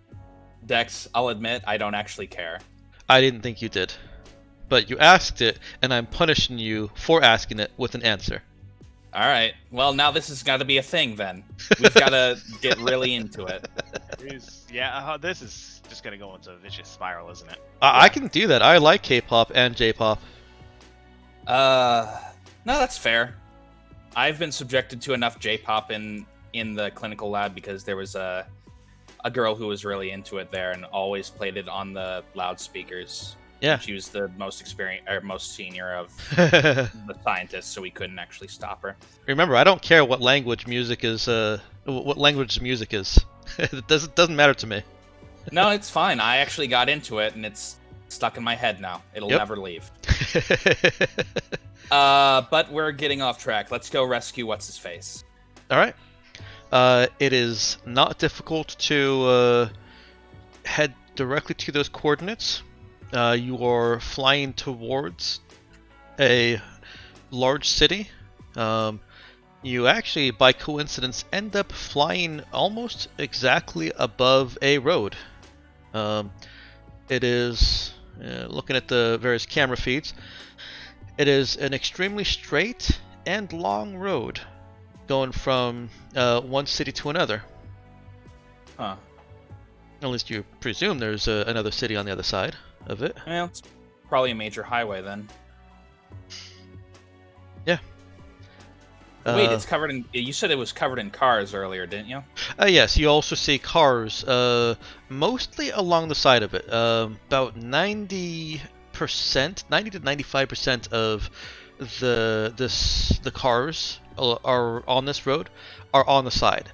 Dex, I'll admit I don't actually care. I didn't think you did, but you asked it, and I'm punishing you for asking it with an answer. All right. Well, now this has got to be a thing then. We've got to get really into it. This is just gonna go into a vicious spiral, isn't it? I can do that. I like K-pop and J-pop. No, that's fair. I've been subjected to enough J-pop in the clinical lab because there was a girl who was really into it there and always played it on the loudspeakers. Yeah. She was the most experienced or most senior of Remember, the scientists, so we couldn't actually stop her. I don't care what language music is. What language music is. It doesn't matter to me. No, it's fine. I actually got into it, and it's stuck in my head now. It'll Yep. never leave. But we're getting off track. Let's go rescue what's-his-face. All right. It is not difficult to head directly to those coordinates. You are flying towards a large city. You actually, by coincidence, end up flying almost exactly above a road. It is, looking at the various camera feeds, it is an extremely straight and long road going from one city to another. Huh. At least you presume there's another city on the other side of it. Well, it's probably a major highway then. Yeah. Wait, it's covered in... You said it was covered in cars earlier, didn't you? Yes, you also see cars, mostly along the side of it. About 90%, 90 to 95% of the cars are on this road are on the side,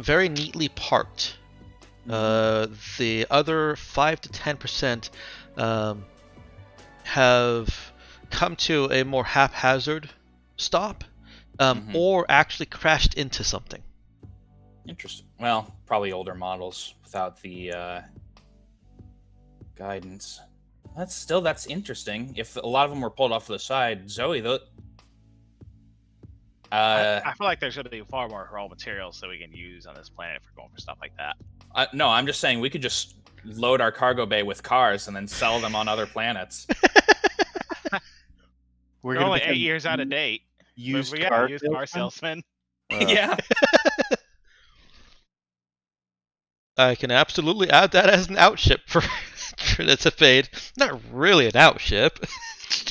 very neatly parked. The other 5 to 10% have come to a more haphazard stop, or actually crashed into something. Interesting. Well, probably older models without the guidance. That's interesting. If a lot of them were pulled off to the side, Zoe, I feel like there's going to be far more raw materials that we can use on this planet if we're going for stuff like that. no, I'm just saying we could just load our cargo bay with cars and then sell them on other planets. We're They're gonna only become 8 years out of date. used But we got car used car salesmen? salesman. Yeah. I can absolutely add that as an outship for that's a fade. Not really an outship.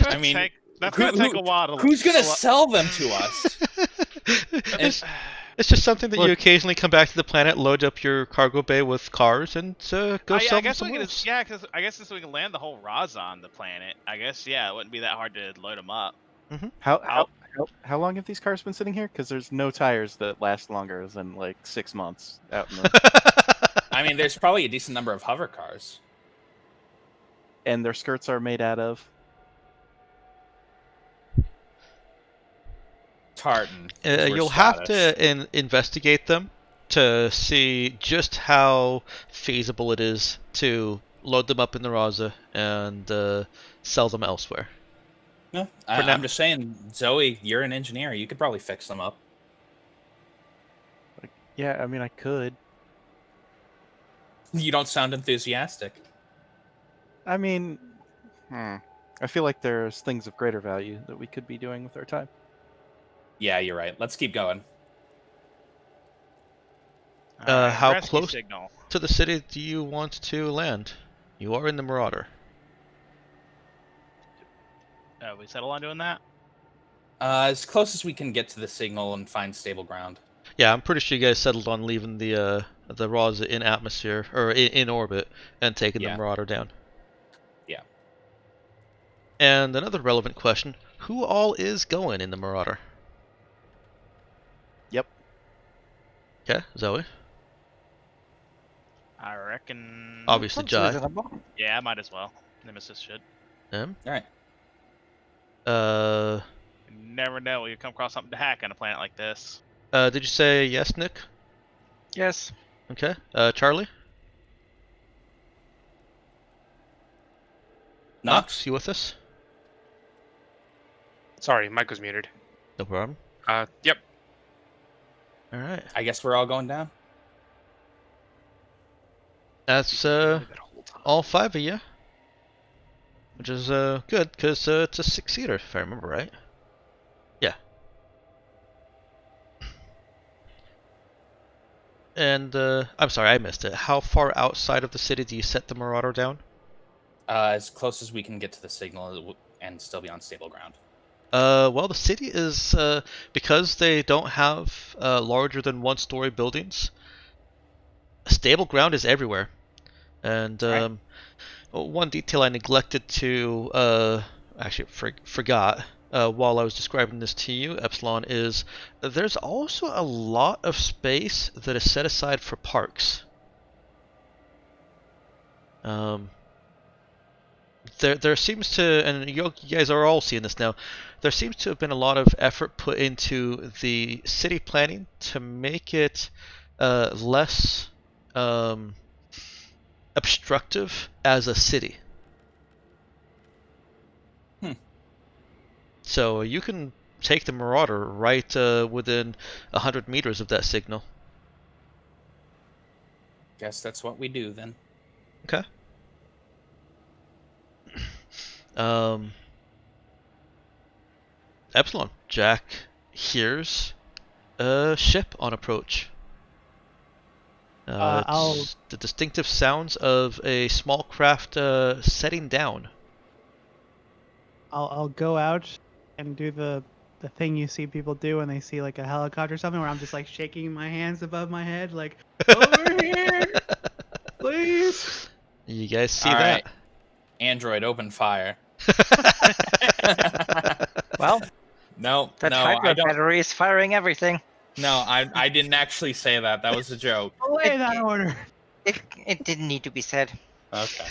I mean, That's going to take a while to... Who's gonna sell them to us? It's just something that you Look. occasionally come back to the planet, load up your cargo bay with cars, and go I sell them guess we somewhere can else. yeah, because I guess since we can land the whole Raza on the planet, I guess, yeah, it wouldn't be that hard to load them up. How long have these cars been sitting here? Because there's no tires that last longer than like 6 months out in the I mean, there's probably a decent number of hover cars. and their skirts are made out of. Tartan. 'Cause we're You'll have Scottish. to investigate them to see just how feasible it is to load them up in the Raza and sell them elsewhere. No, For now. I'm just saying, Zoe, you're an engineer. You could probably fix them up. Yeah, I mean, I could. You don't sound enthusiastic. I mean, I feel like there's things of greater value that we could be doing with our time. Yeah, you're right. Let's keep going. Alright, how rescue close- signal. To the city do you want to land? You are in the Marauder. We settle on doing that? As close as we can get to the signal and find stable ground. Yeah, I'm pretty sure you guys settled on leaving the Raza in atmosphere or in orbit and taking Yeah. the Marauder down. Yeah. And another relevant question: who all is going in the Marauder? Yep. Okay, Zoe. I reckon... Obviously, Jai. Yeah, I might as well. Nemesis should. Him. All right. Uh, You never know when you come across something to hack on a planet like this. did you say yes, Nick? Yes. Okay. Charlie. Knox? you with us? Sorry, mic was muted. No problem. Yep. All right. I guess we're all going down. That's That whole time. all 5 of you, which is good because it's a 6-seater if I remember right. Yeah. And I'm sorry, I missed it. How far outside of the city do you set the Marauder down? As close as we can get to the signal and still be on stable ground. Well, the city is because they don't have larger than 1-story buildings. Stable ground is everywhere, and Right. one detail I neglected to actually forgot while I was describing this to you, Epsilon, is there's also a lot of space that is set aside for parks. There seems to, and you guys are all seeing this now, there seems to have been a lot of effort put into the city planning to make it less obstructive as a city. So you can take the Marauder right within 100 meters of that signal. Guess that's what we do then. Okay. Epsilon. Jack hears a ship on approach. It's the distinctive sounds of a small craft setting down. I'll go out and do the thing you see people do when they see like a helicopter or something, where I'm just like shaking my hands above my head, like over here, please. You guys see All that? right. Android, open fire. Well, No, that no, I hydro don't. battery is firing everything. No, I didn't actually say that. That was a joke. Away that order. It didn't need to be said. Okay.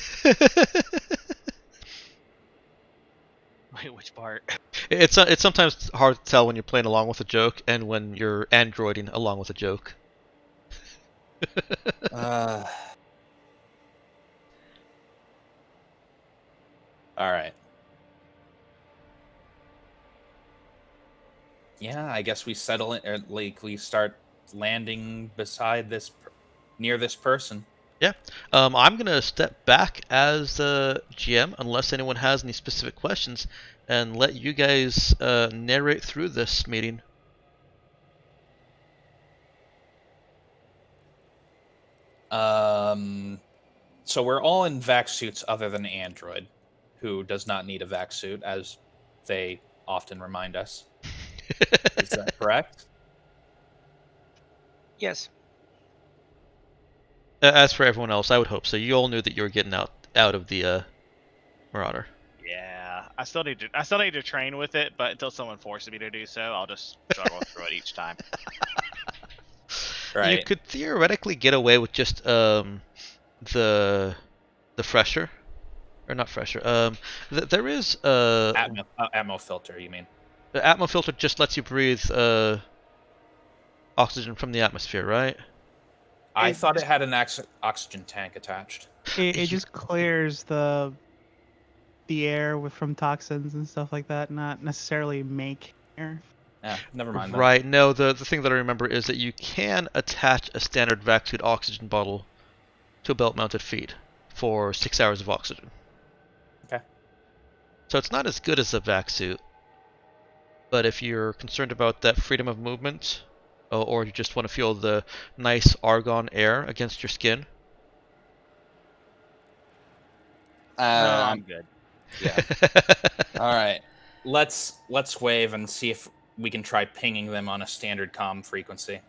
Wait, which part? It's sometimes hard to tell when you're playing along with a joke and when you're androiding along with a joke. All right. Yeah, I guess we settle it, or like we start landing beside this, near this person. Yeah. I'm gonna step back as GM unless anyone has any specific questions, and let you guys narrate through this meeting. So we're all in vac suits other than Android, who does not need a vac suit, as they often remind us. Is that correct? Yes. As for everyone else, I would hope so. You all knew that you were getting out of the Marauder. Yeah, I still need to train with it, but until someone forces me to do so, I'll just struggle through it each time. Right. You could theoretically get away with just the fresher, or not fresher. There is Atmo filter, you mean? the atmo filter just lets you breathe oxygen from the atmosphere, right? I thought it had an oxygen tank attached. It just clears the air from toxins and stuff like that, not necessarily make air. Yeah, never mind then. Right. No, the thing that I remember is that you can attach a standard vac suit oxygen bottle to a belt-mounted feed for 6 hours of oxygen. Okay. So it's not as good as a vac suit, but if you're concerned about that freedom of movement, or you just want to feel the nice argon air against your skin, No, I'm good. Yeah. All right. Let's wave and see if we can try pinging them on a standard comm frequency.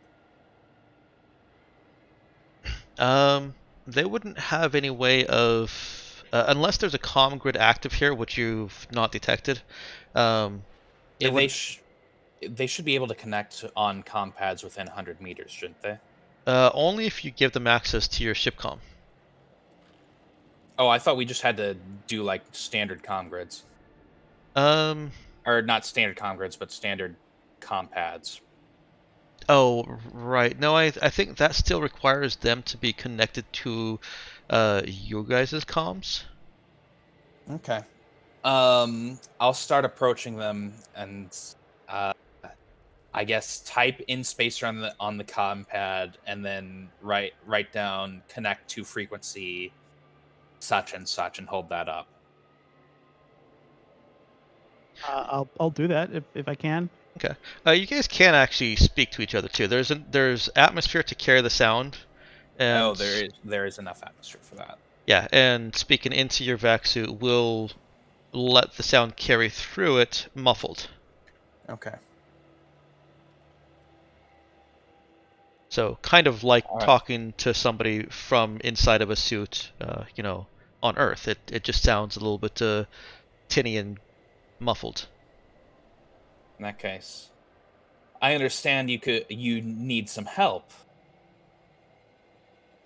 They wouldn't have any way of, unless there's a comm grid active here, which you've not detected. They should be able to connect on comm pads within 100 meters, shouldn't they? Only if you give them access to your ship comm. Oh, I thought we just had to do like standard comm grids. Or not standard comm grids, but standard comm pads. Oh, right. No, I think that still requires them to be connected to you guys' comms. Okay. I'll start approaching them and I guess type in spacer on the comm pad and then write down connect to frequency such and such and hold that up. I'll do that if I can. Okay. You guys can actually speak to each other too. There's atmosphere to carry the sound. And, oh, there is enough atmosphere for that. Yeah, and speaking into your vac suit will let the sound carry through it muffled. Okay. So kind of like All right. talking to somebody from inside of a suit, on Earth. It just sounds a little bit tinny and muffled. In that case, I understand you need some help.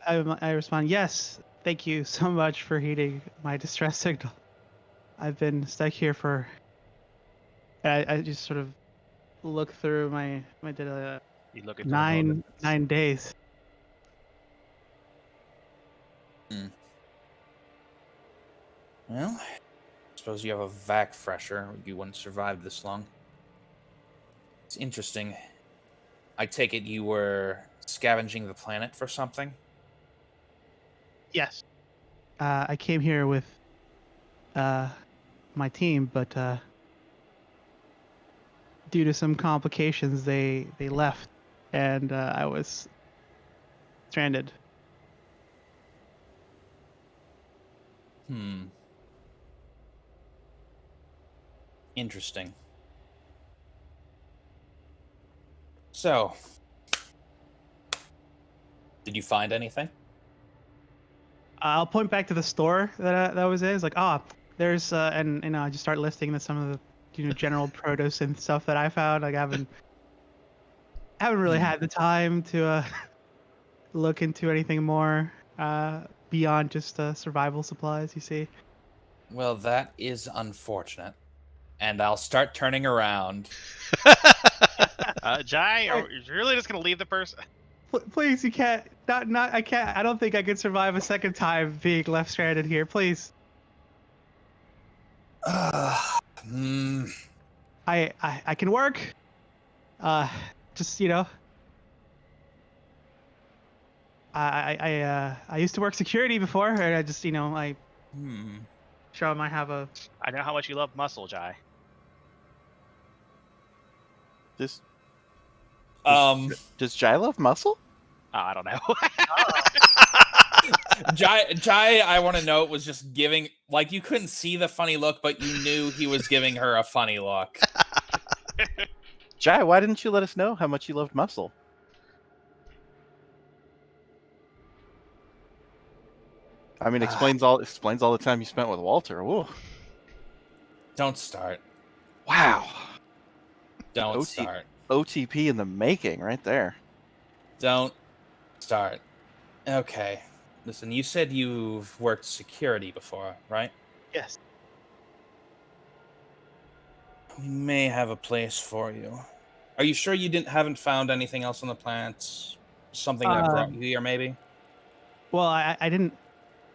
I respond, yes, Thank you so much for heeding my distress signal. I've been stuck here for. I just sort of look through my data. You look into the book. 9 days. Well, I suppose you have a vac fresher. You wouldn't survive this long. It's interesting. I take it you were scavenging the planet for something? Yes. I came here with my team, but due to some complications, they left, and I was stranded. Interesting. So, did you find anything? I'll point back to the store that I was in. It's like, there's and I just start listing some of the general produce and stuff that I found. Like, I haven't really had the time to look into anything more beyond just survival supplies. You see. Well, that is unfortunate. And I'll start turning around. Jai, are you really just gonna leave the person? Please, you can't. Not. I can't. I don't think I could survive a second time being left stranded here. Please. I can work. Just I used to work security before, and I just I sure I might have a. I know how much you love muscle, Jai. This Um, does Jai love muscle? Oh, I don't know. Jai, I want to note, was just giving, like, you couldn't see the funny look, but you knew he was giving her a funny look. Jai, why didn't you let us know how much you loved muscle? I mean, explains all the time you spent with Walter. Whoa. Don't start. Wow. Don't start. OTP in the making, right there. Don't start. Okay. Listen, you said you've worked security before, right? Yes. We may have a place for you. Are you sure you haven't found anything else on the planet? Something that brought you here, maybe? Well, I didn't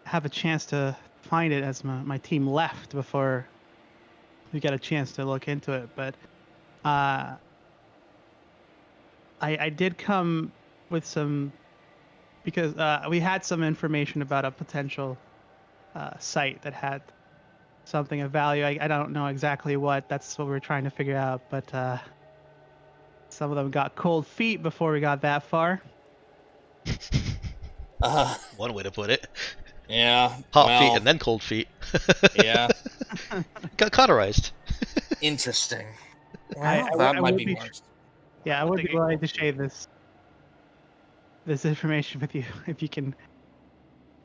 have a chance to find it as my team left before we got a chance to look into it, but I did come with some because we had some information about a potential site that had something of value. I don't know exactly what. That's what we're trying to figure out, but some of them got cold feet before we got that far. One way to put it. Yeah. Hot feet and then cold feet. Yeah. Got cauterized. Interesting. I That might would be worse. Yeah, I would be willing to share this information with you if you can,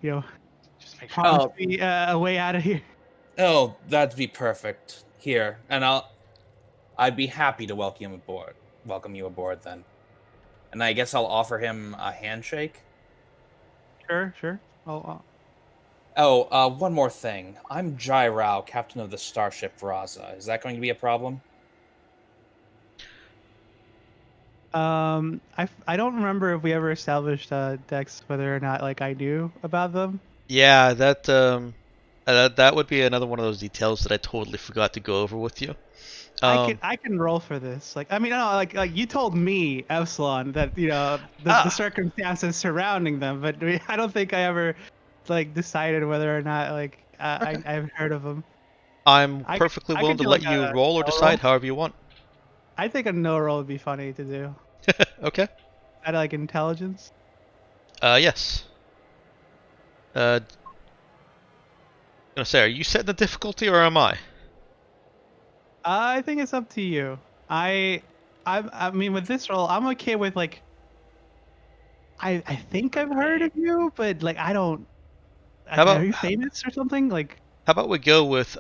Just make sure. promise me a way out of here. Oh, that'd be perfect. Here, and I'd be happy to welcome you aboard then. And I guess I'll offer him a handshake. Sure. One more thing. I'm Jai Rao, captain of the starship Raza. Is that going to be a problem? I don't remember if we ever established Dex whether or not I knew about them. Yeah, that would be another one of those details that I totally forgot to go over with you. I can roll for this. I mean, no, like you told me, Epsilon, that the circumstances surrounding them, but I don't think I ever decided whether or not I've heard of them. I'm perfectly I willing could to do, let like, you a roll or no decide roll. however you want. I think a no roll would be funny to do. Okay. At intelligence. Yes. Gonna say, are you setting the difficulty or am I? I think it's up to you. I mean, with this roll, I'm okay with I think I've heard of you, but I don't. How about Are you famous or something? how about we go with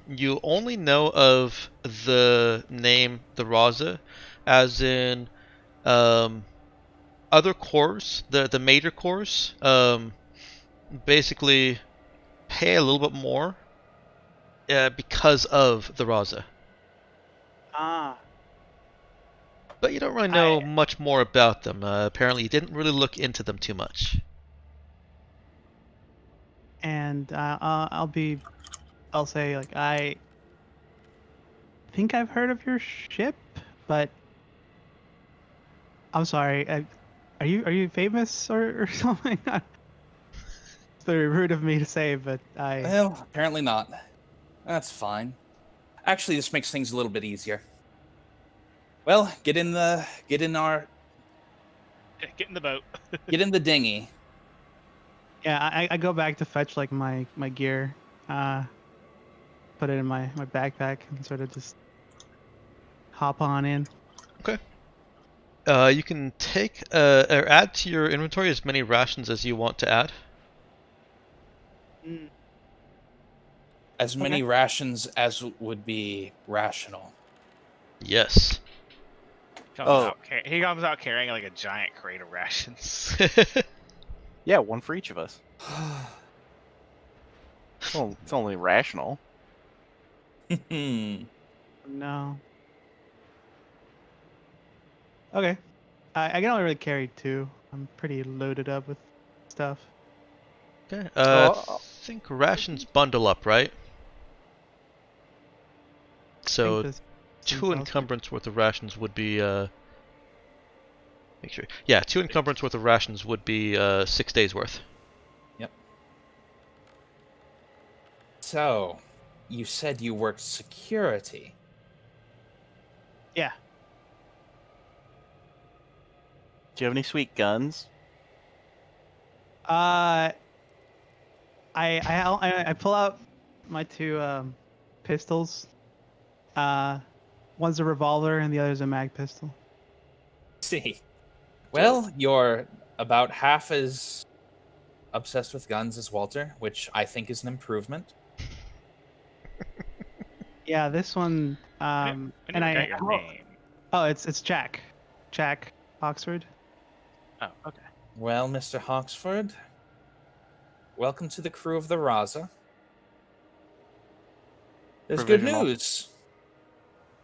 you only know of the name the Raza, as in other cores, the major cores, basically pay a little bit more because of the Raza. Ah. But you don't really know much more about them. Apparently, you didn't really look into them too much. And I'll say like I think I've heard of your ship, but I'm sorry. Are you famous or something? It's very rude of me to say, but Well, apparently not. That's fine. Actually, this makes things a little bit easier. Well, get in the Get in the boat. dinghy. yeah, I go back to fetch like my gear, put it in my backpack and sort of just hop on in. Okay. You can take or add to your inventory as many rations as you want to add. As many Okay. rations as would be rational. Yes. He comes out carrying like a giant crate of rations. Yeah, one for each of us. It's only rational. No. Okay. I can only really carry 2. I'm pretty loaded up with stuff. Okay. Oh. I think rations bundle up, right? I So think this 2 sounds good. encumbrance worth of rations would be make sure. Yeah, 2 encumbrance worth of rations would be 6 days worth. Yep. So, you said you worked security. Yeah. Do you have any sweet guns? I pull out my 2 pistols. One's a revolver and the other's a mag pistol. See. Well, you're about half as obsessed with guns as Walter, which I think is an improvement. Yeah, this one. I never got your name. Oh, it's Jack. Jack Oxford. Oh, okay. Well, Mr. Hawksford, welcome to the crew of the Raza. There's good Provisional. news.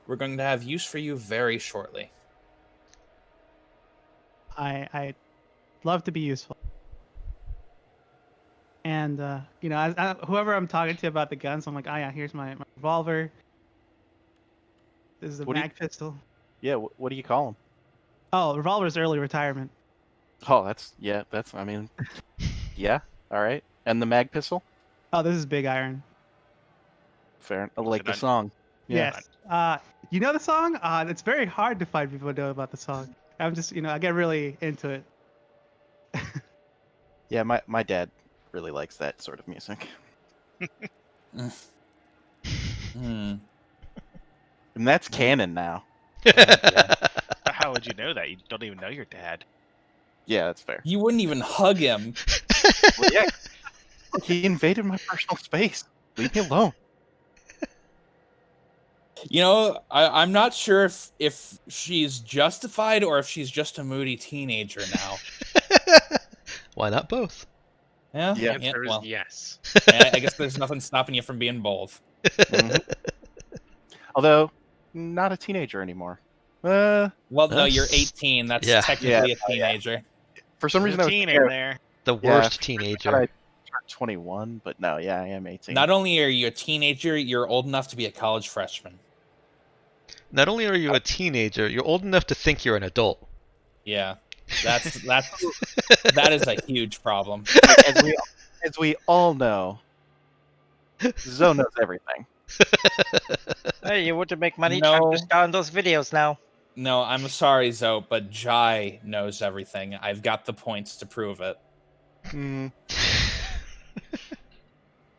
We're going to have use for you very shortly. I love to be useful. And whoever I'm talking to about the guns, I'm like, oh yeah, here's my revolver. This is a What do you- mag pistol. Yeah, what do you call them? Oh, revolver's early retirement. Oh, I mean, yeah, all right. And the mag pistol? Oh, this is big iron. Fair. Like the Done. song. Yeah. Yes. You know the song? It's very hard to find people who know about the song. I'm just, I get really into it. Yeah, my dad really likes that sort of music. Hmm. And that's canon now. How would you know that? You don't even know your dad. Yeah, that's fair. You wouldn't even hug him. Well, yeah. He invaded my personal space. Leave me alone. You know, I'm not sure if she's justified or if she's just a moody teenager now. Why not both? Yeah, The Yeah, answer is well, yes. I guess there's nothing stopping you from being both. Mhm. Although, not a teenager anymore. Well, no, That's- you're 18. That's yeah. technically Yeah, a teenager. For some There's reason, a I was teen thinking in there. The Yeah, worst I teenager. turned 21, but no, yeah, I am 18. Not only are you a teenager, you're old enough to be a college freshman. Not only are you a teenager, you're old enough to think you're an adult. Yeah, that is a huge problem. As we all know, Zoe knows everything. Hey, you want to make money? No. Time to star in those videos now. No, I'm sorry, Zoe, but Jai knows everything. I've got the points to prove it. Hmm.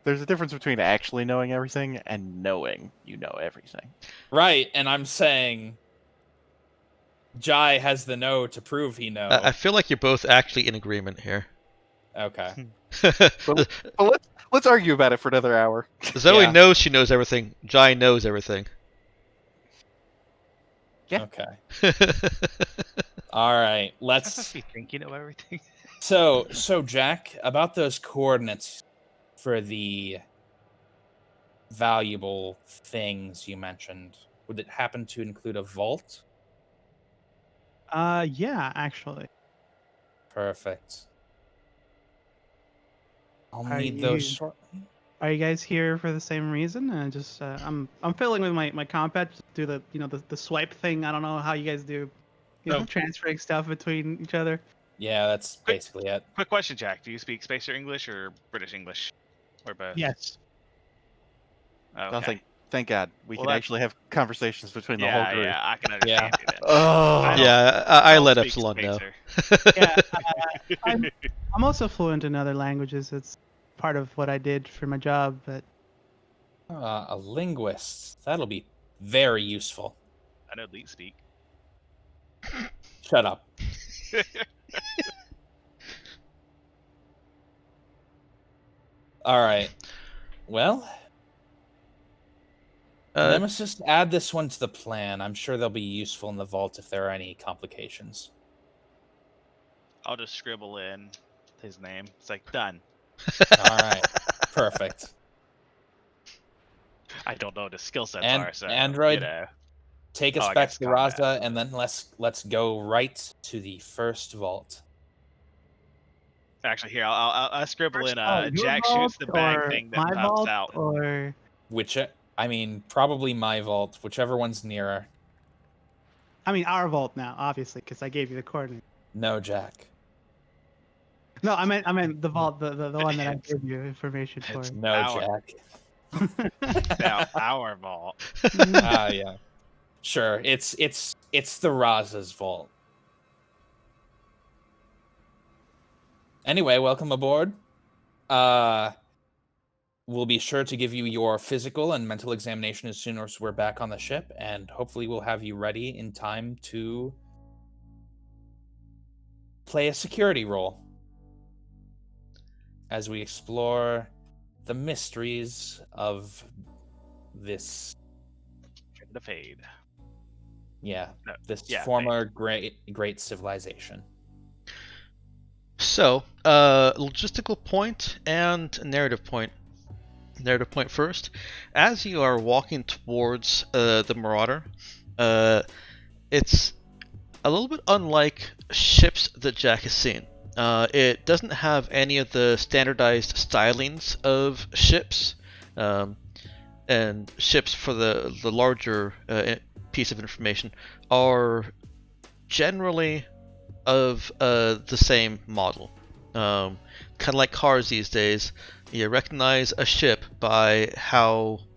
There's a difference between actually knowing everything and knowing you know everything. Right, and I'm saying Jai has the know to prove he knows. I feel like you're both actually in agreement here. Okay. But let's argue about it for another hour. Zoe Yeah. knows she knows everything. Jai knows everything. Yeah. Okay. All right. I Let's. must be thinking of everything. So Jack, about those coordinates for the valuable things you mentioned, would it happen to include a vault? Yeah, actually. Perfect. I'll Are need those you shortly. are you guys here for the same reason? Just I'm filling with my compet to do the the swipe thing. I don't know how you guys do, Oh. transferring stuff between each other. Yeah, that's basically it. Quick question, Jack. Do you speak Spacer English or British English? Or both? Yes. Okay. Nothing. Thank God we Well, can that- actually have conversations between the whole Yeah, group. yeah, I can understand you then. Oh. I don't- Yeah, I don't let speak Epsilon know. Spacer. Yeah, I'm also fluent in other languages. It's part of what I did for my job. But A linguist. That'll be very useful. I know Leet speak. Shut up. All right. Well, Nemesis, add this one to the plan. I'm sure they'll be useful in the vault if there are any complications. I'll just scribble in his name. It's like, done. All right. Perfect. I don't know what his skill sets And are, so Android, you know. take us Oh, I back guess to combat. Raza, and then let's go right to the first vault. Actually, here I'll scribble in your Jack vault shoots the bag or thing that my pops vault out. or Probably my vault, whichever one's nearer. I mean our vault now, obviously, because I gave you the coordinate. No, Jack. No, I meant the vault, the one that I gave you information for. It's No, our, Jack. now our vault. Yeah. Sure. It's the Raza's vault. Anyway, welcome aboard. We'll be sure to give you your physical and mental examination as soon as we're back on the ship, and hopefully we'll have you ready in time to play a security role as we explore the mysteries of this, The fade. yeah, No, this yeah, former great civilization. So, logistical point and narrative point. Narrative point first. As you are walking towards the Marauder, it's a little bit unlike ships that Jack has seen. It doesn't have any of the standardized stylings of ships, and ships for the larger piece of information are generally of the same model. Kind of like cars these days, you recognize a ship by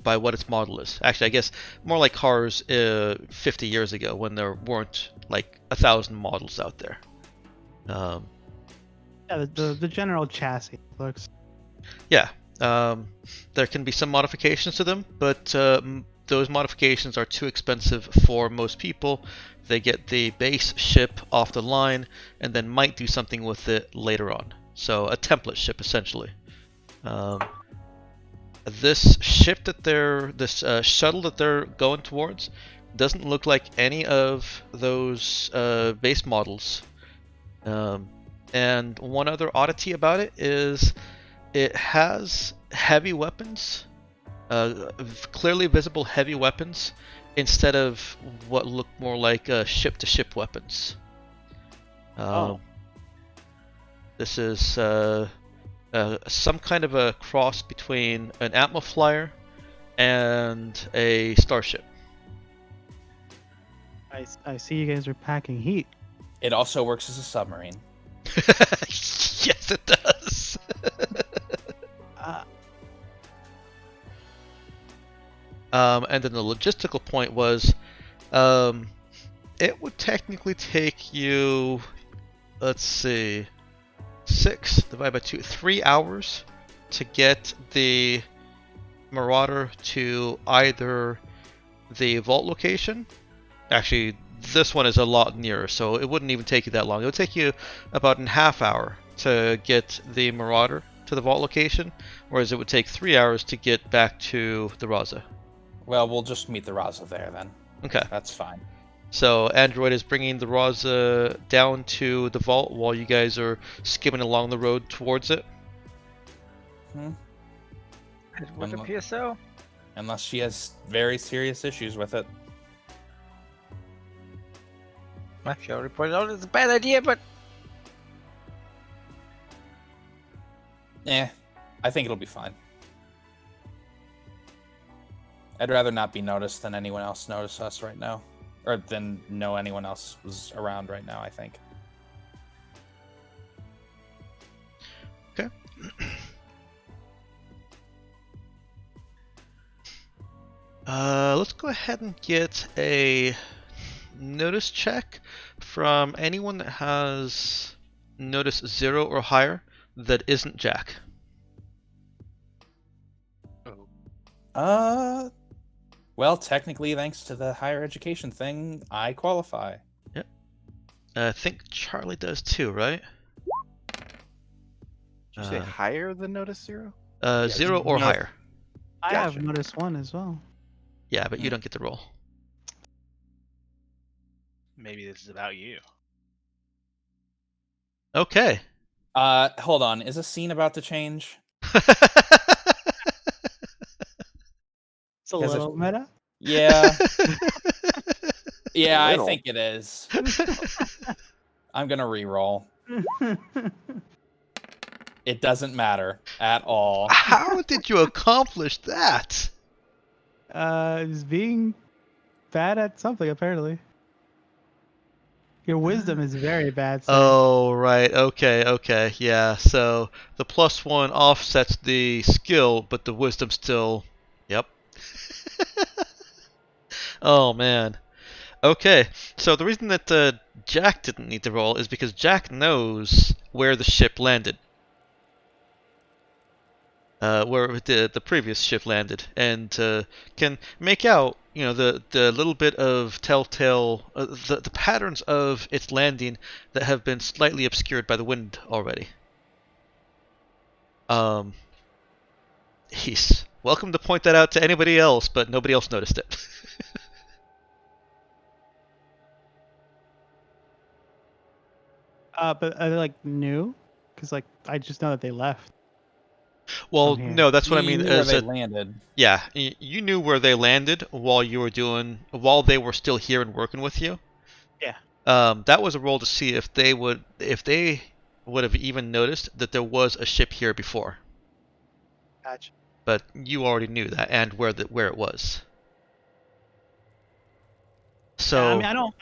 what its model is. Actually, I guess more like cars 50 years ago when there weren't like 1,000 models out there. Yeah, the general chassis looks. Yeah, there can be some modifications to them, but those modifications are too expensive for most people. They get the base ship off the line and then might do something with it later on. So a template ship essentially. This ship that this shuttle that they're going towards doesn't look like any of those base models. And one other oddity about it is it has heavy weapons, clearly visible heavy weapons, instead of what look more like ship-to-ship weapons. This is some kind of a cross between an Atmo flyer and a starship. I see you guys are packing heat. It also works as a submarine. Yes, it does. And then the logistical point was, it would technically take you, let's see, 6 divided by 2, 3 hours to get the Marauder to either the vault location. Actually, this one is a lot nearer, so it wouldn't even take you that long. It would take you about a half hour to get the Marauder to the vault location, whereas it would take 3 hours to get back to the Raza. Well, we'll just meet the Raza there then. Okay. That's fine. So Android is bringing the Raza down to the vault while you guys are skimming along the road towards it. It would Unlo- appear so. Unless she has very serious issues with it. Well, she already pointed out it's a bad idea, but I think it'll be fine. I'd rather not be noticed than anyone else notice us right now. Or than know anyone else was around right now, I think. Okay. Let's go ahead and get a notice check from anyone that has notice 0 or higher that isn't Jack. Well, technically, thanks to the higher education thing, I qualify. Yep. I think Charlie does too, right? Did you say higher than notice 0? 0 or no. higher. I have Gotcha. noticed one as well. Yeah, but you don't get the roll. Maybe this is about you. Okay. Hold on. Is a scene about to change? It's a Because little meta. Yeah. Yeah, I Little. think it is. I'm gonna re-roll. It doesn't matter at all. How did you accomplish that? Is being bad at something apparently. Your wisdom is very bad, sir. Oh, right. Okay. Yeah. So the +1 offsets the skill, but the wisdom still. Yep. Oh, man. Okay. So the reason that Jack didn't need to roll is because Jack knows where the ship landed. Where the previous ship landed, and can make out, the little bit of telltale, the patterns of its landing that have been slightly obscured by the wind already. He's welcome to point that out to anybody else, but nobody else noticed it. But are they like new? Because like I just know that they left. Well, From here. no, that's what I You mean. knew where Is they that landed. yeah, you knew where they landed while they were still here and working with you. Yeah. That was a roll to see if they would have even noticed that there was a ship here before. Gotcha. But you already knew that and where it was. So Yeah, I mean, I don't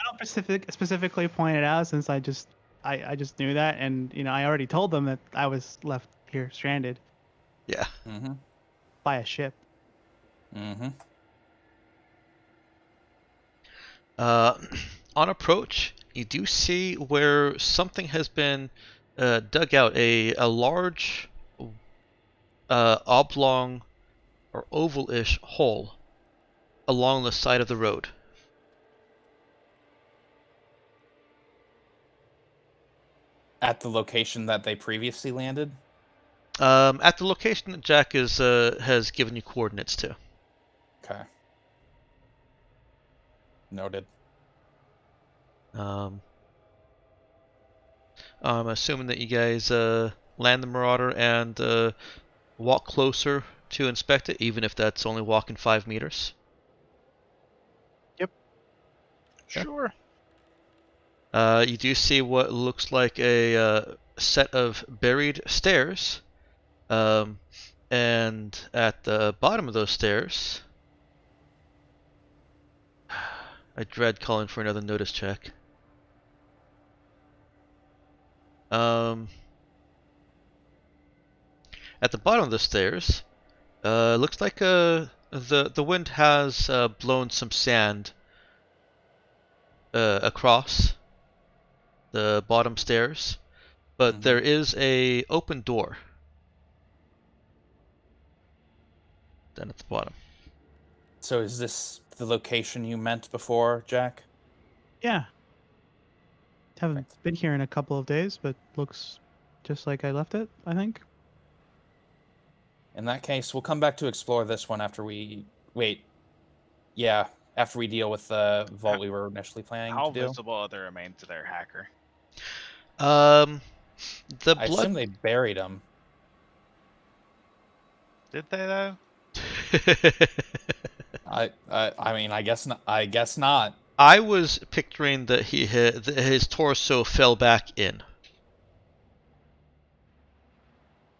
specifically point it out since I just knew that, and I already told them that I was left here stranded yeah. Mm-hmm. by a ship. Mm-hmm. On approach, you do see where something has been dug out, a large oblong or oval-ish hole along the side of the road. At the location that they previously landed? At the location that Jack has given you coordinates to. Okay. Noted. I'm assuming that you guys land the Marauder and walk closer to inspect it, even if that's only walking 5 meters. sure. You do see what looks like a set of buried stairs, and at the bottom of those stairs, I dread calling for another notice check. At the bottom of the stairs, looks like the wind has blown some sand across the bottom stairs, but there is a open door down at the bottom. So is this the location you meant before, Jack? Yeah. Haven't Right. been here in a couple of days, but looks just like I left it, I think. In that case, we'll come back to explore this one after we... Wait. Yeah, after we deal with the vault we were initially planning How to do? visible are the remains of their hacker? The I blood. assume they buried him. Did they though? I mean, I guess not. I guess not. I was picturing that his torso fell back in.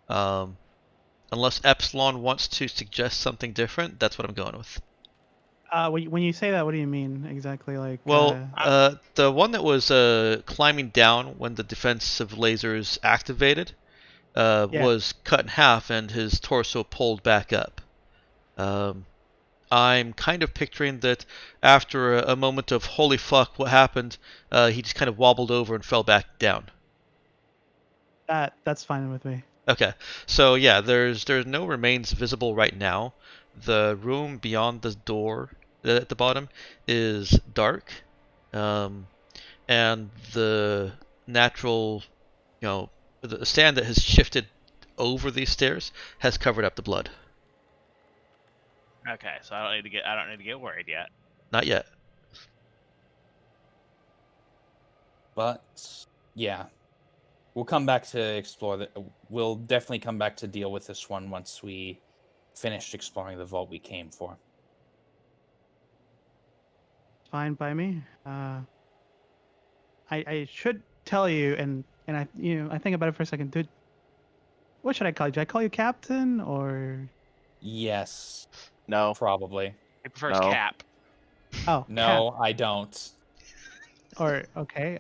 Um, unless Epsilon wants to suggest something different, that's what I'm going with. When you say that, what do you mean exactly? Like, Well, the one that was climbing down when the defensive lasers activated Yeah. was cut in half and his torso pulled back up. I'm kind of picturing that after a moment of holy fuck, what happened? He just kind of wobbled over and fell back down. that's fine with me. Okay, so yeah, there's no remains visible right now. The room beyond the door at the bottom is dark, and the natural, the sand that has shifted over these stairs has covered up the blood. Okay, so I don't need to get worried yet. Not yet. But yeah, we'll come back to explore that. We'll definitely come back to deal with this one once we finished exploring the vault we came for. Fine by me. I should tell you, and I I think about it for a second. Dude, what should I call you? Should I call you Captain or? Yes, No. probably. He prefers No. Cap. Oh, No, I don't. Cap. Or okay.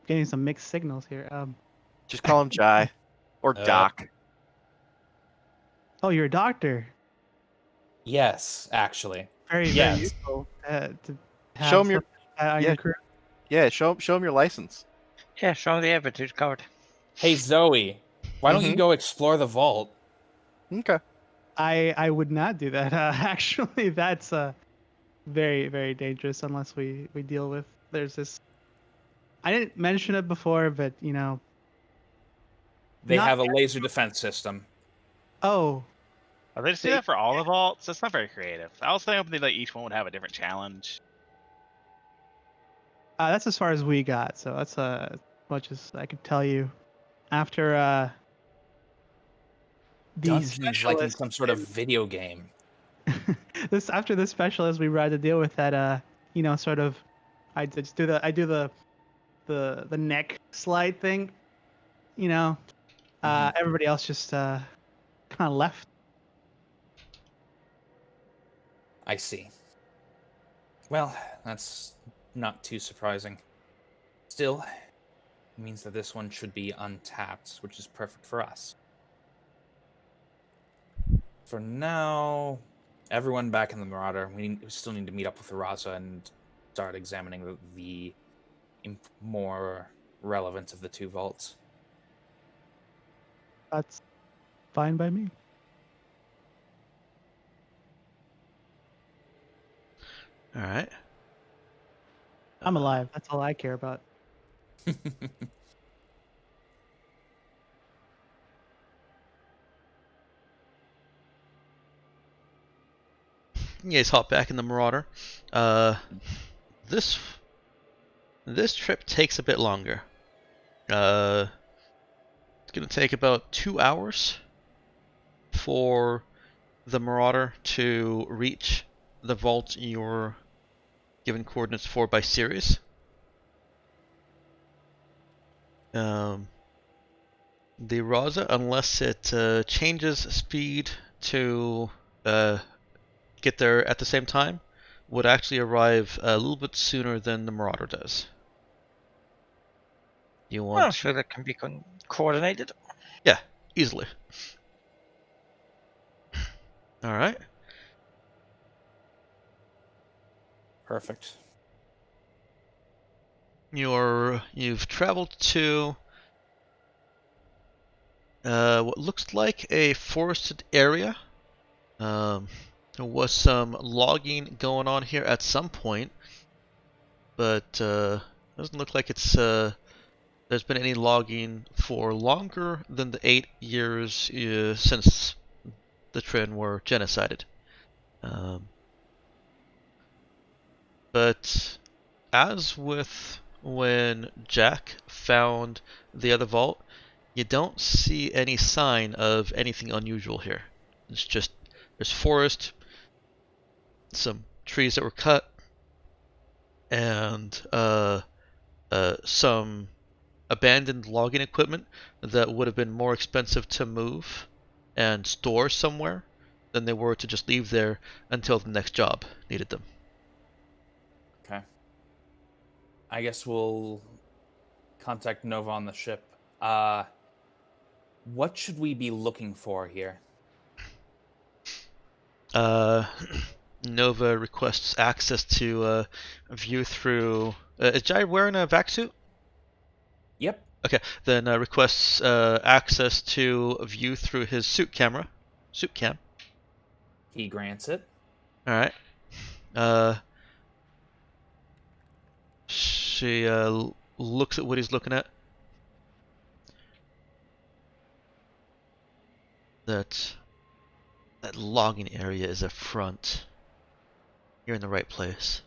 Getting some mixed signals here. Just call him Jai. Or Uh, Doc. Oh, you're a doctor. Yes, actually. Very Yes. useful to have Show him your on yeah. your career. Yeah, show him your license. Yeah, show the evidence card. Hey, Zoe, why don't you Mhm. go explore the vault? Okay. I would not do that. Actually, that's very very dangerous unless we deal with. There's this. I didn't mention it before, but They Not have a laser defense system. Oh, Oh, they just do that for all the vaults? That's not very creative. I was thinking like each one would have a different challenge. that's as far as we got. So that's as much as I could tell you. After the Dungeons like in specialist some sort of video game. this after the specialist, we had to deal with that. Sort of. I just do the neck slide thing. Everybody else just kind of left. I see. Well, that's not too surprising. Still, it means that this one should be untapped, which is perfect for us. For now, everyone back in the Marauder. We still need to meet up with Raza and start examining the more relevant of the two vaults. That's fine by me. All right. I'm alive. That's all I care about. You guys hop back in the Marauder. This trip takes a bit longer. It's gonna take about 2 hours for the Marauder to reach the vault you're given coordinates for by Sirius. The Raza, unless it changes speed to get there at the same time, would actually arrive a little bit sooner than the Marauder does. You Well, want? sure, that can be coordinated. Yeah, easily. All right. Perfect. You've traveled to what looks like a forested area. There was some logging going on here at some point, but doesn't look like there's been any logging for longer than the 8 years since the Trin were genocided. But as with when Jack found the other vault, you don't see any sign of anything unusual here. It's just there's forest, some trees that were cut, and some abandoned logging equipment that would have been more expensive to move and store somewhere than they were to just leave there until the next job needed them. Okay. I guess we'll contact Nova on the ship. What should we be looking for here? Nova requests access to view through. Is Jai wearing a vac suit? Yep. Okay, then requests access to view through his suit camera. Suit cam. He grants it. Alright. She looks at what he's looking at. That logging area is a front. You're in the right place.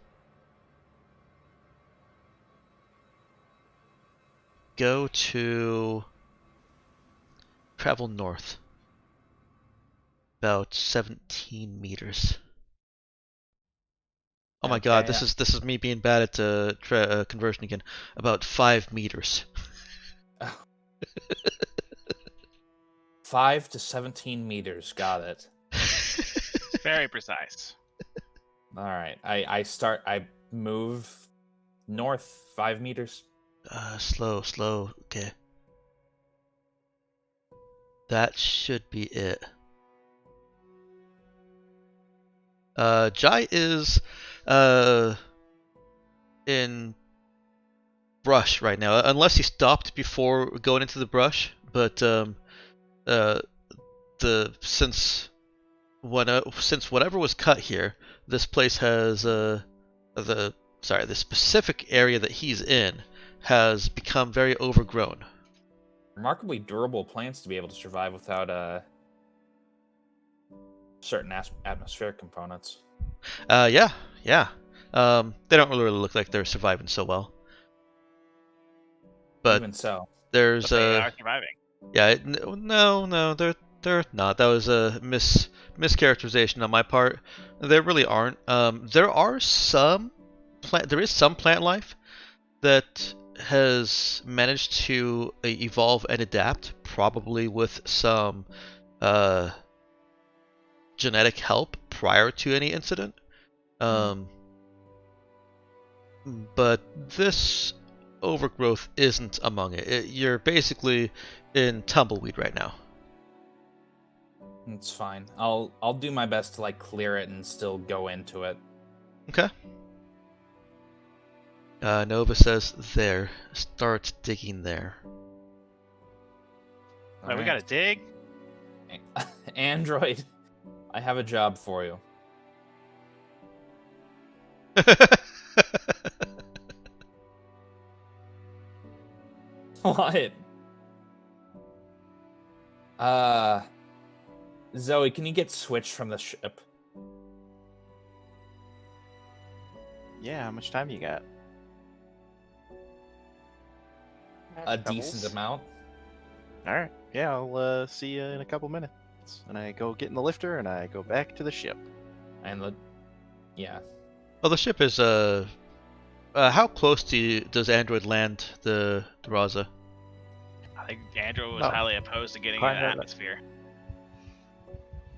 Go to travel north. About 17 meters. Oh my god, Okay, this is me being bad at conversion again. About 5 meters. 5 to 17 meters. Got it. Very precise. All right. I move north 5 meters. Slow. Okay. That should be it. Jai is in brush right now, unless he stopped before going into the brush. But since whatever was cut here, this place has the specific area that he's in has become very overgrown. Remarkably durable plants to be able to survive without certain atmospheric components. Yeah. They don't really look like they're surviving so well. But even so, there's But they are surviving. yeah, no, they're not. That was a mischaracterization on my part. There really aren't. There is some plant life that has managed to evolve and adapt, probably with some genetic help prior to any incident. But this overgrowth isn't among it. You're basically in tumbleweed right now. it's fine. I'll do my best to clear it and still go into it. Okay. Nova says there. Start digging there. Oh, we gotta dig? Android, I have a job for you. What? Zoe, can you get switched from the ship? Yeah, how much time you got? A decent amount. All right. Yeah, I'll see you in a couple minutes. And I go get in the lifter, and I go back to the ship. And yeah. Well, the ship is how close does Android land the Raza? I think Andrew was Oh. highly opposed to getting in Quite an a- atmosphere.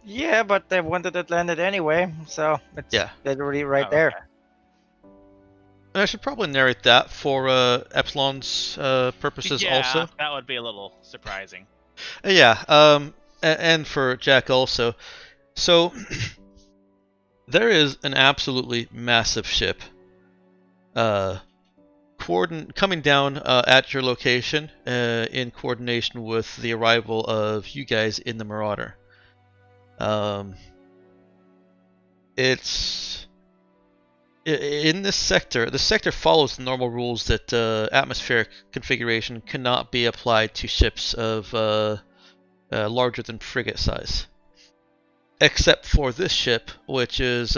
Yeah, but they wanted it landed anyway, so it's Yeah. literally right Oh, there. okay. And I should probably narrate that for Epsilon's purposes Yeah, also. that would be a little surprising. Yeah, and for Jack also. So there is an absolutely massive ship coming down at your location in coordination with the arrival of you guys in the Marauder. It's in this sector. The sector follows the normal rules that atmospheric configuration cannot be applied to ships of larger than frigate size, except for this ship, which is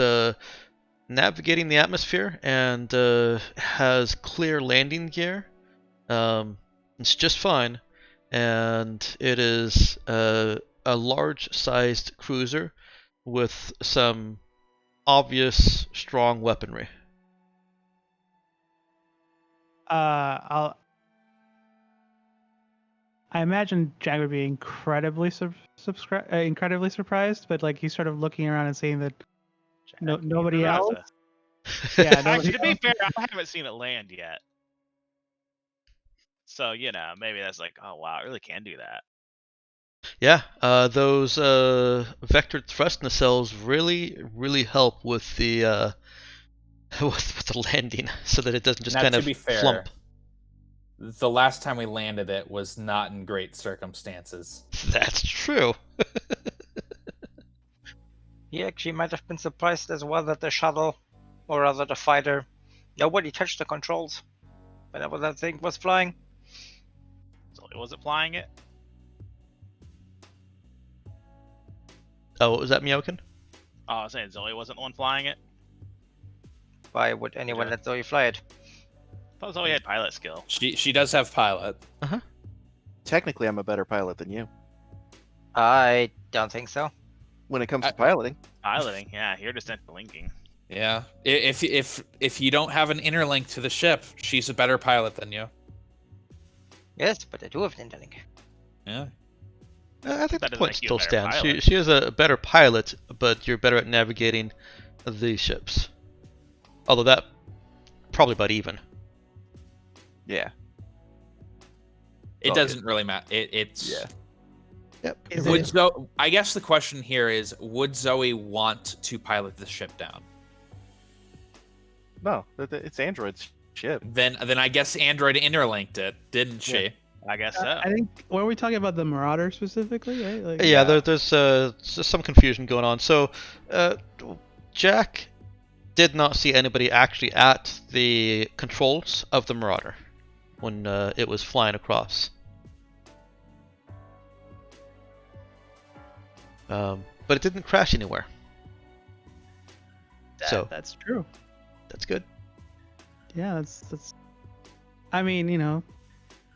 navigating the atmosphere and has clear landing gear. It's just fine, and it is a large-sized cruiser with some obvious strong weaponry. I imagine Jack would be incredibly incredibly surprised, but like he's sort of looking around and seeing that nobody else. Raza. Yeah, Actually, to be else. fair, I haven't seen it land yet. So, maybe that's like, oh wow, it really can do that. Yeah, those vectored thrust nacelles really help with the with the landing, so that it doesn't just Now, kind to of be fair, flump. the last time we landed it was not in great circumstances. That's true. He actually might have been surprised as well that the shuttle, or rather the fighter, nobody touched the controls whenever that thing was flying. So it wasn't flying it. Oh, what was that, Meowkin? Oh, I was saying Zoe wasn't the one flying it. Why would anyone Yeah. let Zoe fly it? I thought Zoe had pilot skill. She does have pilot. Technically, I'm a better pilot than you I don't think so. when it comes to piloting. Piloting, yeah, you're just interlinking. Yeah. If you don't have an interlink to the ship, she's a better pilot than you. Yes, but I do have an interlink. Yeah. I think That the doesn't point make you a still better stands. pilot. She is a better pilot, but you're better at navigating the ships. Although that probably about even. Yeah. It Okay. doesn't really matter. It's Yeah. Yep. Would Zoe, I guess the question here is, would Zoe want to pilot the ship down? No, it's Android's ship. Then I guess Android interlinked it, didn't she? Yeah. I guess so. I think were we talking about the Marauder specifically? Right? Like, Yeah, Yeah. there's just some confusion going on. So, Jack did not see anybody actually at the controls of the Marauder when it was flying across. But it didn't crash anywhere. So that's true. that's good. Yeah, that's. I mean,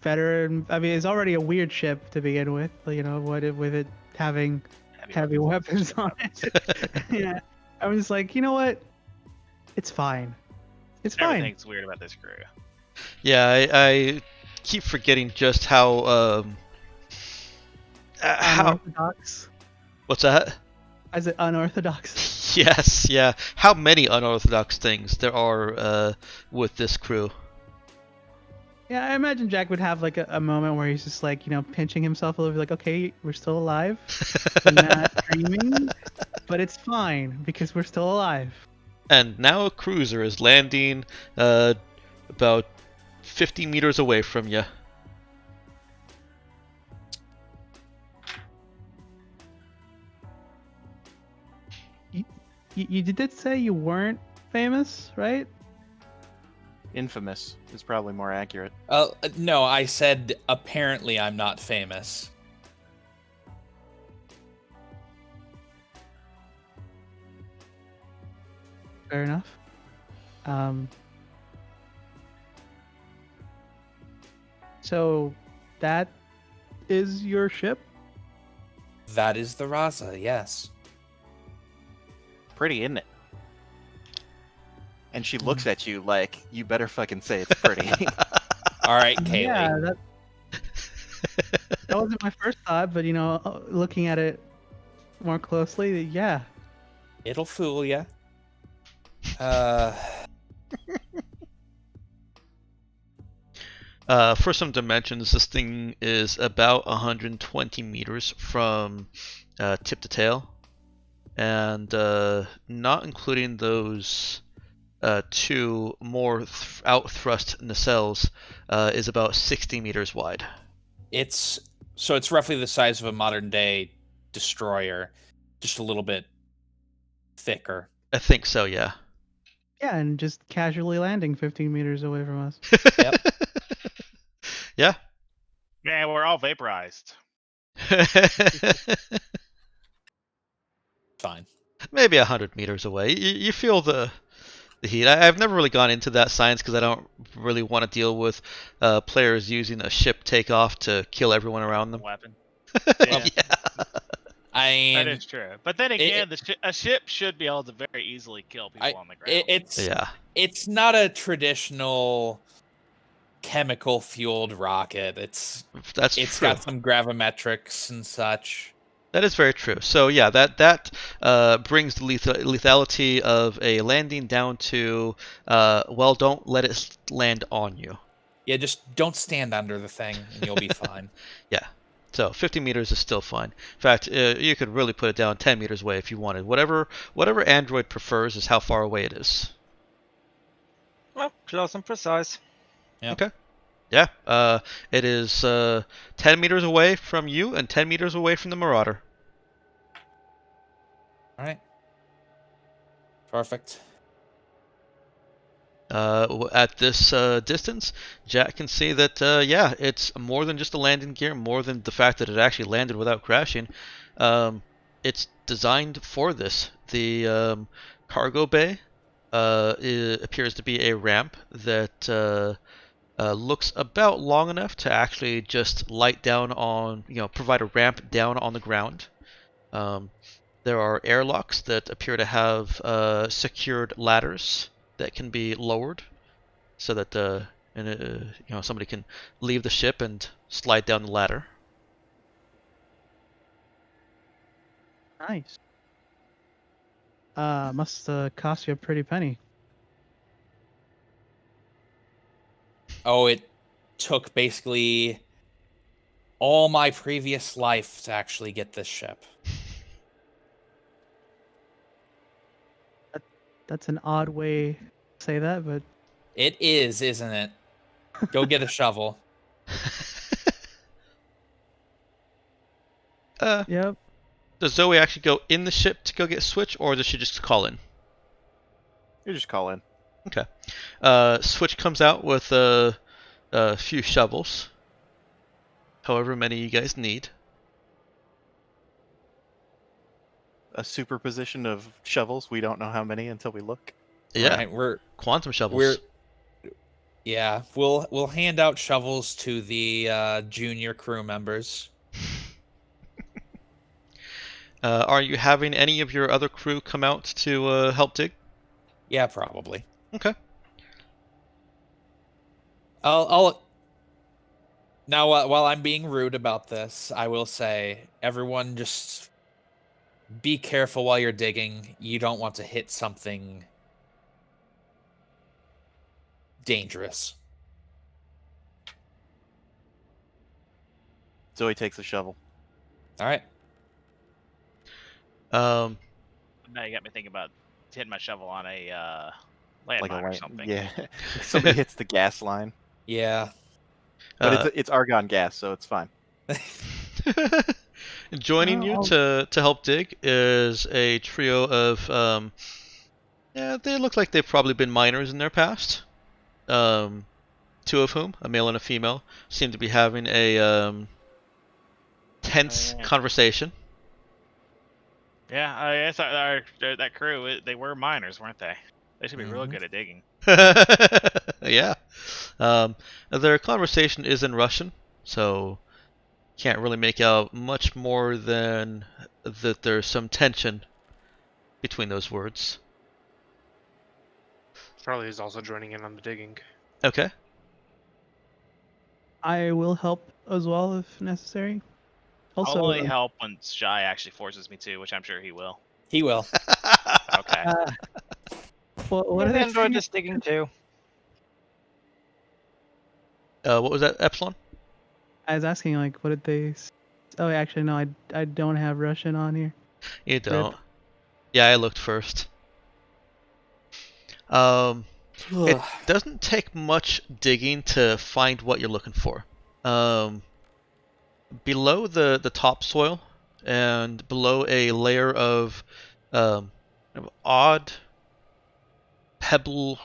better. I mean, it's already a weird ship to begin with. With it having heavy weapons on it. Yeah, I was just like, you know what? It's fine. It's fine. Everything's weird about this crew. Yeah, I keep forgetting just how Unorthodox. what's that? Is it unorthodox? Yes, yeah. How many unorthodox things there are with this crew? Yeah, I imagine Jack would have like a moment where he's just like, pinching himself a little bit, like, okay, we're still alive. We're not dreaming, but it's fine because we're still alive. And now a cruiser is landing about 50 meters away from you. You did say you weren't famous, right? Infamous is probably more accurate. No, I said apparently I'm not famous. Fair enough. So that is your ship? That is the Raza, yes. Pretty, isn't it? And she looks at you like, you better fucking say it's pretty. All right, Kaylee. Yeah, that wasn't my first thought, but looking at it more closely, yeah. It'll fool ya. For some dimensions, this thing is about 120 meters from tip to tail, and not including those two more out-thrust nacelles, is about 60 meters wide. It's roughly the size of a modern day destroyer, just a little bit thicker. I think so, yeah. Yeah, and just casually landing 15 meters away from us. Yep. Yeah. Man, we're all vaporized. Fine. maybe 100 meters away. You feel the heat. I've never really gone into that science because I don't really want to deal with players using a ship takeoff to kill everyone around them. Weapon. Yeah. Yeah. I mean, That is true. But then again, a ship should be able to very easily kill people on the ground. Yeah. It's not a traditional chemical fueled rocket. It's That's true. got some gravimetrics and such. That is very true. So yeah, that brings the lethality of a landing down to well, don't let it land on you. Yeah, just don't stand under the thing and you'll be fine. Yeah. So 50 meters is still fine. In fact, you could really put it down 10 meters away if you wanted. Whatever Android prefers is how far away it is. Well, close and precise. Yep. Okay. Yeah. It is 10 meters away from you and 10 meters away from the Marauder. All right. Perfect. At this distance, Jack can see that, yeah, it's more than just a landing gear, more than the fact that it actually landed without crashing. It's designed for this. The cargo bay appears to be a ramp that looks about long enough to actually just light down on, provide a ramp down on the ground. There are airlocks that appear to have secured ladders that can be lowered, so that somebody can leave the ship and slide down the ladder. Nice. Must cost you a pretty penny. Oh, it took basically all my previous life to actually get this ship. That's an odd way to say that, but It is, isn't it? Go get a shovel. yep. Does Zoe actually go in the ship to go get Switch, or does she just call in? You just call in. Okay. Switch comes out with a few shovels, however many you guys need. A superposition of shovels. We don't know how many until we look. Yeah, Right, we're quantum shovels. we'll hand out shovels to the junior crew members. Are you having any of your other crew come out to help dig? Yeah, probably. Okay. I'll now while I'm being rude about this, I will say everyone just be careful while you're digging. You don't want to hit something dangerous. Zoe takes a shovel. All right. Um, Now you got me thinking about hitting my shovel on a landmine Like a or light. something. Yeah. Somebody hits the gas line. Yeah. But it's argon gas, so it's fine. Joining you to help dig is a trio of yeah, they look like they've probably been miners in their past. Two of whom, a male and a female, seem to be having a tense conversation. Yeah, I guess that crew, they were miners, weren't they? They should be real good at digging. Yeah. Their conversation is in Russian, so can't really make out much more than that there's some tension between those words. Charlie is also joining in on the digging. Okay. I will help as well if necessary. Also, I'll only help when Shy actually forces me to, which I'm sure he will. He will. Okay. what What are they Android saying? is digging too. What was that, Epsilon? I was asking, like, what did they? Oh, actually, no, I don't have Russian on here. You don't. Yeah, I looked first. It doesn't take much digging to find what you're looking for. Below the topsoil and below a layer of odd pebble,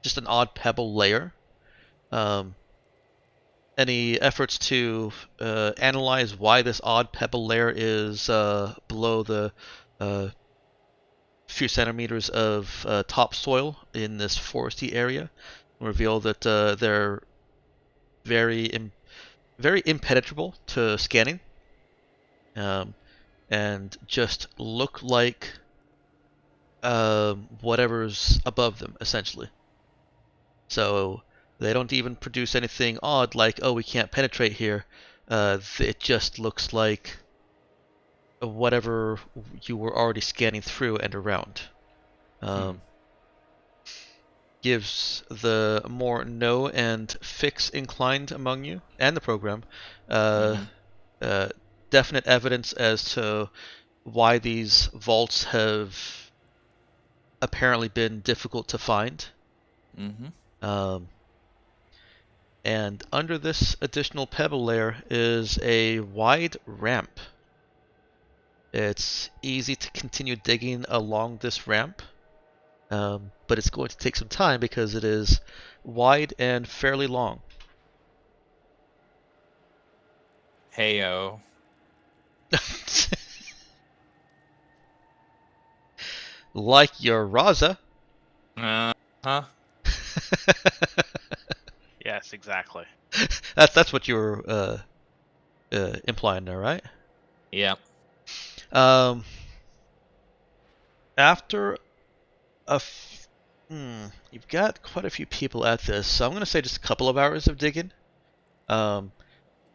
just an odd pebble layer. Any efforts to analyze why this odd pebble layer is below the a few centimeters of topsoil in this foresty area, reveal that they're very impenetrable to scanning, and just look like whatever's above them, essentially. So they don't even produce anything odd like, oh, we can't penetrate here. It just looks like whatever you were already scanning through and around. Gives the more know and fix inclined among you and the program definite evidence as to why these vaults have apparently been difficult to find. And under this additional pebble layer is a wide ramp. It's easy to continue digging along this ramp, but it's going to take some time because it is wide and fairly long. Heyo. Like your Raza. Huh? Yes, exactly. That's what you were implying there, right? Yep. After you've got quite a few people at this, so I'm going to say just a couple of hours of digging. And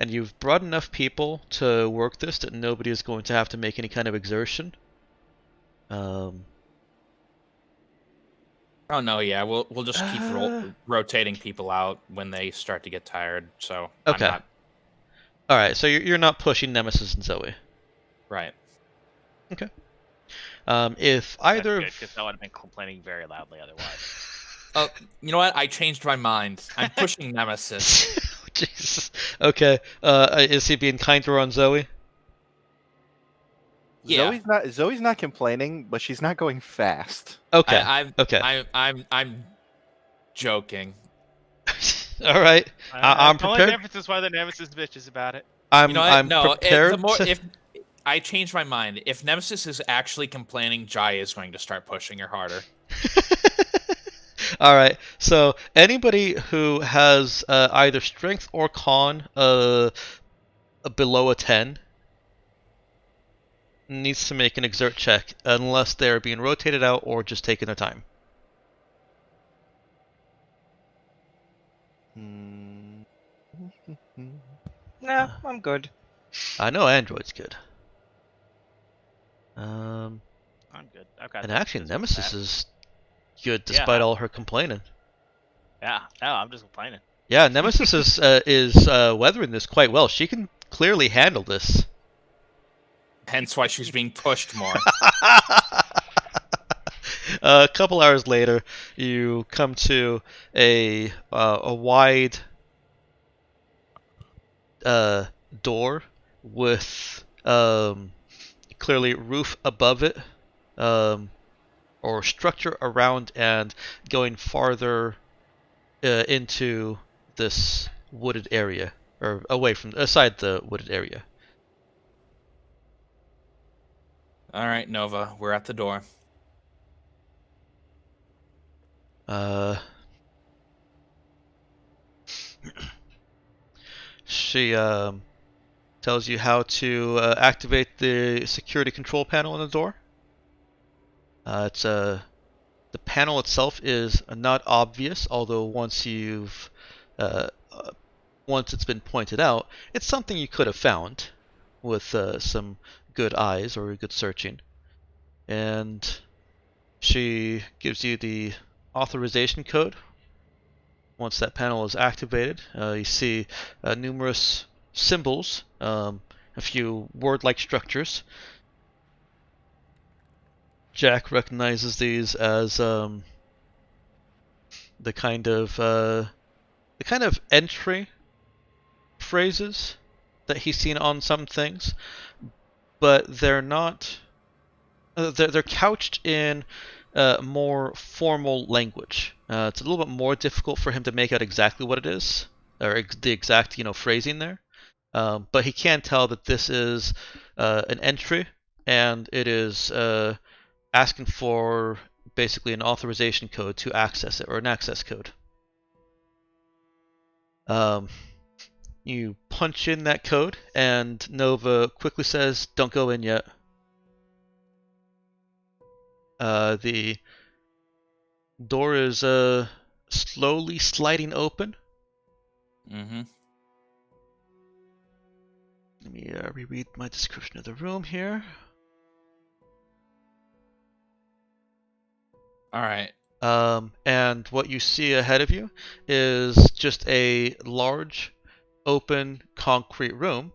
you've brought enough people to work this that nobody is going to have to make any kind of exertion. Oh no, yeah, we'll just keep rotating people out when they start to get tired. So Okay. I'm not... All right, so you're not pushing Nemesis and Zoe. Right. Okay. If either That's good, because I would have been complaining very loudly otherwise. Oh, you know what? I changed my mind. I'm pushing Nemesis. Jesus. Okay. Is he being kinder on Zoe? Yeah. Zoe's not complaining, but she's not going fast. Okay. Okay. I'm joking. All right. I'm The only prepared. difference is why the Nemesis bitches about it. I'm You know what? No, prepared. if I changed my mind, if Nemesis is actually complaining, Jai is going to start pushing her harder. All right. So anybody who has either strength or con below a 10 needs to make an exert check, unless they're being rotated out or just taking their time. No, I'm good. I know Android's good. I'm good. I've got And the actually, physical Nemesis stat. is good despite Yeah. all her complaining. Yeah, no, I'm just complaining. Yeah, Nemesis is weathering this quite well. She can clearly handle this. Hence why she's being pushed more. A couple hours later, you come to a wide door with clearly roof above it, or structure around and going farther into this wooded area, or away from aside the wooded area. All right, Nova, we're at the door. She tells you how to activate the security control panel on the door. The panel itself is not obvious, although once it's been pointed out, it's something you could have found with some good eyes or good searching. And she gives you the authorization code. Once that panel is activated, you see numerous symbols, a few word-like structures. Jack recognizes these as the kind of entry phrases that he's seen on some things, but they're not. They're couched in more formal language. It's a little bit more difficult for him to make out exactly what it is, or the exact phrasing there. But he can tell that this is an entry and it is asking for basically an authorization code to access it, or an access code. You punch in that code, and Nova quickly says, "Don't go in yet." The door is slowly sliding open. Mm-hmm. Let me reread my description of the room here. All right. And what you see ahead of you is just a large, open concrete room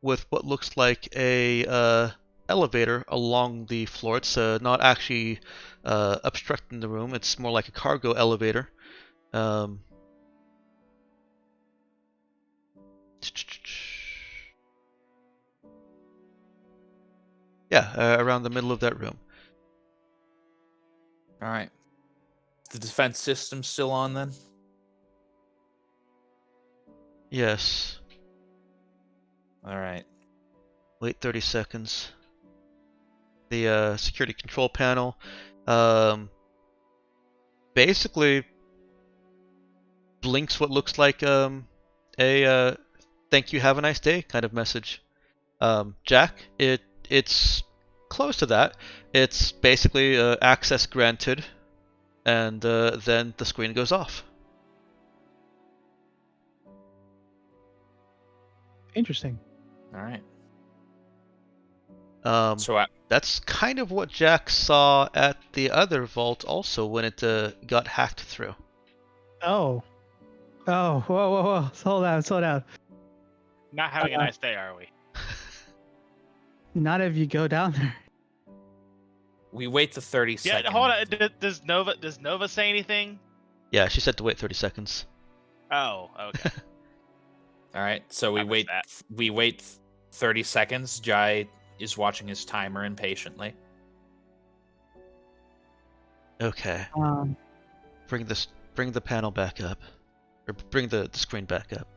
with what looks like a elevator along the floor. It's not actually obstructing the room. It's more like a cargo elevator. Yeah, around the middle of that room. All right. The defense system still on then? Yes. All right. Wait 30 seconds. The security control panel basically blinks what looks like a thank you, have a nice day kind of message. Jack, it's close to that. It's basically access granted, and then the screen goes off. Interesting. All right. So that's kind of what Jack saw at the other vault also when it got hacked through. Oh. Oh, whoa. Slow down. Not having a nice day, are we? Not if you go down there. we wait the 30 Yeah, seconds. hold on. Does Nova say anything? Yeah, she said to wait 30 seconds. Oh, okay. All right. So we I missed wait. that. We wait 30 seconds. Jai is watching his timer impatiently. Okay. Bring the panel back up, or bring the screen back up.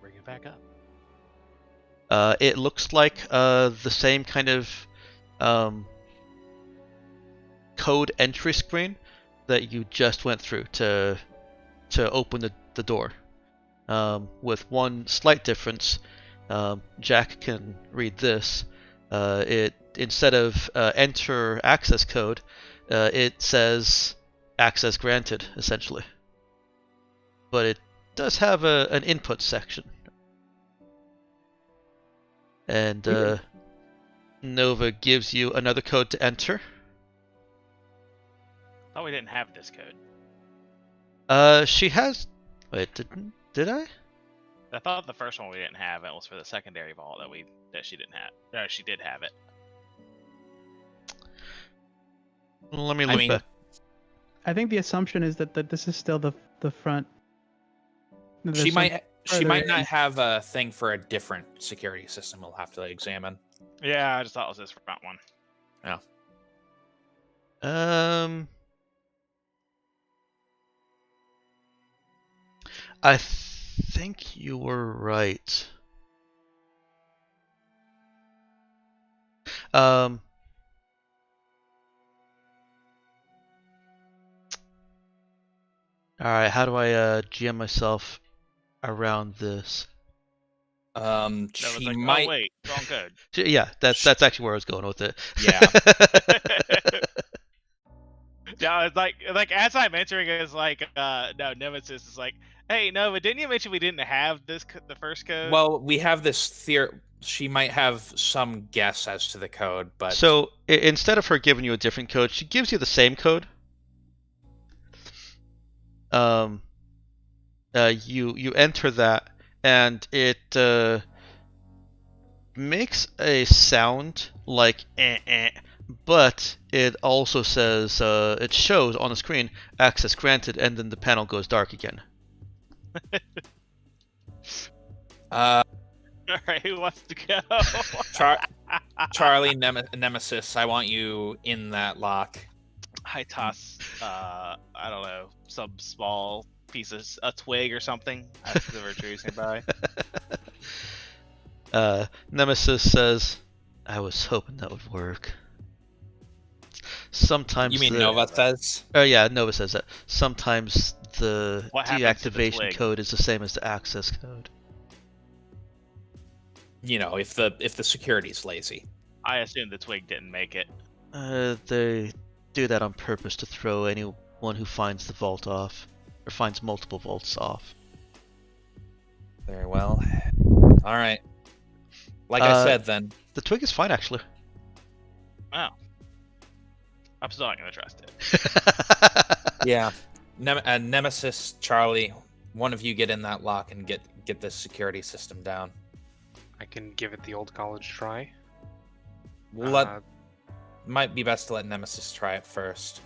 Bring it back up. It looks like the same kind of code entry screen that you just went through to open the door. With one slight difference, Jack can read this. It instead of enter access code, it says access granted essentially. But it does have an input section. And Nova gives you another code to enter. Oh, we didn't have this code. She has. Wait, did I? I thought the first one we didn't have. It was for the secondary vault that she didn't have. No, she did have it. Let me look back. I think the assumption is that this is still the front. She might further not in. have a thing for a different security system. We'll have to examine. Yeah, I just thought it was this front one. I think you were right. Alright, how do I GM myself around this? That She was like, might. oh wait, wrong code. Yeah, that's actually where I was going with it. Yeah. Yeah, it's like as I'm entering, it's like no, Nemesis is like, hey Nova, didn't you mention we didn't have the first code? Well, we have this theory. She might have some guess as to the code, but So instead of her giving you a different code, she gives you the same code. You enter that, and it makes a sound like but it also says it shows on the screen access granted, and then the panel goes dark again. All right, who wants to go? Charlie Nemesis, I want you in that lock. I toss, I don't know, some small piece of a twig or something. That's the virtues nearby. Nemesis says, "I was hoping that would work." Sometimes You mean the Nova says? yeah, Nova says that. Sometimes the What happens to the deactivation twig? code is the same as the access code. You know, if the security's lazy. I assume the twig didn't make it. They do that on purpose to throw anyone who finds the vault off, or finds multiple vaults off. Very well. All right. Like I said, then. The twig is fine, actually. Oh. I'm still not gonna trust it. Yeah. Nemesis, Charlie, one of you get in that lock and get this security system down. I can give it the old college try. Might be best to let Nemesis try it first.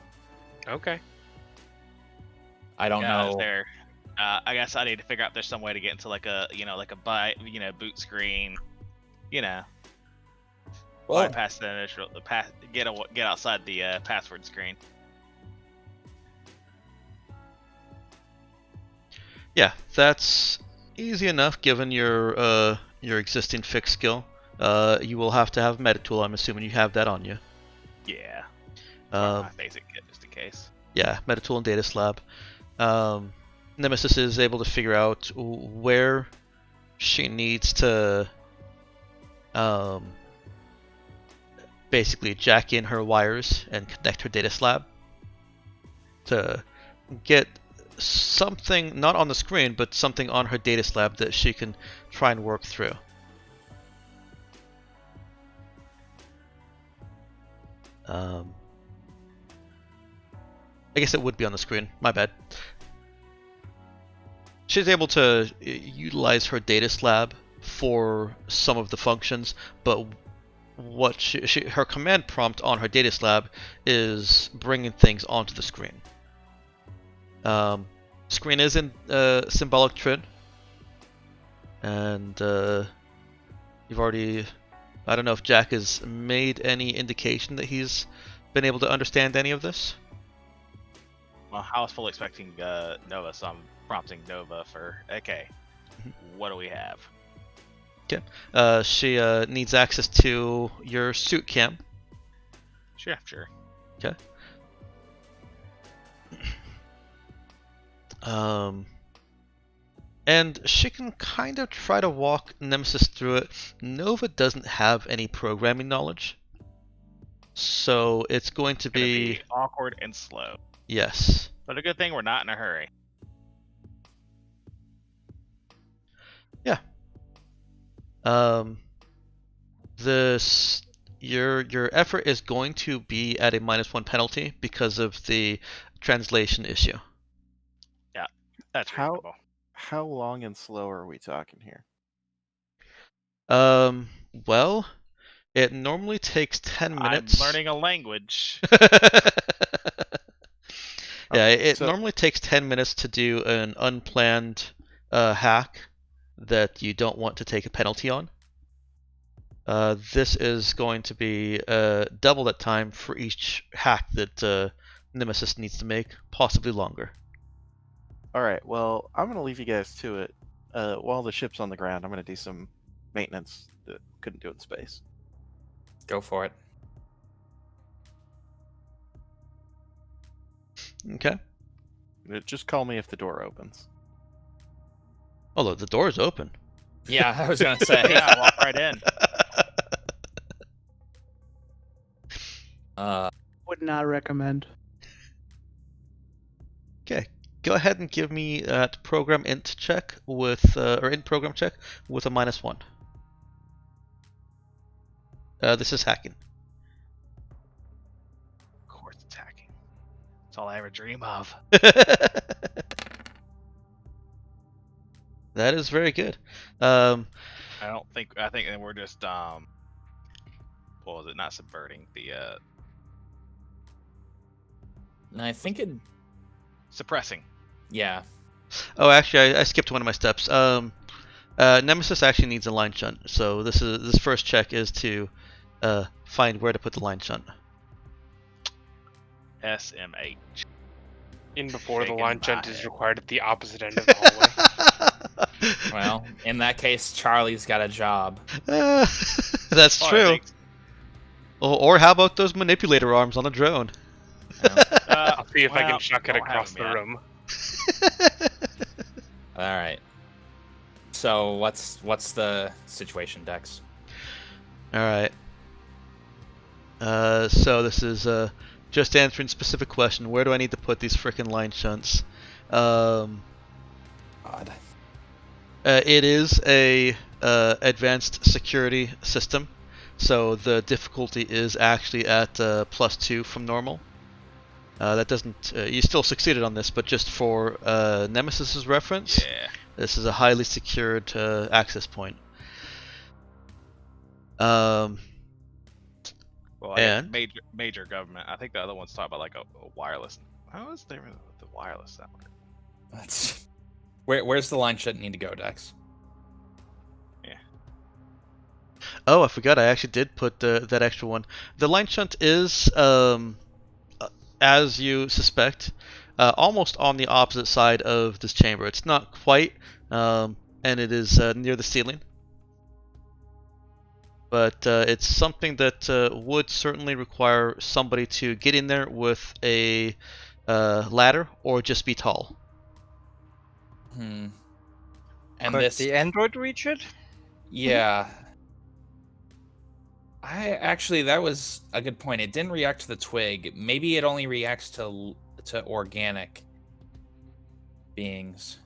Okay. I don't know. I guess I need to figure out if there's some way to get into like a boot screen. Well, Bypass the initial get outside the password screen. Yeah, that's easy enough given your existing fix skill. You will have to have Metatool. I'm assuming you have that on you. Yeah. Um, My basic kit, just in case. Yeah, Metatool and Data Slab. Nemesis is able to figure out where she needs to basically jack in her wires and connect her Data Slab to get something, not on the screen, but something on her Data Slab that she can try and work through. I guess it would be on the screen. My bad. She's able to utilize her Data Slab for some of the functions, but what her command prompt on her Data Slab is bringing things onto the screen. Screen is in symbolic trin, and you've already. I don't know if Jack has made any indication that he's been able to understand any of this. Well, I was fully expecting Nova, so I'm prompting Nova for, okay, what do we have? Okay. She needs access to your suit cam. Sure. Okay. And she can kind of try to walk Nemesis through it. Nova doesn't have any programming knowledge, so it's going to be awkward and slow. Yes. But a good thing we're not in a hurry. Yeah. Your effort is going to be at a -1 penalty because of the translation issue. Yeah, that's reasonable. How long and slow are we talking here? Well, it normally takes 10 minutes. I'm learning a language. Yeah, it normally takes 10 minutes to do an unplanned hack that you don't want to take a penalty on. This is going to be double that time for each hack that Nemesis needs to make, possibly longer. Alright, well, I'm going to leave you guys to it. While the ship's on the ground, I'm going to do some maintenance that couldn't do in space. Go for it. Okay. Just call me if the door opens. Although the door is open. Yeah, I was gonna say. Yeah, walk right in. Would not recommend. Okay. Go ahead and give me that program int check with or int program check with a -1. This is hacking. Of course it's hacking. That's all I ever dream of. That is very good. I think that we're just what was it? Not subverting the I think it. suppressing. Yeah. Oh, actually, I skipped one of my steps. Nemesis actually needs a line shunt, so this first check is to find where to put the line shunt. SMH. In before the Shaking line my shunt is head. required at the opposite end of the hallway. Well, in that case, Charlie's got a job. That's Oh, I true. think- Or how about those manipulator arms on the drone? I'll see if I well, can chuck it don't have across them the yet. room. All right. So what's the situation, Dex? All right. So this is just answering specific question. Where do I need to put these frickin' line shunts? Odd. It is a advanced security system, so the difficulty is actually at +2 from normal. That doesn't. You still succeeded on this, but just for Nemesis's reference, Yeah. this is a highly secured access point. Well, And? major government. I think the other one's talking about like a wireless. How is there the wireless network? That's where's the line shunt need to go, Dex? Oh, I forgot. I actually did put that extra one. The line shunt is, as you suspect, almost on the opposite side of this chamber. It's not quite, and it is near the ceiling. But it's something that would certainly require somebody to get in there with a ladder or just be tall. And Could this, the android reach it? yeah. That was a good point. It didn't react to the twig. Maybe it only reacts to organic beings.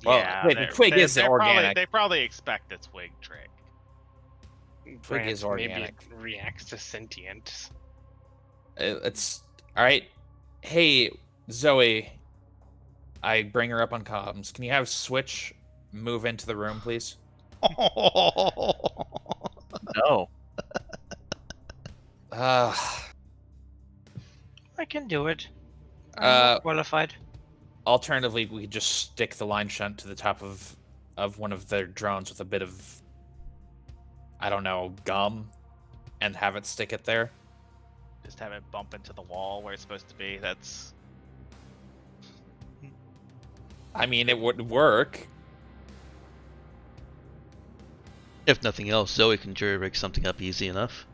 Well, Yeah, wait, the twig is they're organic. They probably expect a twig trick. Twig is Maybe organic. it reacts to sentient. It's all right. Hey, Zoe. I bring her up on comms. Can you have Switch move into the room, please? No. Uh, I can do it. I'm Uh, not qualified. Alternatively, we could just stick the line shunt to the top of one of their drones with a bit of, I don't know, gum, and have it stick it there. Just have it bump into the wall where it's supposed to be. That's I mean, it would work. If nothing else, Zoe can jury rig something up easy enough.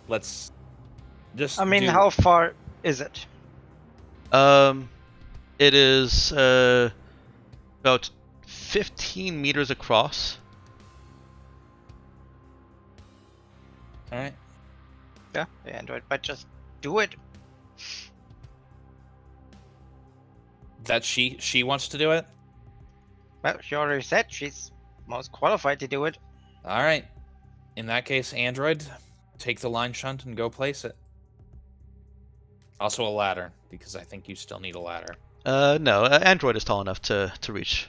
Let's just. I mean, do- how far is it? It is about 15 meters across. All right. Yeah, the android might just do it. That she wants to do it. Well, she already said she's most qualified to do it. All right. In that case, Android, take the line shunt and go place it. Also a ladder, because I think you still need a ladder. No, Android is tall enough to reach.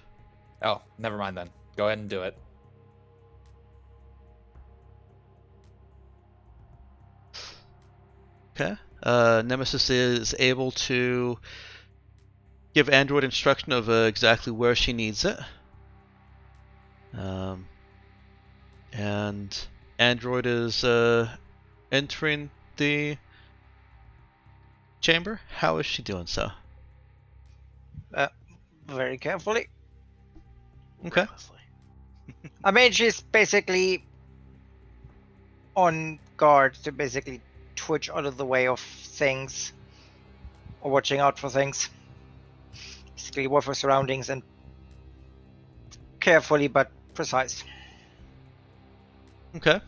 Oh, never mind then. Go ahead and do it. Okay. Nemesis is able to give Android instruction of exactly where she needs it. And Android is entering the chamber. How is she doing so? Very carefully. Okay. recklessly. I mean, she's basically on guard to basically twitch out of the way of things, or watching out for things. Basically, watch for surroundings and carefully but precise. Okay.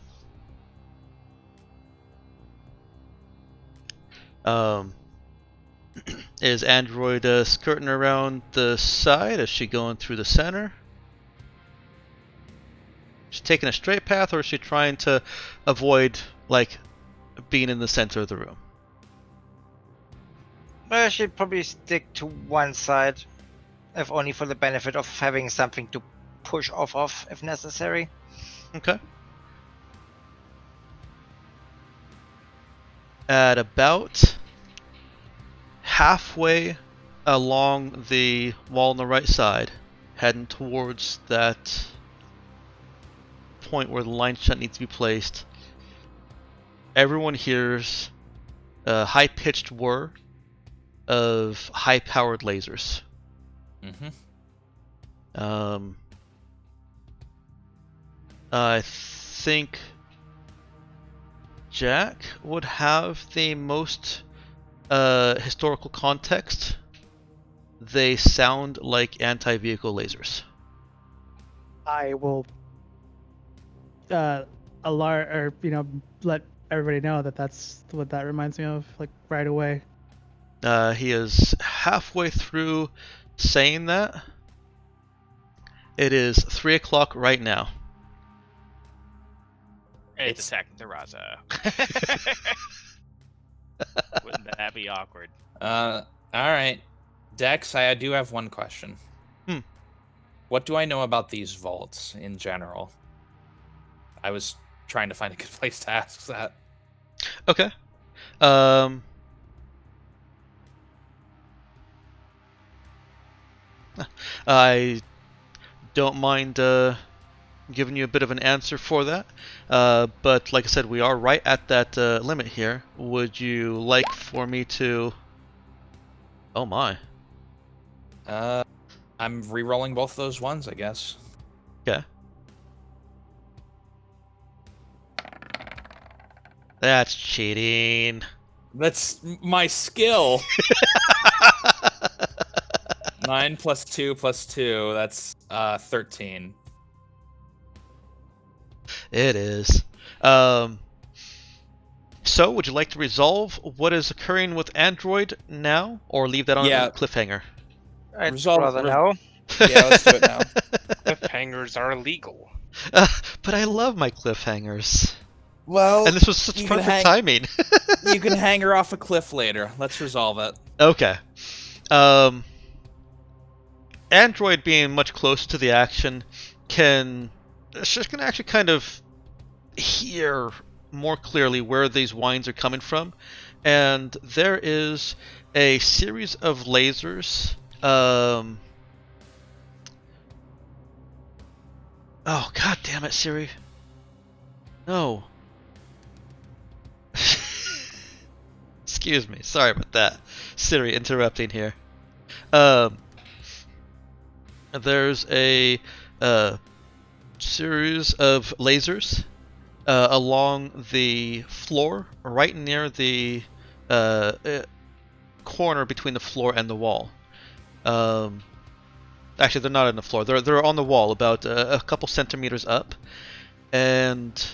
Is Android skirting around the side? Is she going through the center? Is she taking a straight path, or is she trying to avoid, like, being in the center of the room? She'd probably stick to one side, if only for the benefit of having something to push off of if necessary. Okay. At about halfway along the wall on the right side, heading towards that point where the line shut needs to be placed, everyone hears a high-pitched whir of high-powered lasers. Mm-hmm. I think Jack would have the most historical context. They sound like anti-vehicle lasers. I will alert or let everybody know that that's what that reminds me of, like right away. He is halfway through saying that. It is 3 o'clock right now. It's attacking Terrazzo. Wouldn't that be awkward? All right. Dex, I do have one question. What do I know about these vaults in general? I was trying to find a good place to ask that. Okay. I don't mind giving you a bit of an answer for that. But like I said, we are right at that limit here. Would you like for me to... Oh my. I'm re-rolling both those ones, I guess. Okay. That's cheating. That's my skill. 9 plus 2 plus 2, that's 13. It is. So, would you like to resolve what is occurring with Android now, or leave that on Yeah. a cliffhanger? I'd Resolve- rather re- know. Yeah, let's do it now. Cliffhangers are illegal. But I love my cliffhangers. Well, And this was such you can perfect timing. you can hang her off a cliff later. Let's resolve it. Okay. Android being much closer to the action she's gonna actually kind of hear more clearly where these whines are coming from, and there is a series of lasers. Oh, god damn it, Siri. No. Excuse me, sorry about that. Siri interrupting here. There's a series of lasers along the floor, right near the corner between the floor and the wall. Actually, they're not on the floor. They're on the wall, about a couple centimeters up, and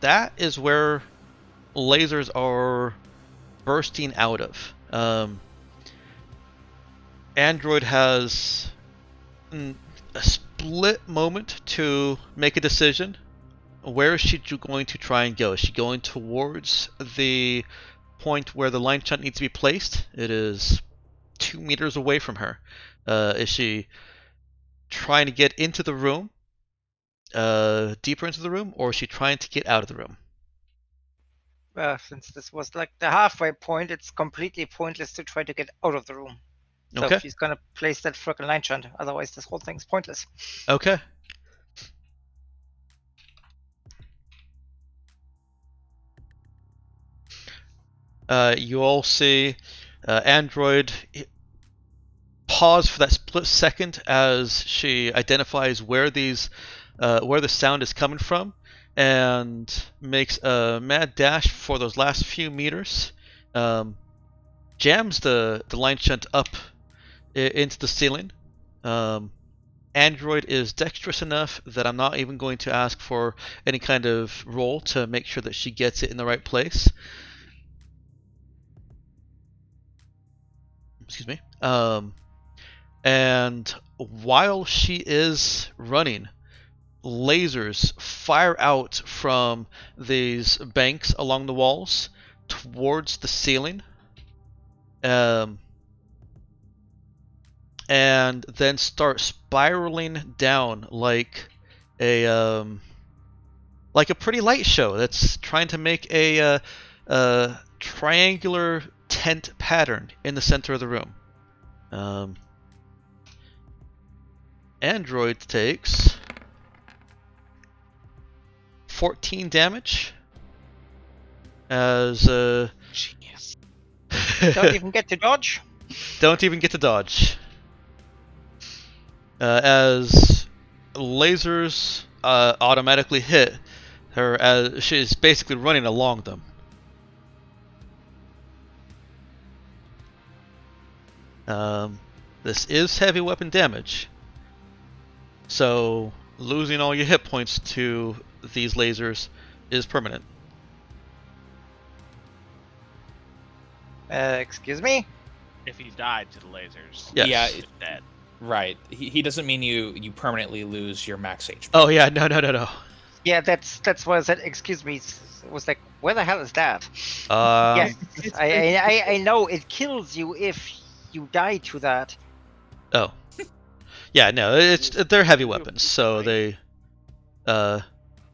that is where lasers are bursting out of. Android has a split moment to make a decision. Where is she going to try and go? Is she going towards the point where the line shunt needs to be placed? It is 2 meters away from her. Is she trying to get into the room, deeper into the room, or is she trying to get out of the room? Since this was like the halfway point, it's completely pointless to try to get out of the room. So Okay. she's gonna place that frickin' line shunt, otherwise this whole thing's pointless. Okay. You all see Android pause for that split second as she identifies where where the sound is coming from, and makes a mad dash for those last few meters. Jams the line shunt up into the ceiling. Android is dexterous enough that I'm not even going to ask for any kind of roll to make sure that she gets it in the right place. Excuse me. And while she is running, lasers fire out from these banks along the walls towards the ceiling. And then start spiraling down like a pretty light show that's trying to make a triangular tent pattern in the center of the room. Android takes 14 damage, as Genius. Don't even get to dodge. don't even get to dodge. As lasers automatically hit her as she's basically running along them. This is heavy weapon damage, so losing all your hit points to these lasers is permanent. Excuse me? If he died to the lasers, Yes. Yeah, he's dead. Right. He doesn't mean you permanently lose your max HP. Oh yeah, no. Yeah, that's what I said. Excuse me. It was like, where the hell is that? Um, Yes, I know it kills you if you die to that. Oh. Yeah, no, they're heavy weapons, so they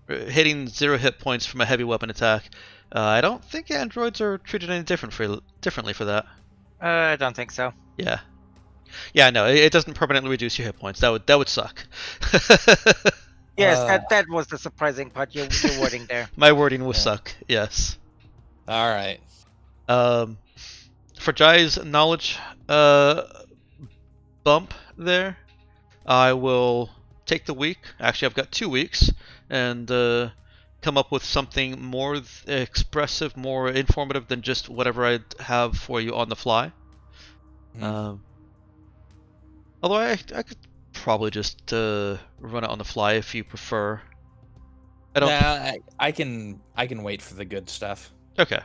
hitting 0 hit points from a heavy weapon attack. I don't think androids are treated any differently for that. I don't think so. Yeah. Yeah, no, it doesn't permanently reduce your hit points. That would suck. Yes, Uh. that was the surprising part. Your wording there. My wording will Yeah. suck. Yes. All right. For Jai's knowledge bump there, I will take the week. Actually, I've got 2 weeks, and come up with something more expressive, more informative than just whatever I have for you on the fly. Mhm. Although I could probably just run it on the fly if you prefer. I don't. Nah, I can wait for the good stuff. Okay.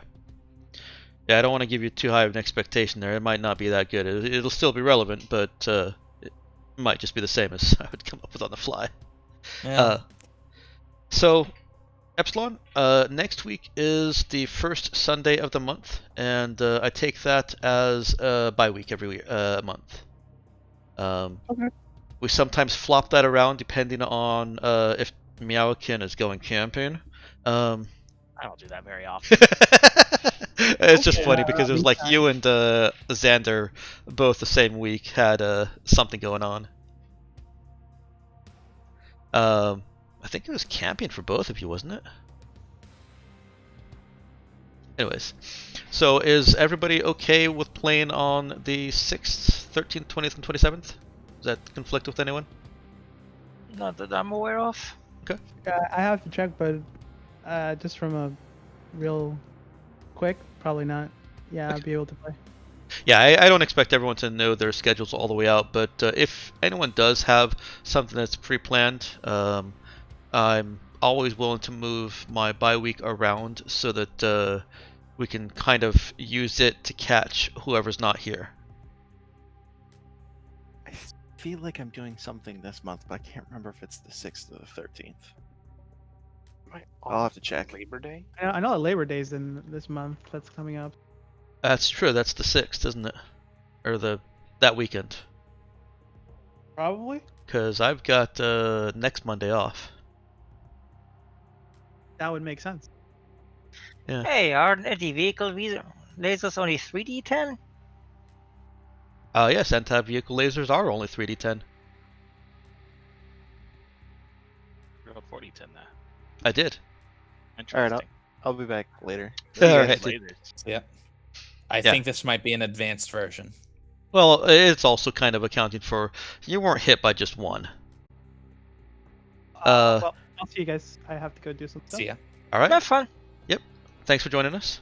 Yeah, I don't want to give you too high of an expectation there. It might not be that good. It'll still be relevant, but it might just be the same as I would come up with on the fly. Yeah. So, Epsilon, next week is the first Sunday of the month, and I take that as a bye week every month. Okay. We sometimes flop that around depending on if Meowkin is going camping. I don't do that very often. It's just Okay. funny because it was like you and Xander both the same week had something going on. I think it was camping for both of you, wasn't it? Anyways, so is everybody okay with playing on the 6th, 13th, 20th, and 27th? Does that conflict with anyone? Not that I'm aware of. Yeah, I have to check, but just from a real quick, probably not. Yeah, I'll be able to play. Yeah, I don't expect everyone to know their schedules all the way out, but if anyone does have something that's pre-planned, I'm always willing to move my bye week around so that we can kind of use it to catch whoever's not here. I feel like I'm doing something this month, but I can't remember if it's the 6th or the 13th. Am I I'll on have to check. Labor Day? I know that Labor Day's in this month. That's coming up. That's true. That's the 6th, isn't it? Or that weekend. Probably. Because I've got next Monday off. That would make sense. Yeah. Hey, aren't anti-vehicle lasers only 3D10? Yes, anti-vehicle lasers are only 3d10. You're on 4010 now. I did. Interesting. Alright, I'll be back later. Alright. Lasers. Yep. I Yeah. think this might be an advanced version. Well, it's also kind of accounting for you weren't hit by just one. Well, I'll see you guys. I have to go do some stuff. See ya. All right. Have fun. Thanks for joining us.